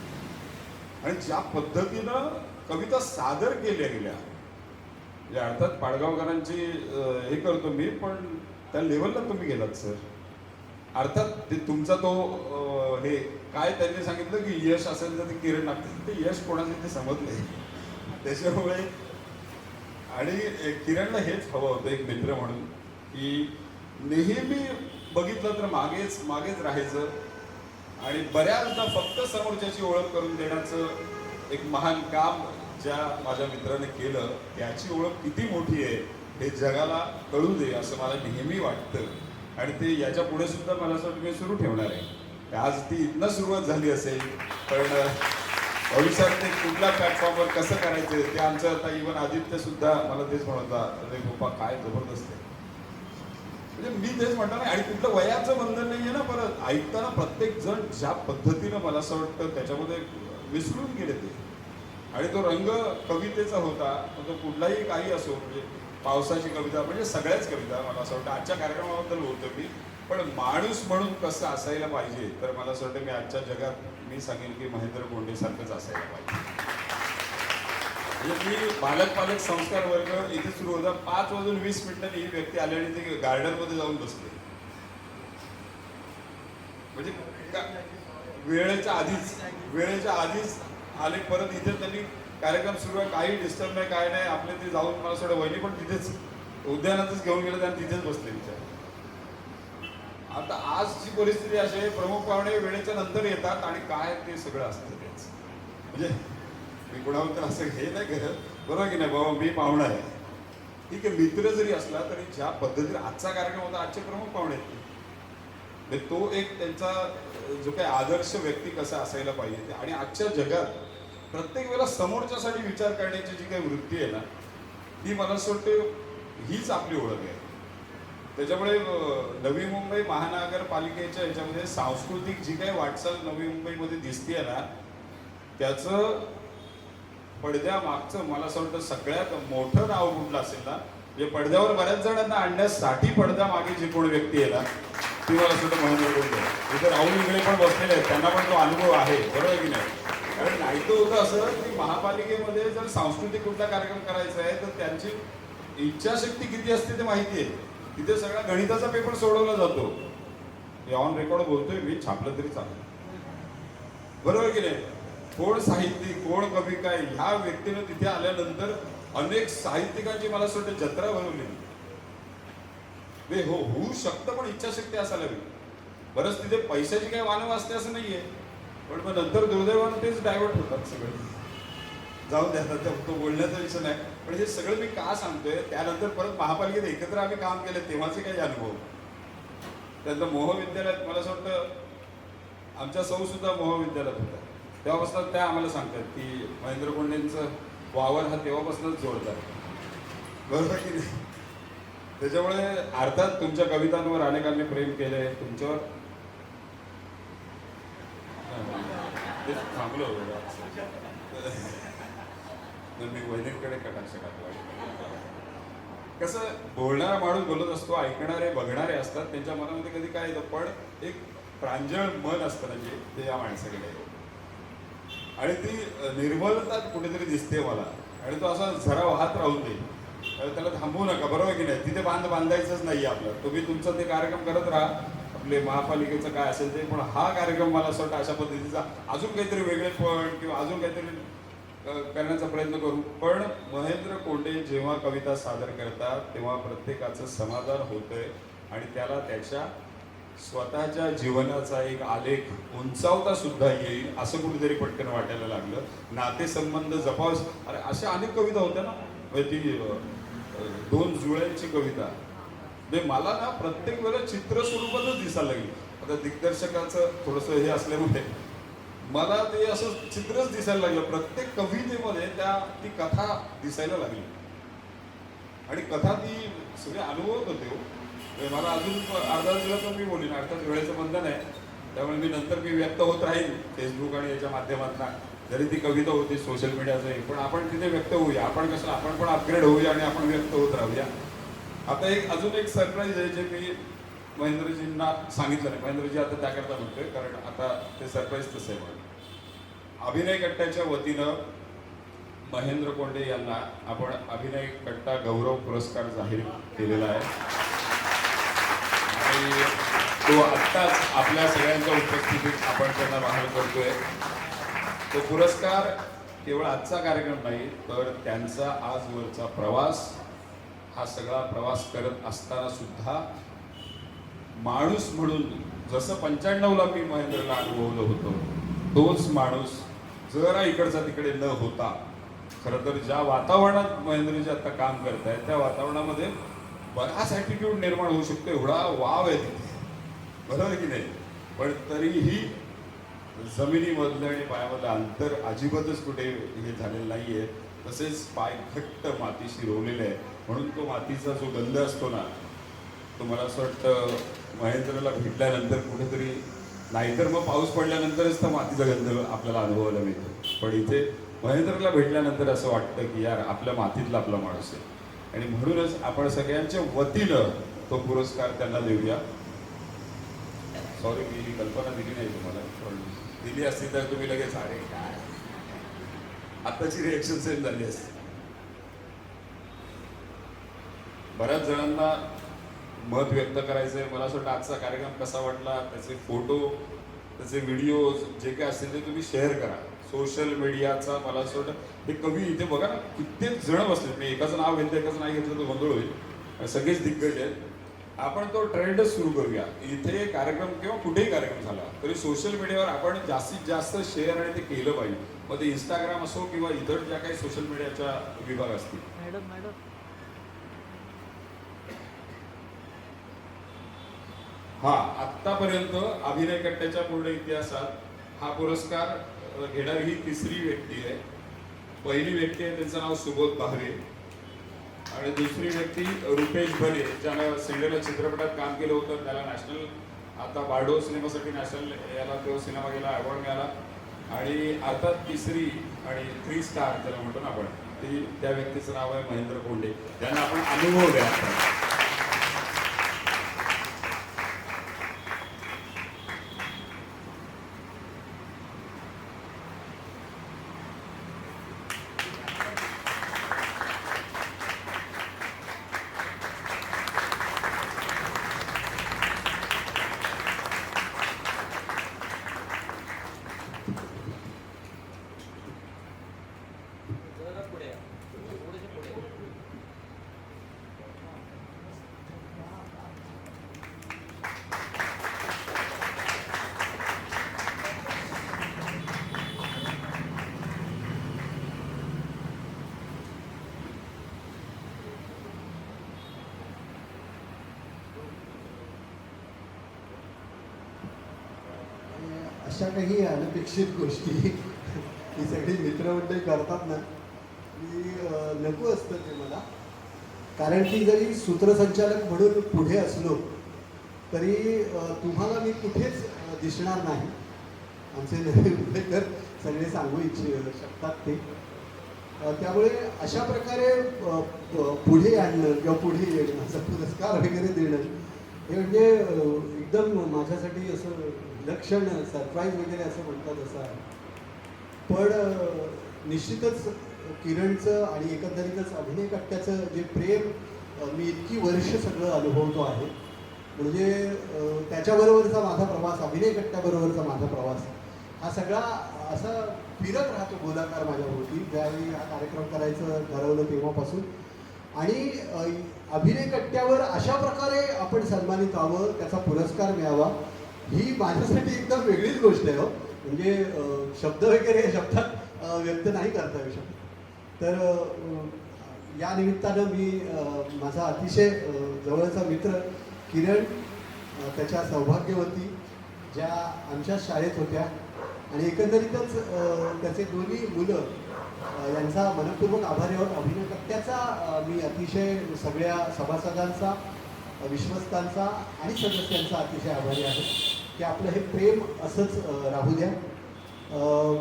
आणि ज्या पद्धतीनं कविता सादर केल्या गेल्या, म्हणजे अर्थात पाडगावकरांची हे करतो मी, पण त्या लेवलला तुम्ही गेलात सर. अर्थात ते तुमचा तो हे काय त्यांनी सांगितलं की यश असेल तर ते किरण लागते, ते यश कोणाचं ते समजले त्याच्यामुळे. आणि किरणला हेच हवं होतं एक मित्र म्हणून, की नेहमी बघितलं तर मागेच राहायचं आणि बऱ्याचदा फक्त समोरच्याची ओळख करून देण्याचं एक महान काम ज्या माझ्या मित्राने केलं, त्याची ओळख किती मोठी आहे हे जगाला कळू दे असं मला नेहमी वाटतं. आणि ते याच्या पुढे सुद्धा मला असं वाटतं मी सुरू ठेवणार आहे. आज ती इथनं सुरुवात झाली असेल, पण भविष्यात ते कुठल्या प्लॅटफॉर्मवर कसं करायचं ते आमचं आता इव्हन आदित्य सुद्धा मला तेच म्हणत अरे गोपा काय जबरदस्त आहे. म्हणजे मी तेच म्हणतो ना, आणि कुठलं वयाचं बंधन नाहीये ना. परत ऐकताना प्रत्येक जण ज्या पद्धतीनं मला असं वाटतं त्याच्यामध्ये विसरून गेले ते, आणि तो रंग कवितेचा होता. तो कुठलाही काही असो, म्हणजे पावसाची कविता म्हणजे सगळ्याच कविता मला असं वाटतं आजच्या कार्यक्रमाबद्दल होतं मी. पण माणूस म्हणून कसं असायला पाहिजे, तर मला असं वाटतं मी आजच्या जगात मी सांगेन की महेंद्र कोंडे सारखंच असायला पाहिजे. म्हणजे मी पालक संस्कार वर्ग इथे सुरू होता. 5:20 ही व्यक्ती आली आणि ते गार्डन मध्ये जाऊन बसले. म्हणजे वेळेच्या आधीच आले. परत इथे त्यांनी कार्यक्रम सुरू आहे, काही डिस्टर्ब नाही, काय नाही, आपले ते जाऊन मला सोडं वहिनी पण तिथेच उद्यानातच घेऊन गेले आणि तिथेच बसले विचार. आता आजची परिस्थिती अशी आहे, प्रमुख पाहुणे वेळेच्या नंतर येतात आणि काय ते सगळं असतं तेच. म्हणजे मी कुणाबद्दल असं हे नाही करत, बरोबर की नाही बाबा, मी पाहुणा आहे ठीक आहे. मित्र जरी असला तरी ज्या पद्धतीने आजचा कार्यक्रम होता, आजचे प्रमुख पाहुणे आहेत म्हणजे तो एक त्यांचा जो काही आदर्श व्यक्ती कसा असायला पाहिजे. आणि आजच्या जगात प्रत्येक वेळेला समोरच्यासाठी विचार करण्याची जी काही वृत्ती आहे ना, ती मला असं वाटतं हीच आपली ओळख आहे. त्याच्यामुळे नवी मुंबई महानगरपालिकेच्या ह्याच्यामध्ये सांस्कृतिक जी काही वाटचाल नवी मुंबईमध्ये दिसते ना, त्याचं पडद्यामागचं मला असं वाटतं सगळ्यात मोठं नाव कुठलं असेल ना, म्हणजे पडद्यावर बऱ्याच जणांना आणण्यासाठी पडद्यामागे जी कोण व्यक्ती आहे ना, ती मला असं वाटतं महेंद्र कोंडे. इथे राहुल इंगळे पण बसलेले आहेत, त्यांना पण तो अनुभव आहे, बरोबर की नाही. कारण नाही तर होतं असं की महापालिकेमध्ये जर सांस्कृतिक कुठला कार्यक्रम करायचा आहे तर त्यांची इच्छाशक्ती किती असते ते माहिती आहे. तिथे सगळा गणिताचा पेपर सोडवला जातो. हे ऑन रेकॉर्ड बोलतोय मी, छापलं तरी चालेल, बरोबर की नाही. कोण साहित्यिक, कोण कवी, काय ह्या व्यक्तीनं तिथे आल्यानंतर अनेक साहित्यिकांची मला असं वाटतं जत्रा भरवली. हो होऊ शकतं, पण इच्छाशक्ती असायला हवी. बरंच तिथे पैशाची काही वानव असते असं नाहीये, पण मग नंतर दुर्दैवानं तेच डायव्हर्ट होतात सगळे. जाऊ द्या, तो बोलण्याचा विषय नाही. पण हे सगळं मी का सांगतोय, त्यानंतर परत महापालिकेत एकत्र आम्ही काम केलं तेव्हाचे काही अनुभव. त्यानंतर मोहविद्यालयात मला असं वाटतं आमच्या सौ सुद्धा मोहविद्यालयात होत्या. तेव्हापासून त्या आम्हाला सांगतात की महेंद्र कोंडेंचं वावर हा तेव्हापासूनच जोडतात, बरोबर की नाही. त्याच्यामुळे अर्थात तुमच्या कवितांवर अनेकांनी प्रेम केलंय, तुमच्यावर थांबलो मी वैदिककडे कटाक्ष टाकला. कसं बोलणारा माणूस बोलत असतो, ऐकणारे बघणारे असतात, त्यांच्या मनामध्ये कधी काय येतं, पण एक प्रांजळ मन असतं ना जे, ते या माणसाकडे आहे. आणि ती निर्मलता कुठेतरी दिसते मला. आणि तो असा झरा वाहत राहून दे, त्याला थांबवू नका, बरोबर की नाही. तिथे बांधायचंच नाही आपलं. तुम्ही तुमचं ते कार्यक्रम करत राहा, आपले महापालिकेचं काय असेल ते. पण हा कार्यक्रम मला असं वाटतं अशा पद्धतीचा अजून काहीतरी वेगळेपण किंवा अजून काहीतरी करण्याचा प्रयत्न करू. पण महेंद्र कोंडे जेव्हा कविता सादर करतात तेव्हा प्रत्येकाचं समाधान होतंय आणि त्याला त्याच्या स्वतःच्या जीवनाचा एक आलेख उंचावता सुद्धा येईल असं कुठेतरी पटकन वाटायला लागलं. नातेसंबंध जपाव, अरे अशा अनेक कविता होत्या ना. ती 2 जुळ्यांची कविता म्हणजे मला ना प्रत्येक वेळेला चित्र स्वरूपातच दिसायला लागली. आता दिग्दर्शकाचं थोडंसं हे असल्यामुळे मला ते असं चित्रच दिसायला लागलं. प्रत्येक कवितेमध्ये ती कथा दिसायला लागली आणि कथा ती सगळे अनुभवत होते हो. मला अजून अर्धा दिला तर मी बोलीन, अर्थात वेळेचं बंधन आहे, त्यामुळे मी व्यक्त होत राहील फेसबुक आणि याच्या माध्यमातून. जरी ती कविता होती सोशल मीडियाचं, पण आपण तिथे व्यक्त होऊया. आपण पण अपग्रेड होऊया आणि आपण व्यक्त होत राहूया. आता अजून एक सरप्राईज आहे जे मी महेंद्रजींना सांगितलं नाही. महेंद्रजी आता त्याकरता म्हणतोय, कारण आता ते सरप्राईज तसं आहे. म्हणून अभिनय कट्ट्याच्या वतीनं महेंद्र कोंडे यांना आपण अभिनय कट्टा गौरव पुरस्कार जाहीर केलेला आहे आणि तो आत्ताच आपल्या सगळ्यांच्या उपस्थितीत आपण त्यांना बाहेर करतोय. तो पुरस्कार केवळ आजचा कार्यक्रम नाही, तर त्यांचा आजवरचा प्रवास, हा सगळा प्रवास करत असताना सुद्धा माणूस म्हणून जसं 95ला मी महेंद्रला अनुभवलं होतं, तोच माणूस जरा इकडचा तिकडे न होता, खरं तर ज्या वातावरणात महेंद्रजी आता काम करतायत त्या वातावरणामध्ये बराच ॲटिट्यूड निर्माण होऊ शकतो. एवढा वाव आहे तिथे, बरोबर की नाही. पण तरीही जमिनीमधलं आणि पायामधलं अंतर अजिबातच कुठे हे झालेलं नाही आहे. तसेच पाय घट्ट मातीशी रोवलेले आहे, म्हणून तो मातीचा जो गंध असतो ना, तो मला असं वाटतं महेंद्रला भेटल्यानंतर कुठेतरी, नाहीतर मग पाऊस पडल्यानंतरच तर मातीचा गंध आपल्याला अनुभवायला मिळतो, पण इथे महेंद्रला भेटल्यानंतर असं वाटतं की यार आपल्या मातीतला आपला माणूस आहे. आणि म्हणूनच आपण सगळ्यांच्या वतीनं तो पुरस्कार त्यांना देऊया. सॉरी, मी ही कल्पना दिली नाही तुम्हाला, पण दिली असती तर तुम्ही लगेच अरे काय आताची रिएक्शन सेम झाली असते. बऱ्याच जणांना मत व्यक्त करायचं आहे. मला असं वाटतं आजचा कार्यक्रम कसा वाटला, त्याचे फोटो, त्याचे व्हिडिओज जे काय असतील ते तुम्ही शेअर करा सोशल मीडियाचा. मला असं वाटतं हे कवी इथे बघा ना, कित्येक जण बसले. मी एकाचं नाव घेतलं एकाचं नाही घेतलं तर गोंधळ होईल. सगळेच दिग्गज आहेत. आपण तो ट्रेंडच सुरू करूया. इथे कार्यक्रम किंवा कुठेही कार्यक्रम झाला तरी सोशल मीडियावर आपण जास्तीत जास्त शेअर आणि ते केलं पाहिजे. मग ते इंस्टाग्राम असो किंवा इतर ज्या काही सोशल मीडियाच्या विभाग असतील. हा, आत्तापर्यंत अभिनय कट्ट्याच्या पूर्ण इतिहासात हा पुरस्कार घेणारी ही तिसरी व्यक्ती आहे. पहिली व्यक्ती आहे त्यांचं नाव सुबोध भावे आणि दुसरी व्यक्ती रुपेश भले, ज्यानं सिंड्रेला चित्रपटात काम केलं होतं. त्याला नॅशनल, आता बार्डो सिनेमासाठी नॅशनल याला तो सिनेमा गेला, अवॉर्ड मिळाला. आणि आता तिसरी आणि 3 स्टार ज्याला म्हणतो ना आपण, ती त्या व्यक्तीचं नाव आहे महेंद्र कोंडे. त्यांना आपण अनुभव द्या. अशा काही अनपेक्षित गोष्टी ही सगळी मित्रमंडळी करतात ना, की नको असतं ते मला. कारण की जरी सूत्रसंचालक म्हणून पुढे असलो तरी तुम्हाला मी कुठेच दिसणार नाही. आमचे नवीन मुंबईकर सगळे सांगू शकतात ते. त्यामुळे अशा प्रकारे पुढे आणणं किंवा पुढे येणं, असा पुरस्कार वगैरे देणं हे म्हणजे एकदम माझ्यासाठी असं विलक्षण सरप्राईज वगैरे असं म्हणतात असं आहे. पण निश्चितच किरणचं आणि एकंदरीतच अभिनय कट्ट्याचं जे प्रेम मी इतकी वर्ष सगळं अनुभवतो आहे, म्हणजे त्याच्याबरोबरचा माझा प्रवास, अभिनय कट्ट्याबरोबरचा माझा प्रवास हा सगळा असा फिरत राहतो गोलाकार माझ्याभोवती. ज्यावेळी हा कार्यक्रम करायचं ठरवलं तेव्हापासून. आणि अभिनय कट्ट्यावर अशा प्रकारे आपण सन्मानित व्हावं, त्याचा पुरस्कार मिळावा, ही माझ्यासाठी एकदम वेगळीच गोष्ट आहे. हो, म्हणजे शब्द वगैरे शब्दात व्यक्त नाही करता येऊ शकत. तर या निमित्तानं मी माझा अतिशय जवळचा मित्र किरण, त्याच्या सौभाग्यवती ज्या आमच्या शाळेत होत्या आणि एकंदरीतच त्याचे दोन्ही मुलं, यांचा मनपूर्वक आभारी आहोत. अभिनय कट्ट्याचा मी अतिशय सगळ्या सभासदांचा, विश्वस्तांचा आणि सदस्यांचा अतिशय आभारी आहे की आपलं हे प्रेम असंच राहू द्या.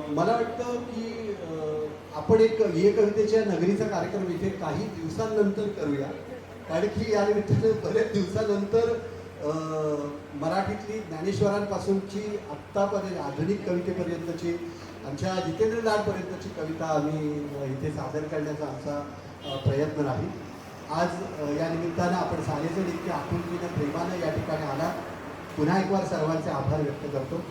मला वाटतं की आपण एक ये कवितेच्या नगरीचा कार्यक्रम इथे काही दिवसांनंतर करूया. कारण की या निमित्तानं बऱ्याच दिवसानंतर मराठीतली ज्ञानेश्वरांपासूनची आत्तापर्यंत आधुनिक कवितेपर्यंतची, आमच्या जितेंद्र लाडपर्यंतची कविता आम्ही इथे सादर करण्याचा आमचा प्रयत्न राहील. आज या निमित्तानं आपण सारेजण इतके आपुलकीनं प्रेमानं या ठिकाणी आला. पुन्हा एक वार सर्वांचे आभार व्यक्त करतो.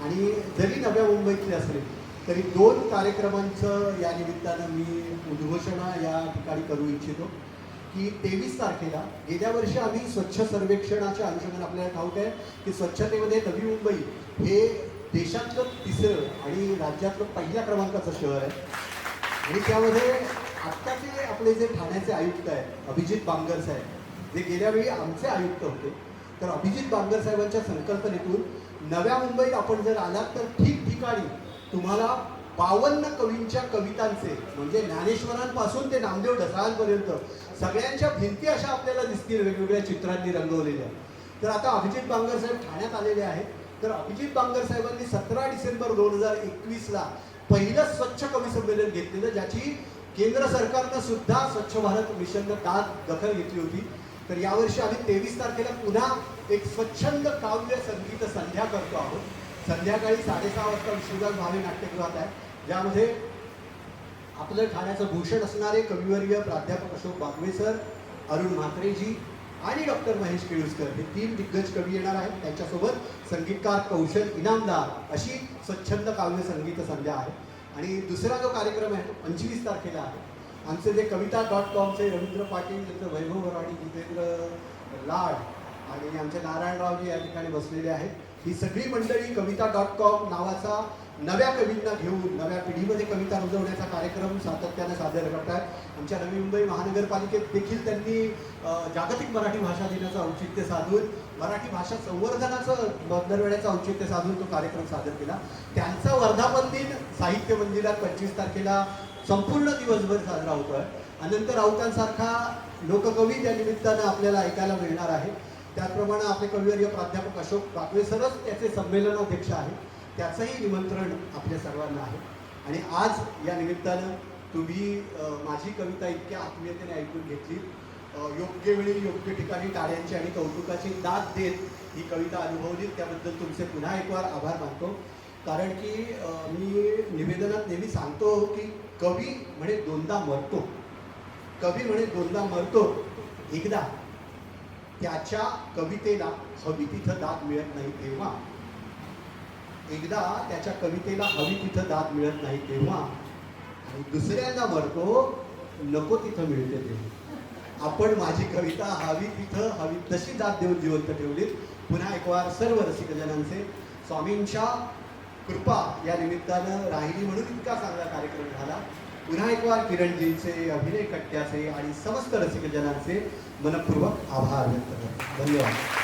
आणि जरी नव्या मुंबईतले असले तरी 2 कार्यक्रमांचं या निमित्तानं मी उद्घोषणा या ठिकाणी करू इच्छितो की 23 तारखेला, गेल्या वर्षी आम्ही स्वच्छ सर्वेक्षणाच्या अनुषंगाने आपल्याला ठाऊक आहे की स्वच्छतेमध्ये नवी मुंबई हे देशातलं 3रं आणि राज्यातलं 1ल्या क्रमांकाचं शहर आहे. आणि त्यामध्ये आत्ताचे आपले जे ठाण्याचे आयुक्त आहेत अभिजित बांगर साहेब, जे गेल्या वेळी आमचे आयुक्त होते, तर अभिजित बांगर साहेबांच्या संकल्पनेतून नव्या मुंबईत आपण जर आलात तर ठीक ठिकाणी तुम्हाला 52 कवींच्या कवितांचे म्हणजे ज्ञानेश्वरांपासून ते नामदेव ढसाळांपर्यंत सगळ्यांच्या भिंती अशा आपल्याला दिसतील वेगवेगळ्या चित्रांनी रंगवलेल्या. तर आता अभिजित बांगर साहेब ठाण्यात आलेले आहेत. तर अभिजित बांगर साहेबांनी 17 डिसेंबर 2021ला पहिलं स्वच्छ कवी संमेलन घेतलेलं, ज्याची केंद्र सरकारनं सुद्धा स्वच्छ भारत मिशननं दखल घेतली होती. तर यावर्षी आम्ही 23 तारखेला पुन्हा एक स्वच्छंद काव्य संगीत संध्या करतो आहोत. संध्याकाळी 6:30 वाजता विश्वदास भावे नाट्यगृहात आहे, ज्यामध्ये आपलं ठाण्याचं भूषण असणारे कविवर्य प्राध्यापक अशोक बागवे सर, अरुण म्हात्रेजी आणि डॉक्टर महेश केळुसकर हे 3 दिग्गज कवी येणार आहेत. त्यांच्यासोबत संगीतकार कौशल इनामदार अशी स्वच्छंद काव्य संगीत संध्या आहे. आणि दुसरा जो कार्यक्रम आहे तो 25 तारखेला आहे. आमचे जे कविता.comचे रवींद्र पाटील, त्यांचं वैभव वराडी, जितेंद्र लाड आणि आमचे नारायणरावजी या ठिकाणी बसलेले आहेत. ही सगळी मंडळी कविता.com नावाचा नव्या कवींना घेऊन नव्या पिढीमध्ये कविता रुजवण्याचा कार्यक्रम सातत्याने सादर करतात. आमच्या नवी मुंबई महानगरपालिकेत देखील त्यांनी जागतिक मराठी भाषा दिनाचं औचित्य साधून मराठी भाषा संवर्धनाचं दरवेळेचं औचित्य साधून तो कार्यक्रम सादर केला. त्यांचा वर्धापन दिन साहित्य मंदिरात 25 तारखेला संपूर्ण दिवसभर साजरा होतोय. अनंत राऊतांसारखा लोककवी त्या निमित्तानं आपल्याला ऐकायला मिळणार आहे. त्याचप्रमाणे आपले कविवर्य प्राध्यापक अशोक बागवे सरच त्याचे संमेलनाध्यक्ष आहेत. त्याचंही निमंत्रण आपल्या सर्वांना आहे. आणि आज या निमित्तानं तुम्ही माझी कविता इतक्या आत्मीयतेने ऐकून घेतली. योग्य वेळी योग्य ठिकाणी टाळ्यांची आणि कौतुकाची दाद देत ही कविता अनुभवली, त्याबद्दल तुमचे पुन्हा एक वार आभार मानतो. कारण की मी निवेदनात नेहमी सांगतो की कवी म्हणे दोनदा मरतो. कवी म्हणे दोनदा मरतो. एकदा त्याच्या कवितेला हवी तिथं दाद मिळत नाही तेव्हा, एकदा त्याच्या कवितेला हवी तिथं दाद मिळत नाही तेव्हा, आणि दुसऱ्यांदा मरतो नको तिथं मिळते तेव्हा. आपण माझी कविता हवी तिथं हवी तशी दाद देऊन जिवंत ठेवलीत. पुन्हा एक वार सर्व रसिकजनांचे स्वामींच्या कृपा या निमित्तानं राहिली म्हणून इतका चांगला कार्यक्रम झाला. पुन्हा एक वार किरणजींचे, अभिनय कट्ट्याचे आणि समस्त रसिकजनांचे मनपूर्वक आभार व्यक्त करतो. धन्यवाद.